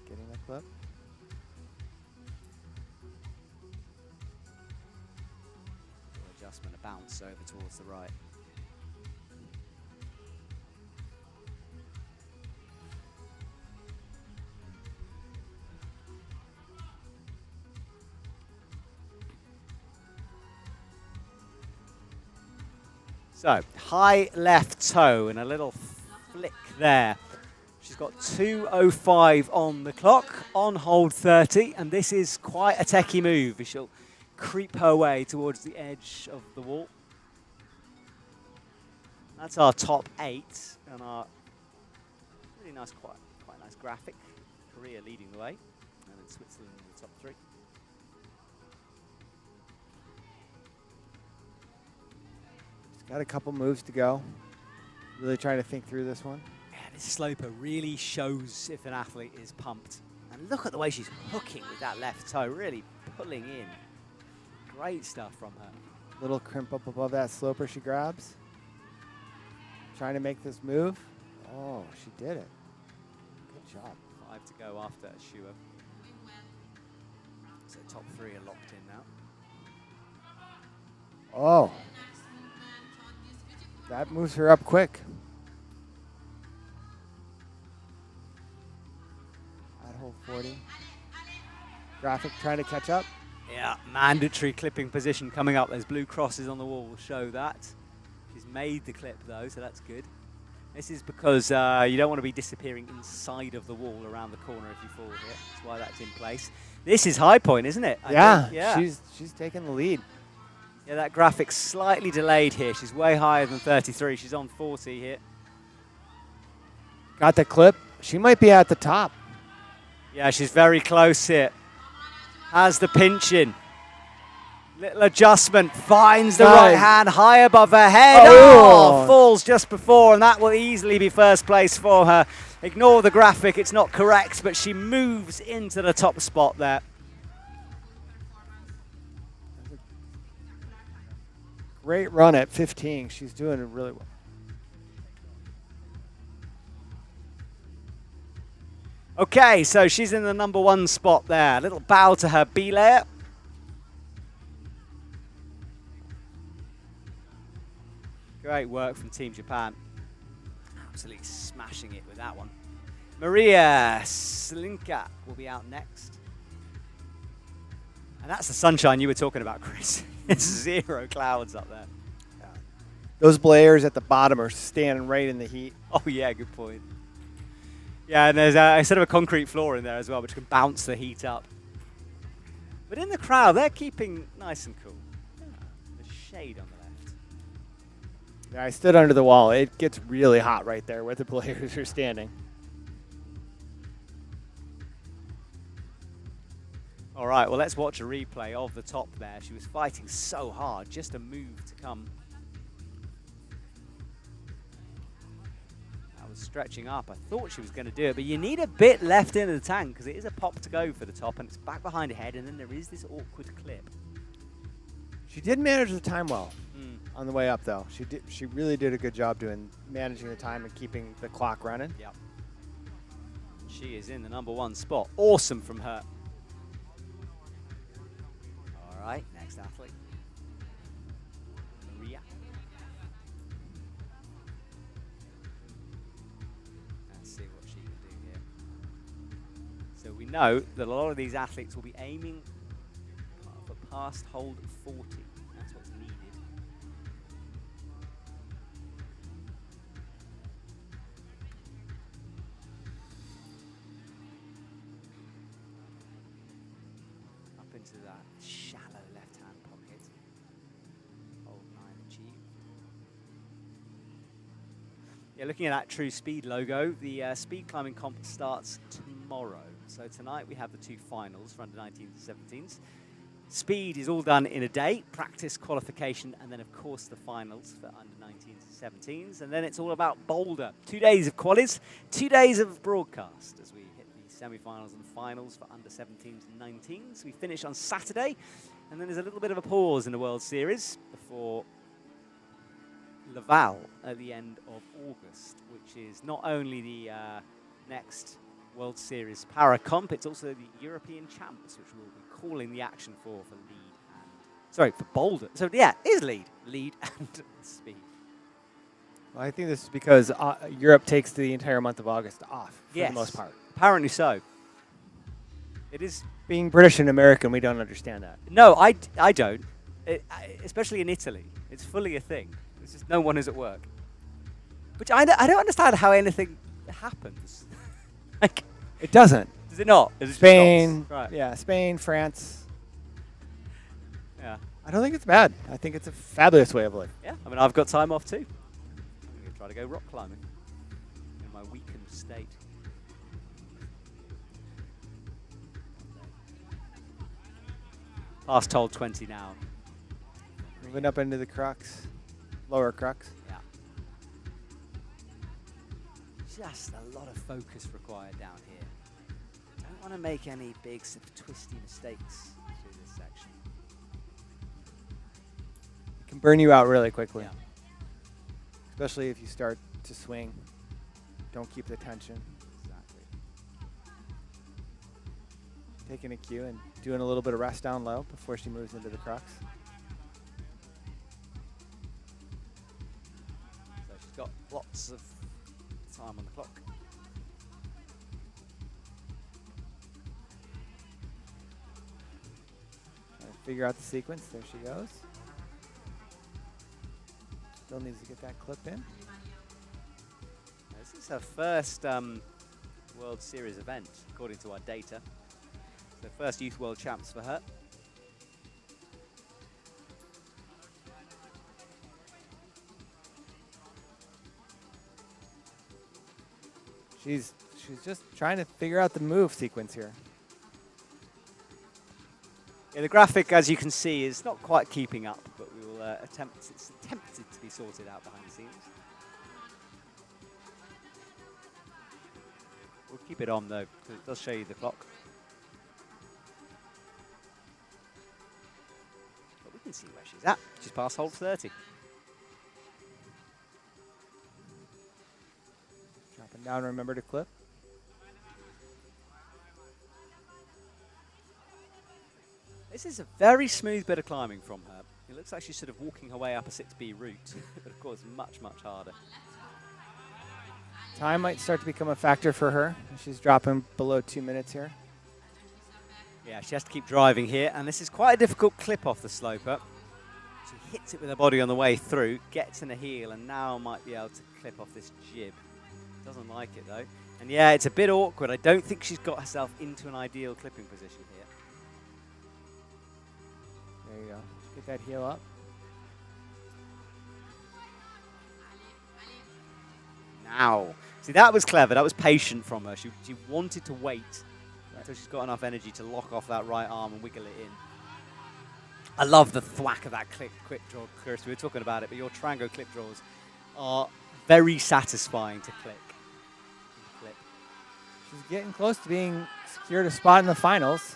[SPEAKER 2] Getting that clip.
[SPEAKER 1] Adjustment, a bounce over towards the right. So, high left toe and a little flick there. She's got 2:05 on the clock, on hold 30, and this is quite a techie move. She'll creep her way towards the edge of the wall. That's our top 8, and our really nice, quite nice graphic. Korea leading the way, and then Switzerland in the top 3.
[SPEAKER 2] She's got a couple moves to go. Really trying to think through this one.
[SPEAKER 1] Yeah, this sloper really shows if an athlete is pumped. And look at the way she's hooking with that left toe, really pulling in. Great stuff from her.
[SPEAKER 2] Little crimp up above that sloper she grabs. Trying to make this move. Oh, she did it. Good job.
[SPEAKER 1] 5 to go after Shua. So top 3 are locked in now.
[SPEAKER 2] Oh. That moves her up quick. At hole 40. Graphic trying to catch up.
[SPEAKER 1] Yeah, mandatory clipping position coming up. There's blue crosses on the wall will show that. She's made the clip though, so that's good. This is because you don't want to be disappearing inside of the wall around the corner if you fall here. That's why that's in place. This is high point, isn't it? I think?
[SPEAKER 2] She's taking the lead.
[SPEAKER 1] Yeah, that graphic's slightly delayed here. She's way higher than 33. She's on 40 here.
[SPEAKER 2] Got the clip. She might be at the top.
[SPEAKER 1] Yeah, she's very close here. Has the pinch in. Little adjustment. Finds the right hand high above her head. Oh, falls just before, and that will easily be first place for her. Ignore the graphic. It's not correct, but she moves into the top spot there.
[SPEAKER 2] Great run at 15. She's doing it really well.
[SPEAKER 1] Okay, so she's in the number 1 spot there. A little bow to her B layer. Great work from Team Japan. Absolutely smashing it with that one. Maria Slinka will be out next. And that's the sunshine you were talking about, Chris. It's 0 clouds up there.
[SPEAKER 2] Yeah. Those Blairs at the bottom are standing right in the heat.
[SPEAKER 1] Oh, yeah, good point. Yeah, and there's a sort of a concrete floor in there as well, which can bounce the heat up. But in the crowd, they're keeping nice and cool. Yeah, the shade on the left.
[SPEAKER 2] Yeah, I stood under the wall. It gets really hot right there where the Blairs are standing.
[SPEAKER 1] All right, well, let's watch a replay of the top there. She was fighting so hard, just a move to come. That was stretching up. I thought she was going to do it, but you need a bit left in the tank because it is a pop to go for the top, and it's back behind her head, and then there is this awkward clip.
[SPEAKER 2] She did manage the time well on the way up, though. She really did a good job managing the time and keeping the clock running.
[SPEAKER 1] Yep. She is in the number 1 spot. Awesome from her. All right, next athlete. Maria. Let's see what she can do here. So we know that a lot of these athletes will be aiming for past hold 40. That's what's needed. Up into that shallow left-hand pocket. Hold 9 achieved. Yeah, looking at that True Speed logo, the speed climbing comp starts tomorrow. So tonight we have the 2 finals for under 19s and 17s. Speed is all done in a day, practice, qualification, and then of course the finals for under 19s and 17s. And then it's all about Boulder. 2 days of qualies, 2 days of broadcast as we hit the semi-finals and finals for under 17s and 19s. We finish on Saturday, and then there's a little bit of a pause in the World Series before Laval at the end of August, which is not only the next World Series Para Comp, it's also the European Champs, which we'll be calling the action for Lead and, sorry, for Boulder. So yeah, it is Lead and Speed.
[SPEAKER 2] Well, I think this is because Europe takes the entire month of August off for the most part.
[SPEAKER 1] Apparently so. It is.
[SPEAKER 2] Being British and American, we don't understand that.
[SPEAKER 1] No, I don't. Especially in Italy. It's fully a thing. There's just no one who's at work. Which I don't understand how anything happens. Like,
[SPEAKER 2] It doesn't.
[SPEAKER 1] does it not? Is it just
[SPEAKER 2] Spain,
[SPEAKER 1] dots? Right.
[SPEAKER 2] yeah, Spain, France.
[SPEAKER 1] Yeah.
[SPEAKER 2] I don't think it's bad. I think it's a fabulous way of life.
[SPEAKER 1] Yeah. I mean, I've got time off too. I'm going to try to go rock climbing in my weakened state. Past told 20 now.
[SPEAKER 2] Moving up into the crux, lower crux.
[SPEAKER 1] Yeah. Just a lot of focus required down here. Don't want to make any big sort of twisty mistakes through this section.
[SPEAKER 2] It can burn you out really quickly,
[SPEAKER 1] Yeah.
[SPEAKER 2] especially if you start to swing. Don't keep the tension.
[SPEAKER 1] Exactly.
[SPEAKER 2] Taking a cue and doing a little bit of rest down low before she moves into the crux.
[SPEAKER 1] So she's got lots of time on the clock.
[SPEAKER 2] Trying to figure out the sequence. There she goes. Still needs to get that clip in.
[SPEAKER 1] This is her first World Series event, according to our data. So first Youth World Champs for her.
[SPEAKER 2] She's just trying to figure out the move sequence here.
[SPEAKER 1] Yeah, the graphic, as you can see, is not quite keeping up, but we will it's attempted to be sorted out behind the scenes. We'll keep it on though, because it does show you the clock. But we can see where she's at. She's past hold 30.
[SPEAKER 2] Dropping down, remember to clip.
[SPEAKER 1] This is a very smooth bit of climbing from her. It looks like she's sort of walking her way up a 6B route, but of course much, much harder.
[SPEAKER 2] Time might start to become a factor for her. She's dropping below 2 minutes here.
[SPEAKER 1] Yeah, she has to keep driving here, and this is quite a difficult clip off the sloper. She hits it with her body on the way through, gets in a heel, and now might be able to clip off this jib. Doesn't like it though. And yeah, it's a bit awkward. I don't think she's got herself into an ideal clipping position here.
[SPEAKER 2] There you go. Get that heel up.
[SPEAKER 1] Now. See, that was clever. That was patient from her. She wanted to wait until she's got enough energy to lock off that right arm and wiggle it in. I love the thwack of that quick draw, Chris. We were talking about it, but your Trango clip draws are very satisfying to click.
[SPEAKER 2] She's getting close to being secured a spot in the finals.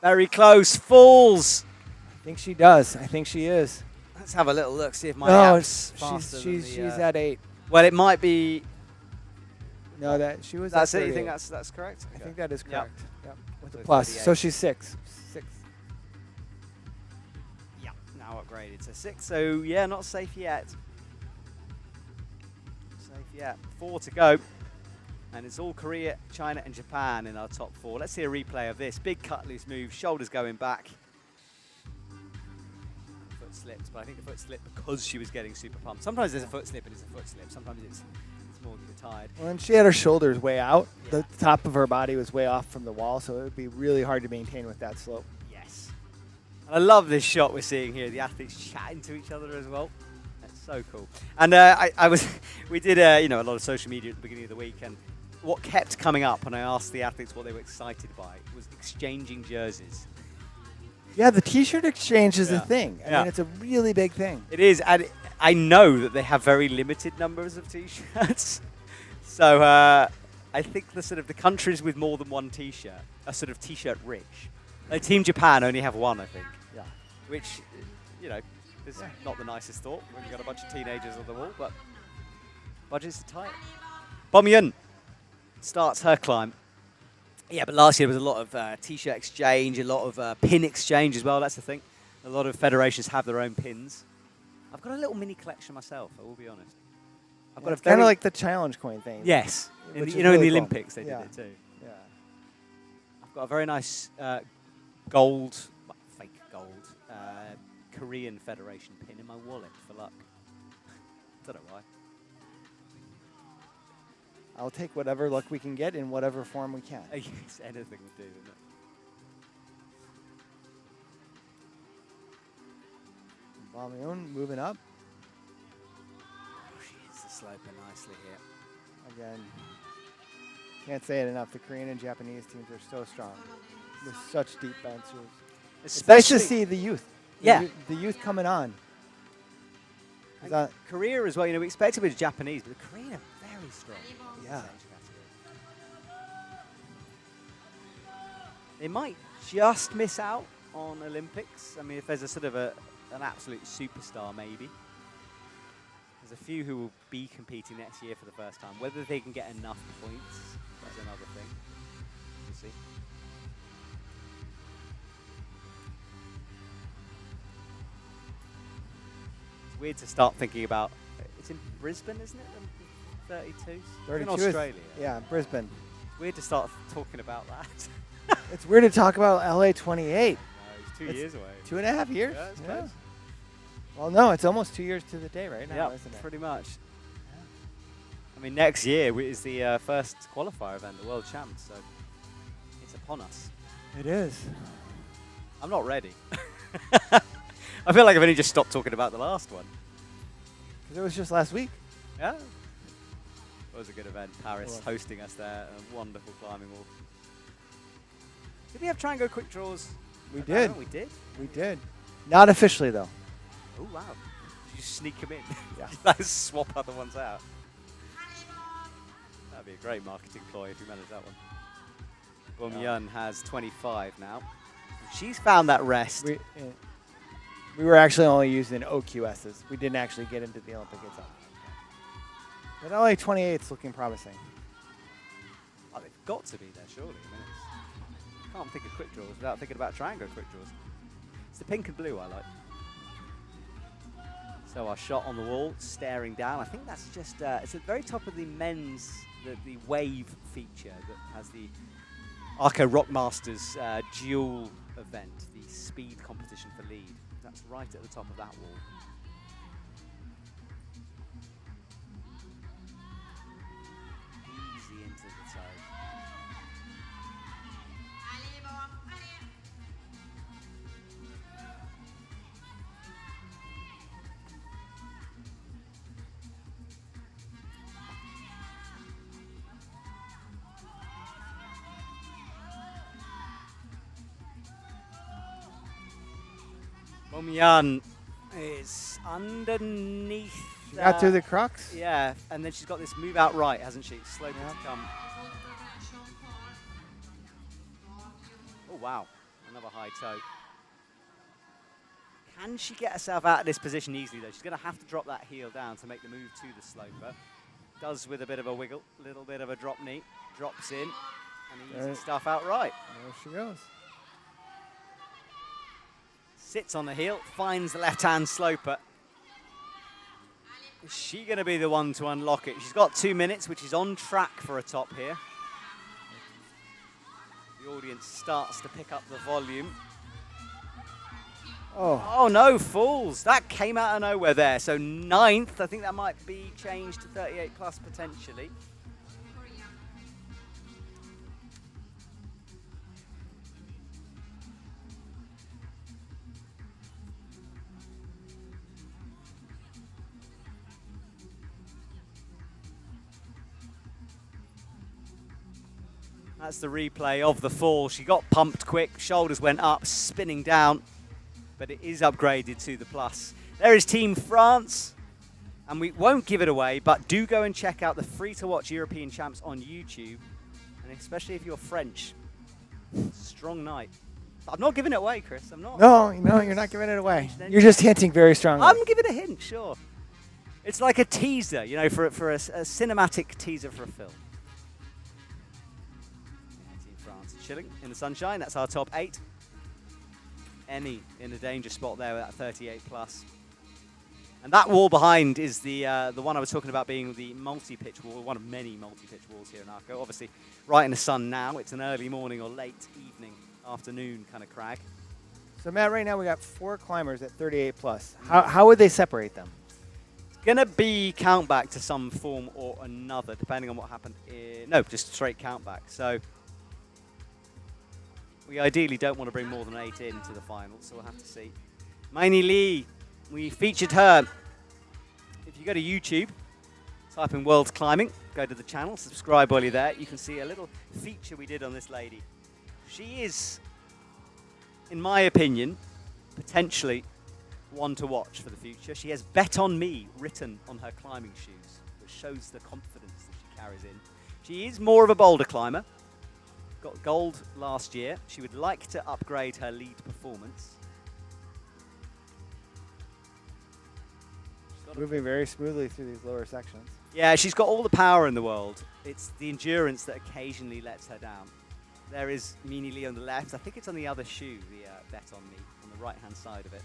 [SPEAKER 1] Very close. Falls.
[SPEAKER 2] I think she does. I think she is.
[SPEAKER 1] Let's have a little look, see if my
[SPEAKER 2] No,
[SPEAKER 1] app's faster than
[SPEAKER 2] she's
[SPEAKER 1] the,
[SPEAKER 2] at 8.
[SPEAKER 1] Well, it might be.
[SPEAKER 2] No, that she was.
[SPEAKER 1] That's
[SPEAKER 2] at
[SPEAKER 1] it. You think
[SPEAKER 2] 38.
[SPEAKER 1] that's correct?
[SPEAKER 2] I
[SPEAKER 1] Okay.
[SPEAKER 2] think that is
[SPEAKER 1] Yep.
[SPEAKER 2] correct. Yep. With
[SPEAKER 1] So
[SPEAKER 2] the plus.
[SPEAKER 1] 38.
[SPEAKER 2] So she's 6. 6.
[SPEAKER 1] Yeah, now upgraded to 6. So yeah, not safe yet. Safe yet. 4 to go. And it's all Korea, China, and Japan in our top 4. Let's see a replay of this. Big cut loose move, shoulders going back. Foot slipped, but I think the foot slipped because she was getting super pumped. Sometimes there's a foot slip and it's a foot slip. Sometimes it's more than you're tired.
[SPEAKER 2] Well, and she had her shoulders way out.
[SPEAKER 1] Yeah.
[SPEAKER 2] The top of her body was way off from the wall, so it would be really hard to maintain with that slope.
[SPEAKER 1] Yes. And I love this shot we're seeing here. The athletes chatting to each other as well. That's so cool. And we did a lot of social media at the beginning of the week, and what kept coming up, and I asked the athletes what they were excited by, was exchanging jerseys.
[SPEAKER 2] Yeah, the T-shirt exchange is
[SPEAKER 1] Yeah.
[SPEAKER 2] a thing. I
[SPEAKER 1] Yeah.
[SPEAKER 2] mean, it's a really big thing.
[SPEAKER 1] It is, and I know that they have very limited numbers of T-shirts. So I think the countries with more than one T-shirt are sort of T-shirt rich. Like Team Japan only have one, I think.
[SPEAKER 2] Yeah.
[SPEAKER 1] Which, is not the nicest thought when you've got a bunch of teenagers on the wall, but budgets are tight. Bomyun starts her climb. Yeah, but last year there was a lot of T-shirt exchange, a lot of pin exchange as well. That's the thing. A lot of federations have their own pins. I've got a little mini collection myself, I will be honest. I've got a
[SPEAKER 2] kind
[SPEAKER 1] very
[SPEAKER 2] of like the challenge coin thing.
[SPEAKER 1] yes,
[SPEAKER 2] Which is
[SPEAKER 1] in
[SPEAKER 2] really
[SPEAKER 1] the
[SPEAKER 2] cool.
[SPEAKER 1] Olympics they
[SPEAKER 2] Yeah.
[SPEAKER 1] did it too.
[SPEAKER 2] Yeah.
[SPEAKER 1] I've got a very nice gold, fake gold, Korean Federation pin in my wallet for luck. Don't know why.
[SPEAKER 2] I'll take whatever luck we can get in whatever form we can.
[SPEAKER 1] Yes, anything would do, wouldn't it?
[SPEAKER 2] Balmaun moving up.
[SPEAKER 1] Oh, she hits the sloper nicely here.
[SPEAKER 2] Again, can't say it enough. The Korean and Japanese teams are so strong with such deep benches. It's nice to see the youth.
[SPEAKER 1] Yeah.
[SPEAKER 2] The youth coming on.
[SPEAKER 1] And Korea as well, you know, we expected with Japanese, but the Korean are very strong.
[SPEAKER 2] Yeah.
[SPEAKER 1] They might just miss out on Olympics. I mean, if there's a sort of an absolute superstar, maybe. There's a few who will be competing next year for the first time. Whether they can get enough points is another thing. We'll see. It's weird to start thinking about. It's in Brisbane, isn't it? 32.
[SPEAKER 2] 32
[SPEAKER 1] in Australia.
[SPEAKER 2] Yeah, Brisbane.
[SPEAKER 1] It's weird to start talking about that.
[SPEAKER 2] It's weird to talk about LA 28.
[SPEAKER 1] No, it's 2 years away.
[SPEAKER 2] 2.5 years?
[SPEAKER 1] Yeah, it's close.
[SPEAKER 2] Well, no, it's almost 2 years to the day right now,
[SPEAKER 1] Yeah,
[SPEAKER 2] isn't it?
[SPEAKER 1] pretty much. I mean, next year is the first qualifier event, the World Champs, so it's upon us.
[SPEAKER 2] It is.
[SPEAKER 1] I'm not ready. I feel like I've only just stopped talking about the last one.
[SPEAKER 2] Because it was just last week.
[SPEAKER 1] Yeah. It was a good event. Paris hosting us there. A wonderful climbing wall. Did we have try and go quick draws?
[SPEAKER 2] We did.
[SPEAKER 1] We did?
[SPEAKER 2] We did. Not officially, though.
[SPEAKER 1] Oh, wow. Did you sneak them in?
[SPEAKER 2] Yeah.
[SPEAKER 1] Like swap other ones out. That'd be a great marketing ploy if you manage that one. Boulder has 25 now. She's found that rest.
[SPEAKER 2] We were actually only using OQSs. We didn't actually get into the Olympic itself. But LA 28 is looking promising.
[SPEAKER 1] Oh, they've got to be there, surely. I mean, can't think of quick draws without thinking about triangle quick draws. It's the pink and blue I like. So our shot on the wall, staring down. I think that's just, it's at the very top of the men's, the wave feature that has the Arco Rockmasters dual event, the speed competition for lead. That's right at the top of that wall. Easy into the toe. Boulder is underneath.
[SPEAKER 2] She got through the crux?
[SPEAKER 1] Yeah, and then she's got this move out right, hasn't she? Slope to come. Oh, wow. Another high toe. Can she get herself out of this position easily, though? She's going to have to drop that heel down to make the move to the sloper. Does with a bit of a wiggle, little bit of a drop knee. Drops in, and easy stuff out right.
[SPEAKER 2] There she goes.
[SPEAKER 1] Sits on the heel, finds the left-hand sloper. Is she going to be the one to unlock it? She's got 2 minutes, which is on track for a top here. The audience starts to pick up the volume. Oh no, falls. That came out of nowhere there. So 9th, I think that might be changed to 38 plus potentially. That's the replay of the fall. She got pumped quick, shoulders went up, spinning down, but it is upgraded to the plus. There is Team France, and we won't give it away, but do go and check out the free-to-watch European Champs on YouTube, and especially if you're French. Strong night. I'm not giving it away, Chris. I'm not.
[SPEAKER 2] No, you're not giving it away. You're just hinting very strongly.
[SPEAKER 1] I'm giving a hint, sure. It's like a teaser, you know, for a cinematic teaser for a film. Chilling in the sunshine. That's our top 8. Emmy in a danger spot there with that 38 plus. And that wall behind is the one I was talking about being the multi-pitch wall, one of many multi-pitch walls here in Arco. Obviously, right in the sun now. It's an early morning or late evening, afternoon kind of crag.
[SPEAKER 2] So Matt, right now we got 4 climbers at 38 plus. How would they separate them?
[SPEAKER 1] It's Gonna be count back to some form or another, depending on what happened. No, just straight count back. So we ideally don't want to bring more than 8 into the final, so we'll have to see. Miney Lee, we featured her. If you go to YouTube, type in World Climbing, go to the channel, subscribe while you're there. You can see a little feature we did on this lady. She is, in my opinion, potentially one to watch for the future. She has "Bet on Me" written on her climbing shoes, which shows the confidence that she carries in. She is more of a boulder climber. Got gold last year. She would like to upgrade her lead performance.
[SPEAKER 2] Moving very smoothly through these lower sections.
[SPEAKER 1] Yeah, she's got all the power in the world. It's the endurance that occasionally lets her down. There is Miney Lee on the left. I think it's on the other shoe, the "Bet on Me," on the right-hand side of it.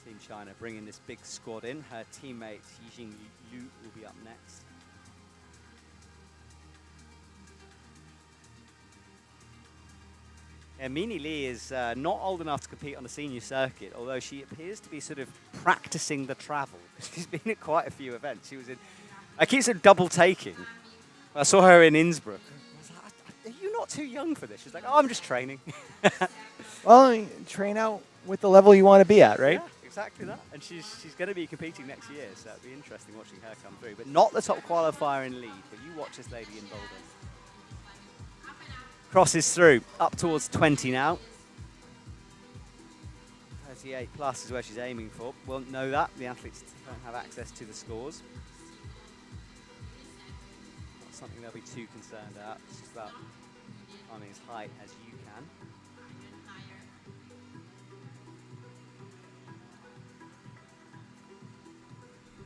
[SPEAKER 1] Team China bringing this big squad in. Her teammate Yijing Liu will be up next. Yeah, Miney Lee is not old enough to compete on the senior circuit, although she appears to be sort of practicing the travel. She's been at quite a few events. She was in, I keep sort of double taking. I saw her in Innsbruck. I was like, are you not too young for this? She's like, oh, I'm just training.
[SPEAKER 2] Well, I mean, train out with the level you want to be at, right?
[SPEAKER 1] Yeah, exactly that. And she's going to be competing next year, so it'll be interesting watching her come through. But not the top qualifier in lead, but you watch this lady in Boulder. Crosses through, up towards 20 now. 38 plus is where she's aiming for. Won't know that. The athletes don't have access to the scores. Not something they'll be too concerned about. It's just about climbing as high as you can.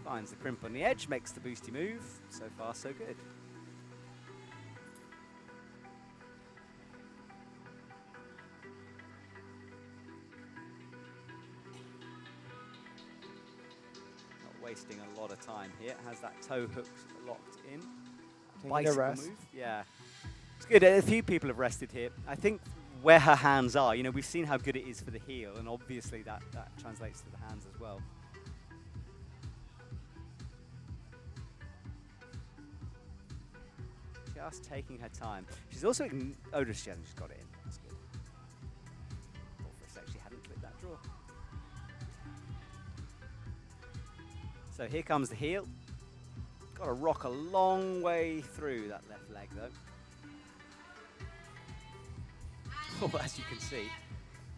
[SPEAKER 1] Finds the crimp on the edge, makes the boosty move. So far, so good. Wasting a lot of time here. Has that toe hook locked in.
[SPEAKER 2] Taking a rest.
[SPEAKER 1] Move. Yeah. It's good. A few people have rested here. I think where her hands are, you know, we've seen how good it is for the heel, and obviously that translates to the hands as well. Just taking her time. She's also, oh, she hasn't just got it in. That's good. Thought for a sec she hadn't clipped that draw. So here comes the heel. Got to rock a long way through that left leg though. Oh, as you can see.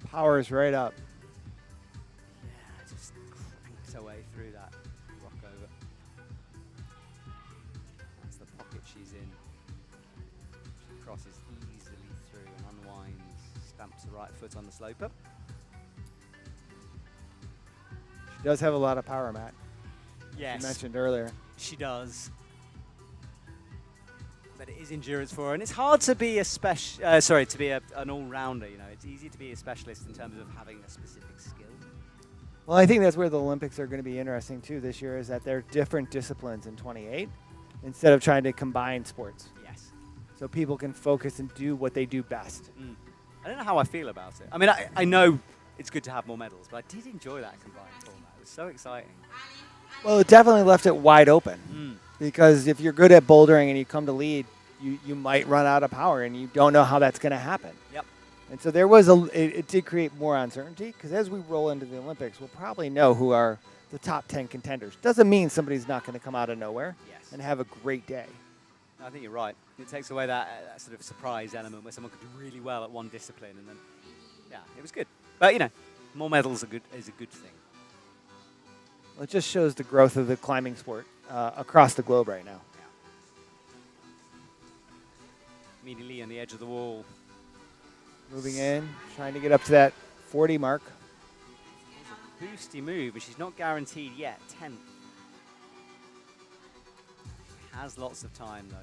[SPEAKER 2] Power is right up.
[SPEAKER 1] Yeah, just cranks her way through that rock over. That's the pocket she's in. She crosses easily through and unwinds, stamps the right foot on the sloper.
[SPEAKER 2] She does have a lot of power, Matt.
[SPEAKER 1] Yes.
[SPEAKER 2] You mentioned earlier.
[SPEAKER 1] She does. But it is endurance for her, and it's hard to be a an all-rounder. You know, it's easy to be a specialist in terms of having a specific skill.
[SPEAKER 2] Well, I think that's where the Olympics are going to be interesting too this year, is that they're different disciplines in 28 instead of trying to combine sports.
[SPEAKER 1] Yes.
[SPEAKER 2] So people can focus and do what they do best.
[SPEAKER 1] I don't know how I feel about it. I mean, I know it's good to have more medals, but I did enjoy that combined format. It was so exciting.
[SPEAKER 2] Well, it definitely left it wide open because if you're good at bouldering and you come to lead, you might run out of power and you don't know how that's going to happen.
[SPEAKER 1] Yep.
[SPEAKER 2] And so there was it did create more uncertainty because as we roll into the Olympics, we'll probably know who are the top 10 contenders. Doesn't mean somebody's not going to come out of nowhere and have a great day.
[SPEAKER 1] I think you're right. It takes away that sort of surprise element where someone could do really well at one discipline and then, yeah, it was good. But, you know, more medals is a good thing.
[SPEAKER 2] Well, it just shows the growth of the climbing sport across the globe right now.
[SPEAKER 1] Immediately on the edge of the wall.
[SPEAKER 2] Moving in, trying to get up to that 40 mark.
[SPEAKER 1] It's a boosty move, but she's not guaranteed yet. 10th. She has lots of time, though.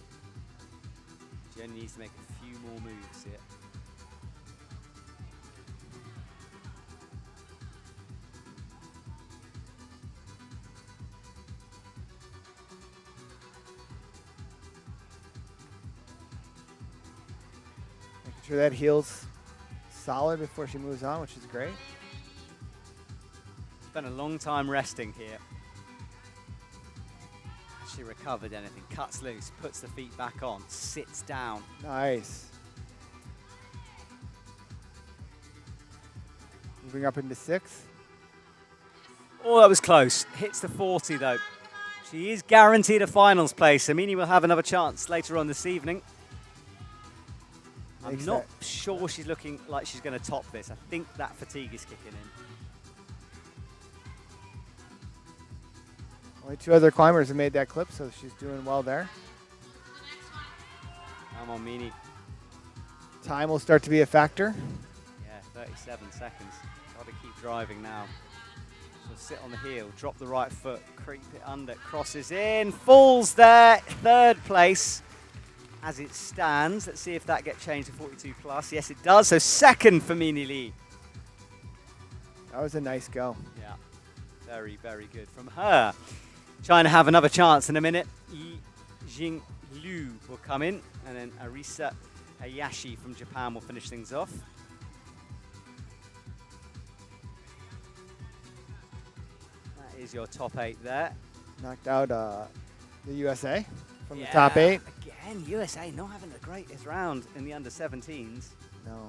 [SPEAKER 1] She only needs to make a few more moves here.
[SPEAKER 2] sure that heel's solid before she moves on, which is great.
[SPEAKER 1] Spent a long time resting here. She recovered anything, cuts loose, puts the feet back on, sits down.
[SPEAKER 2] Nice. Moving up into 6.
[SPEAKER 1] Oh, that was close. Hits the 40 though. She is guaranteed a finals place. Amini will have another chance later on this evening. I'm
[SPEAKER 2] Makes
[SPEAKER 1] not sure she's looking like she's going to top this. I think that fatigue is kicking in.
[SPEAKER 2] Only 2 other climbers have made that clip, so she's doing well there.
[SPEAKER 1] Come on, Mini.
[SPEAKER 2] Time will start to be a factor.
[SPEAKER 1] Yeah, 37 seconds. Got to keep driving now. She'll sit on the heel, drop the right foot, creep it under, crosses in, falls there. 3rd place as it stands. Let's see if that gets changed to 42 plus. Yes, it does. So 2nd for Mini Lee.
[SPEAKER 2] That was a nice go.
[SPEAKER 1] Yeah, very, very good from her. Trying to have another chance in a minute. Yi Jing Liu will come in, and then Arisa Hayashi from Japan will finish things off. That is your top 8 there.
[SPEAKER 2] Knocked out the USA from the top 8.
[SPEAKER 1] Again, USA not having the greatest round in the under 17s.
[SPEAKER 2] No.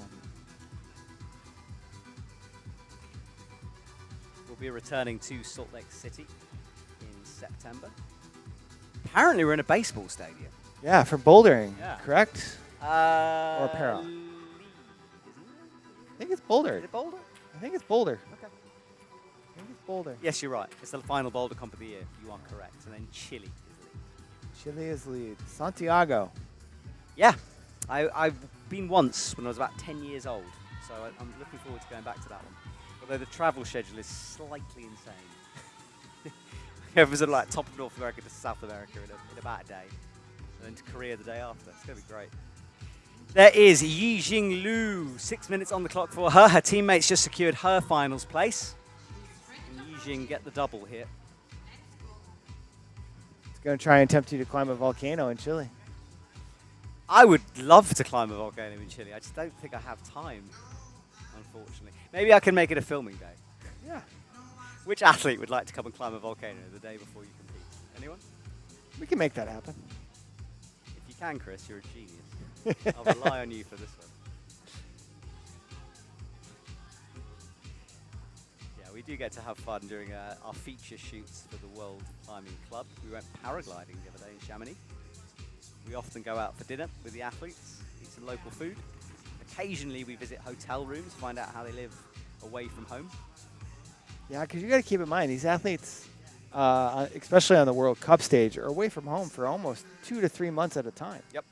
[SPEAKER 1] We'll be returning to Salt Lake City in September. Apparently we're in a baseball stadium.
[SPEAKER 2] Yeah, for bouldering,
[SPEAKER 1] Yeah.
[SPEAKER 2] correct?
[SPEAKER 1] Or
[SPEAKER 2] para.
[SPEAKER 1] Lead, isn't
[SPEAKER 2] I think it's Boulder.
[SPEAKER 1] it? Is it Boulder?
[SPEAKER 2] I think it's Boulder.
[SPEAKER 1] Okay.
[SPEAKER 2] I think it's Boulder.
[SPEAKER 1] Yes, you're right. It's the final Boulder comp of the year. You are correct. And then Chile is lead.
[SPEAKER 2] Chile is lead. Santiago.
[SPEAKER 1] Yeah, I've been once when I was about 10 years old. So I'm looking forward to going back to that one. Although the travel schedule is slightly insane. It was like top of North America to South America in about a day. And then to Korea the day after. It's going to be great. There is Yi Jing Liu. 6 minutes on the clock for her. Her teammates just secured her finals place. And Yi Jing get the double here.
[SPEAKER 2] It's going to try and tempt you to climb a volcano in Chile.
[SPEAKER 1] I would love to climb a volcano in Chile. I just don't think I have time, unfortunately. Maybe I can make it a filming day.
[SPEAKER 2] Yeah.
[SPEAKER 1] Which athlete would like to come and climb a volcano the day before you compete? Anyone?
[SPEAKER 2] We can make that happen.
[SPEAKER 1] If you can, Chris, you're a genius. I'll rely on you for this one. Yeah, we do get to have fun during our feature shoots for the World Climbing Club. We went paragliding the other day in Chamonix. We often go out for dinner with the athletes, eat some local food. Occasionally we visit hotel rooms, find out how they live away from home.
[SPEAKER 2] Yeah, because you got to keep in mind, these athletes, especially on the World Cup stage, are away from home for almost 2 to 3 months at a time.
[SPEAKER 1] Yep.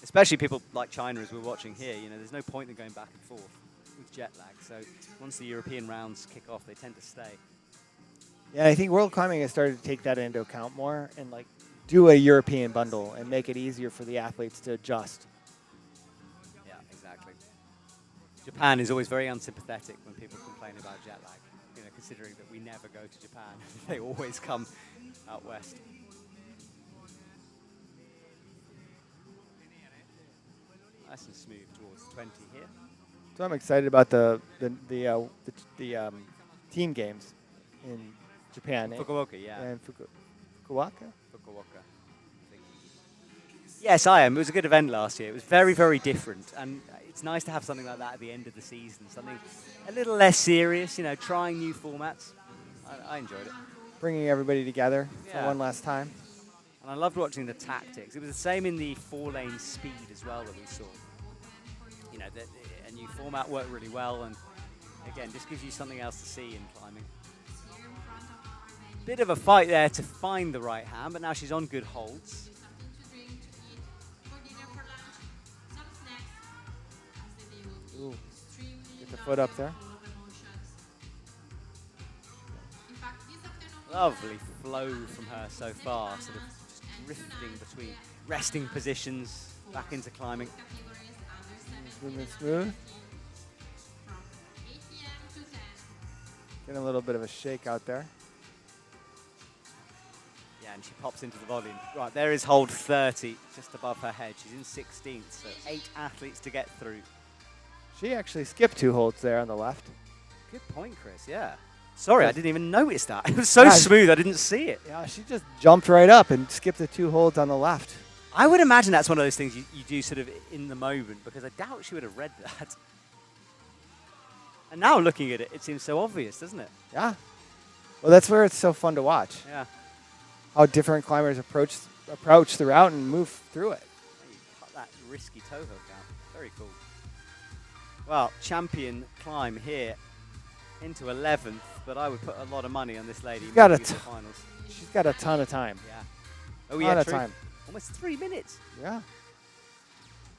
[SPEAKER 1] Especially people like China, as we're watching here. You know, there's no point in going back and forth with jet lag. So once the European rounds kick off, they tend to stay.
[SPEAKER 2] Yeah, I think World Climbing has started to take that into account more and like do a European bundle and make it easier for the athletes to adjust.
[SPEAKER 1] Yeah, exactly. Japan is always very unsympathetic when people complain about jet lag. You know, considering that we never go to Japan, they always come out west. Nice and smooth towards 20 here.
[SPEAKER 2] So I'm excited about the team games in Japan.
[SPEAKER 1] Fukuoka, yeah.
[SPEAKER 2] And Fukuoka?
[SPEAKER 1] Fukuoka. I think. Yes, I am. It was a good event last year. It was very, very different. And it's nice to have something like that at the end of the season. Something a little less serious, you know, trying new formats. I enjoyed it.
[SPEAKER 2] Bringing everybody together for
[SPEAKER 1] Yeah.
[SPEAKER 2] one last time.
[SPEAKER 1] And I loved watching the tactics. It was the same in the 4-lane speed as well that we saw. You know, a new format worked really well, and again, just gives you something else to see in climbing. Bit of a fight there to find the right hand, but now she's on good holds.
[SPEAKER 2] Ooh. Get the foot up there.
[SPEAKER 1] Lovely flow from her so far, sort of just drifting between resting positions, back into climbing.
[SPEAKER 2] Smooth and smooth. Getting a little bit of a shake out there.
[SPEAKER 1] Yeah, and she pops into the volume. Right, there is hold 30, just above her head. She's in 16th, so 8 athletes to get through.
[SPEAKER 2] She actually skipped 2 holds there on the left.
[SPEAKER 1] Good point, Chris. Yeah. Sorry, I
[SPEAKER 2] Yes.
[SPEAKER 1] didn't even notice that. It was so
[SPEAKER 2] Yeah,
[SPEAKER 1] smooth, I didn't see it.
[SPEAKER 2] Yeah, she just jumped right up and skipped the 2 holds on the left.
[SPEAKER 1] I would imagine that's one of those things you do sort of in the moment, because I doubt she would have read that. And now looking at it, it seems so obvious, doesn't it?
[SPEAKER 2] Yeah. Well, that's where it's so fun to watch.
[SPEAKER 1] Yeah.
[SPEAKER 2] How different climbers approach the route and move through it.
[SPEAKER 1] You cut that risky toe hook out. Very cool. Well, champion climb here into 11th, but I would put a lot of money on this lady.
[SPEAKER 2] She's got
[SPEAKER 1] making it to the finals.
[SPEAKER 2] She's got a ton of time.
[SPEAKER 1] Yeah. Oh,
[SPEAKER 2] Ton
[SPEAKER 1] yeah,
[SPEAKER 2] of
[SPEAKER 1] true.
[SPEAKER 2] time.
[SPEAKER 1] Almost 3 minutes.
[SPEAKER 2] Yeah.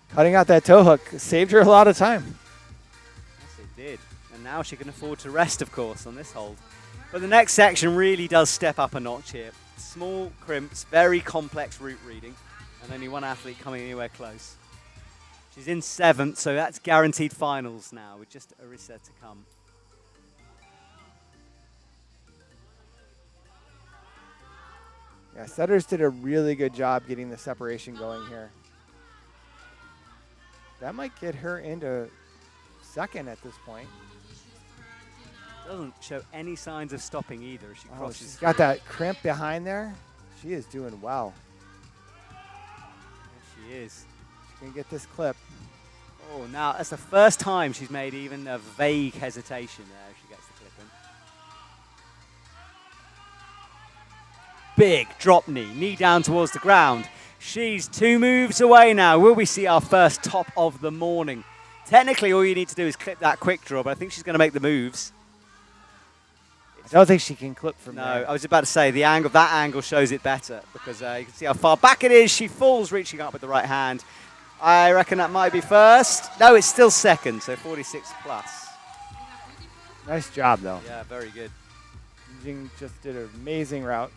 [SPEAKER 2] Cutting out that toe hook saved her a lot of time.
[SPEAKER 1] Yes, it did. And now she can afford to rest, of course, on this hold. But the next section really does step up a notch here. Small crimps, very complex route reading, and only one athlete coming anywhere close. She's in 7th, so that's guaranteed finals now, with just Arisa to come.
[SPEAKER 2] Yeah, Setters did a really good job getting the separation going here. That might get her into 2nd at this point.
[SPEAKER 1] Doesn't show any signs of stopping either as she
[SPEAKER 2] Oh,
[SPEAKER 1] crosses.
[SPEAKER 2] she's got that crimp behind there. She is doing well.
[SPEAKER 1] Yes, she is.
[SPEAKER 2] She can get this clip.
[SPEAKER 1] Oh, now that's the first time she's made even a vague hesitation there as she gets the clip in. Big drop knee down towards the ground. She's 2 moves away now. Will we see our first top of the morning? Technically, all you need to do is clip that quick draw, but I think she's going to make the moves.
[SPEAKER 2] I don't think she can clip from
[SPEAKER 1] No,
[SPEAKER 2] there.
[SPEAKER 1] I was about to say that angle shows it better because you can see how far back it is. She falls, reaching up with the right hand. I reckon that might be first. No, it's still 2nd, so 46 plus.
[SPEAKER 2] Nice job, though.
[SPEAKER 1] Yeah, very good.
[SPEAKER 2] Jing just did an amazing route.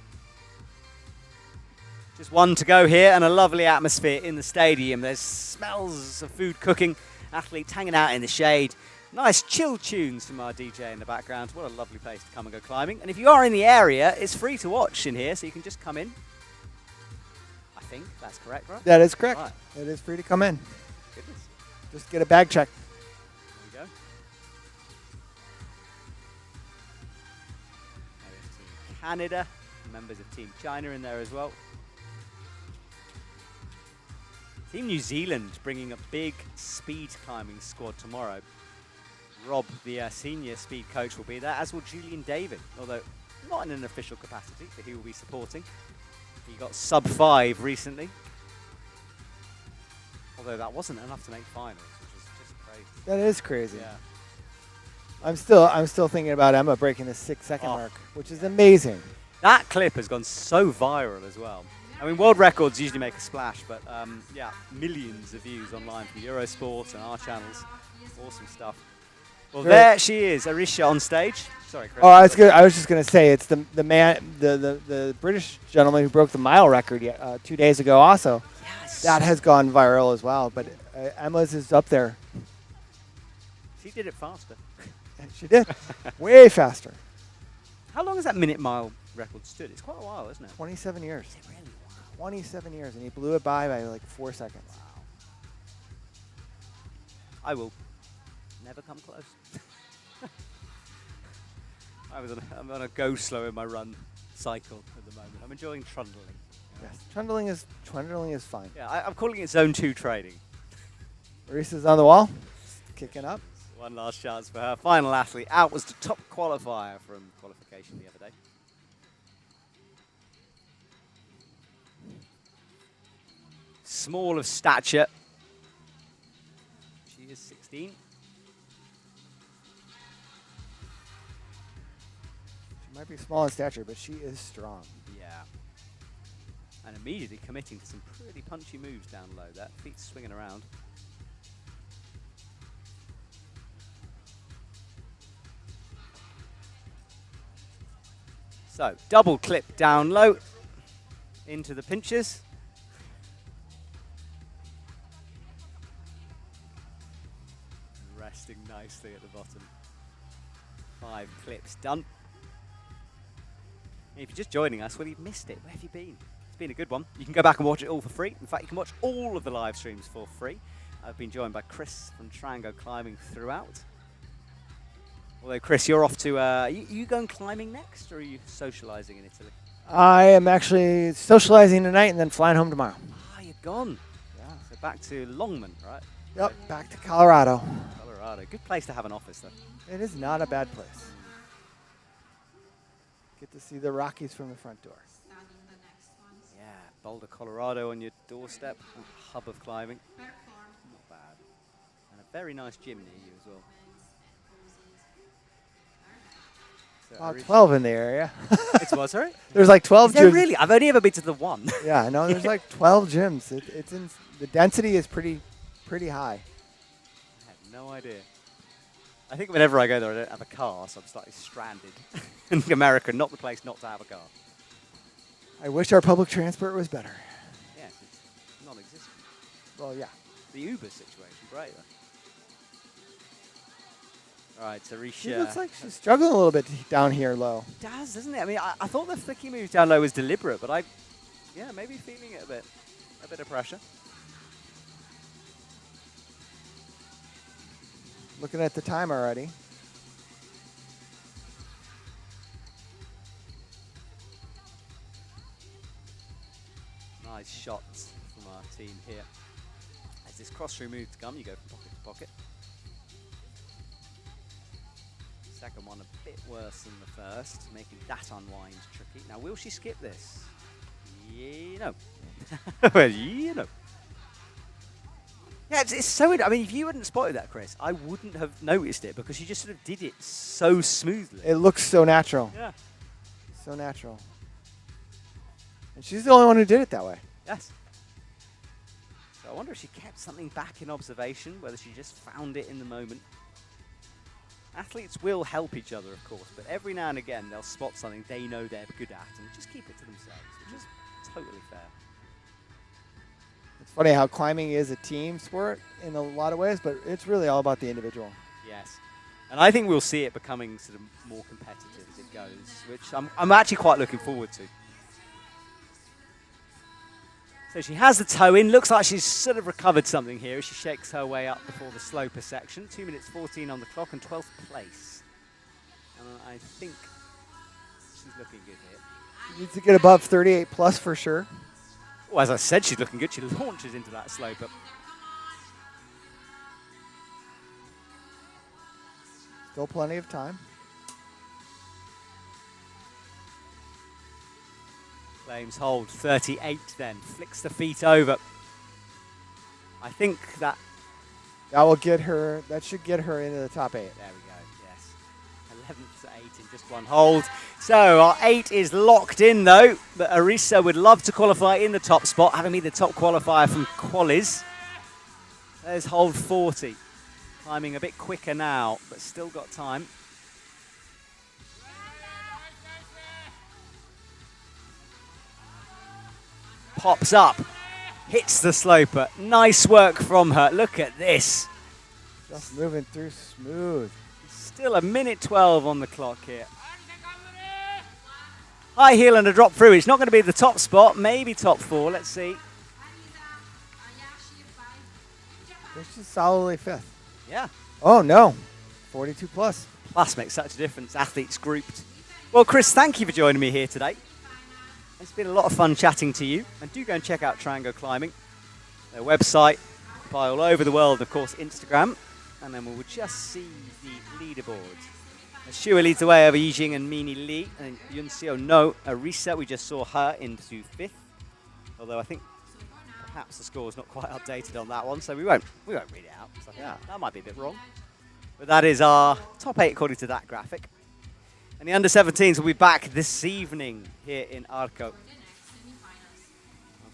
[SPEAKER 1] Just 1 to go here, and a lovely atmosphere in the stadium. There's smells of food cooking, athletes hanging out in the shade. Nice chill tunes from our DJ in the background. What a lovely place to come and go climbing. And if you are in the area, it's free to watch in here, so you can just come in. I think that's correct, right?
[SPEAKER 2] That is correct.
[SPEAKER 1] Right.
[SPEAKER 2] It is free to come in.
[SPEAKER 1] Goodness.
[SPEAKER 2] Just get a bag check.
[SPEAKER 1] There we go. There's Team Canada, members of Team China in there as well. Team New Zealand bringing a big speed climbing squad tomorrow. Rob, the senior speed coach, will be there, as will Julian David, although not in an official capacity, but he will be supporting. He got sub 5 recently, although that wasn't enough to make finals, which is just crazy.
[SPEAKER 2] That is crazy.
[SPEAKER 1] Yeah.
[SPEAKER 2] I'm still thinking about Emma breaking the 6-second
[SPEAKER 1] Oh.
[SPEAKER 2] mark, which is amazing.
[SPEAKER 1] That clip has gone so viral as well. I mean, world records usually make a splash, but yeah, millions of views online from Eurosport and our channels. Awesome stuff. Well,
[SPEAKER 2] Great.
[SPEAKER 1] there she is, Arisha on stage. Sorry, Chris.
[SPEAKER 2] Oh, I was just gonna say it's the British gentleman who broke the mile record 2 days ago. Also,
[SPEAKER 1] Yes.
[SPEAKER 2] that has gone viral as well. But Emma's is up there.
[SPEAKER 1] She did it faster.
[SPEAKER 2] She did, way faster.
[SPEAKER 1] How long has that minute mile record stood? It's quite a while, isn't it?
[SPEAKER 2] 27 years.
[SPEAKER 1] Is it really?
[SPEAKER 2] 27 years, and he blew it by like 4 seconds.
[SPEAKER 1] Wow. I will never come close. I'm on a go slow in my run cycle at the moment. I'm enjoying trundling.
[SPEAKER 2] Yes, trundling is fine.
[SPEAKER 1] Yeah, I'm calling it zone 2 training.
[SPEAKER 2] Marisa's on the wall, kicking up.
[SPEAKER 1] One last chance for her. Final athlete out was the top qualifier from qualification the other day. Small of stature. She is 16.
[SPEAKER 2] She might be small in stature, but she is strong.
[SPEAKER 1] Yeah. And immediately committing to some pretty punchy moves down low there. Feet swinging around. So, double clip down low into the pinches. Resting nicely at the bottom. 5 clips done. If you're just joining us, well, you've missed it. Where have you been? It's been a good one. You can go back and watch it all for free. In fact, you can watch all of the live streams for free. I've been joined by Chris from Trango climbing throughout. Although, Chris, you're off to, you going climbing next, or are you socialising in Italy?
[SPEAKER 2] I am actually socializing tonight and then flying home tomorrow.
[SPEAKER 1] Ah, you're gone.
[SPEAKER 2] Yeah.
[SPEAKER 1] So back to Longman, right?
[SPEAKER 2] Yep, back to Colorado.
[SPEAKER 1] Colorado. Good place to have an office, though.
[SPEAKER 2] It is not a bad place. Get to see the Rockies from the front door.
[SPEAKER 4] Studying the next ones.
[SPEAKER 1] Yeah, Boulder, Colorado on your doorstep. A hub of climbing.
[SPEAKER 4] Perform
[SPEAKER 1] Not bad. And a very nice gym near you as well.
[SPEAKER 4] movements and poses.
[SPEAKER 1] So
[SPEAKER 2] About
[SPEAKER 1] Arish-
[SPEAKER 2] 12 in the area.
[SPEAKER 1] It's what, sorry?
[SPEAKER 2] There's like 12
[SPEAKER 1] Is there
[SPEAKER 2] gyms.
[SPEAKER 1] really? I've only ever been to the one.
[SPEAKER 2] Yeah, no, there's like 12 gyms. It's in, the density is pretty high.
[SPEAKER 1] I had no idea. I think whenever I go there, I don't have a car, so I'm slightly stranded. In America, not the place not to have a car.
[SPEAKER 2] I wish our public transport was better.
[SPEAKER 1] Yes, it's non-existent.
[SPEAKER 2] Well, yeah.
[SPEAKER 1] The Uber situation, great though. All right, so
[SPEAKER 2] She
[SPEAKER 1] Risha.
[SPEAKER 2] looks like she's struggling a little bit down here low.
[SPEAKER 1] Does, doesn't it? I mean, I thought the flicky move down low was deliberate, but maybe feeling it a bit of pressure.
[SPEAKER 2] Looking at the time already.
[SPEAKER 1] Nice shots from our team here. As this cross-through move to come, you go from pocket to pocket. Second one a bit worse than the first, making that unwind tricky. Now, will she skip this? Yeah, no. Well, you know. Yeah, it's so weird. I mean, if you hadn't spotted that, Chris, I wouldn't have noticed it because she just sort of did it so smoothly.
[SPEAKER 2] It looks so natural.
[SPEAKER 1] Yeah.
[SPEAKER 2] So natural. And she's the only one who did it that way.
[SPEAKER 1] Yes. So I wonder if she kept something back in observation, whether she just found it in the moment. Athletes will help each other, of course, but every now and again they'll spot something they know they're good at and just keep it to themselves, which is totally fair.
[SPEAKER 2] It's funny how climbing is a team sport in a lot of ways, but it's really all about the individual.
[SPEAKER 1] Yes. And I think we'll see it becoming sort of more competitive as it goes, which I'm actually quite looking forward to. So she has the toe in. Looks like she's sort of recovered something here as she shakes her way up before the sloper section. 2 minutes 14 on the clock and 12th place. And I think she's looking good here.
[SPEAKER 2] She needs to get above 38 plus for sure.
[SPEAKER 1] Well, as I said, she's looking good. She launches into that sloper.
[SPEAKER 2] Still plenty of time.
[SPEAKER 1] Claims hold 38 then. Flicks the feet over. I think that...
[SPEAKER 2] That will get her, that should get her into the top 8.
[SPEAKER 1] There we go, yes. 11th to 8 in just one hold. So our 8 is locked in though, but Arisa would love to qualify in the top spot, having been the top qualifier from Qualis. There's hold 40. Climbing a bit quicker now, but still got time. Pops up, hits the sloper. Nice work from her. Look at this.
[SPEAKER 2] Just moving through smooth.
[SPEAKER 1] Still a minute 12 on the clock here. High heel and a drop through. It's not going to be the top spot, maybe top 4. Let's see.
[SPEAKER 2] This is solidly 5th.
[SPEAKER 1] Yeah.
[SPEAKER 2] Oh, no. 42 plus.
[SPEAKER 1] Plus makes such a difference. Athletes grouped. Well, Chris, thank you for joining me here today. It's been a lot of fun chatting to you. And do go and check out Trango Climbing. Their website, by all over the world, of course, Instagram. And then we will just see the leaderboard. Shua leads the way over Yijing and Mini Lee. And Yun Seo No, Arisa, we just saw her into 5th. Although I think perhaps the score is not quite updated on that one, so we won't read it out. So yeah, that might be a bit wrong. But that is our top 8 according to that graphic. And the under-17s will be back this evening here in Arco. Of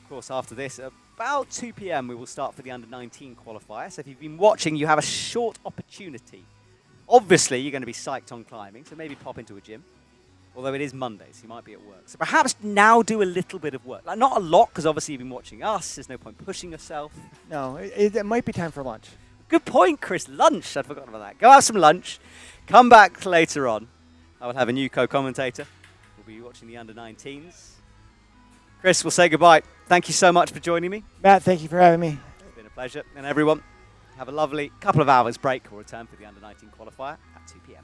[SPEAKER 1] course, after this, about 2 p.m, we will start for the under-19 qualifier. So if you've been watching, you have a short opportunity. Obviously, you're going to be psyched on climbing, so maybe pop into a gym. Although it is Monday, so you might be at work. So perhaps now do a little bit of work. Like, not a lot, because obviously you've been watching us. There's no point pushing yourself.
[SPEAKER 2] No, it might be time for lunch.
[SPEAKER 1] Good point, Chris. Lunch. I'd forgotten about that. Go have some lunch. Come back later on. I will have a new co-commentator. We'll be watching the under-19s. Chris, we'll say goodbye. Thank you so much for joining me.
[SPEAKER 2] Matt, thank you for having me.
[SPEAKER 1] It's been a pleasure. And everyone, Have a lovely couple of hours break. We'll return for the under-19 qualifier at 2 p.m.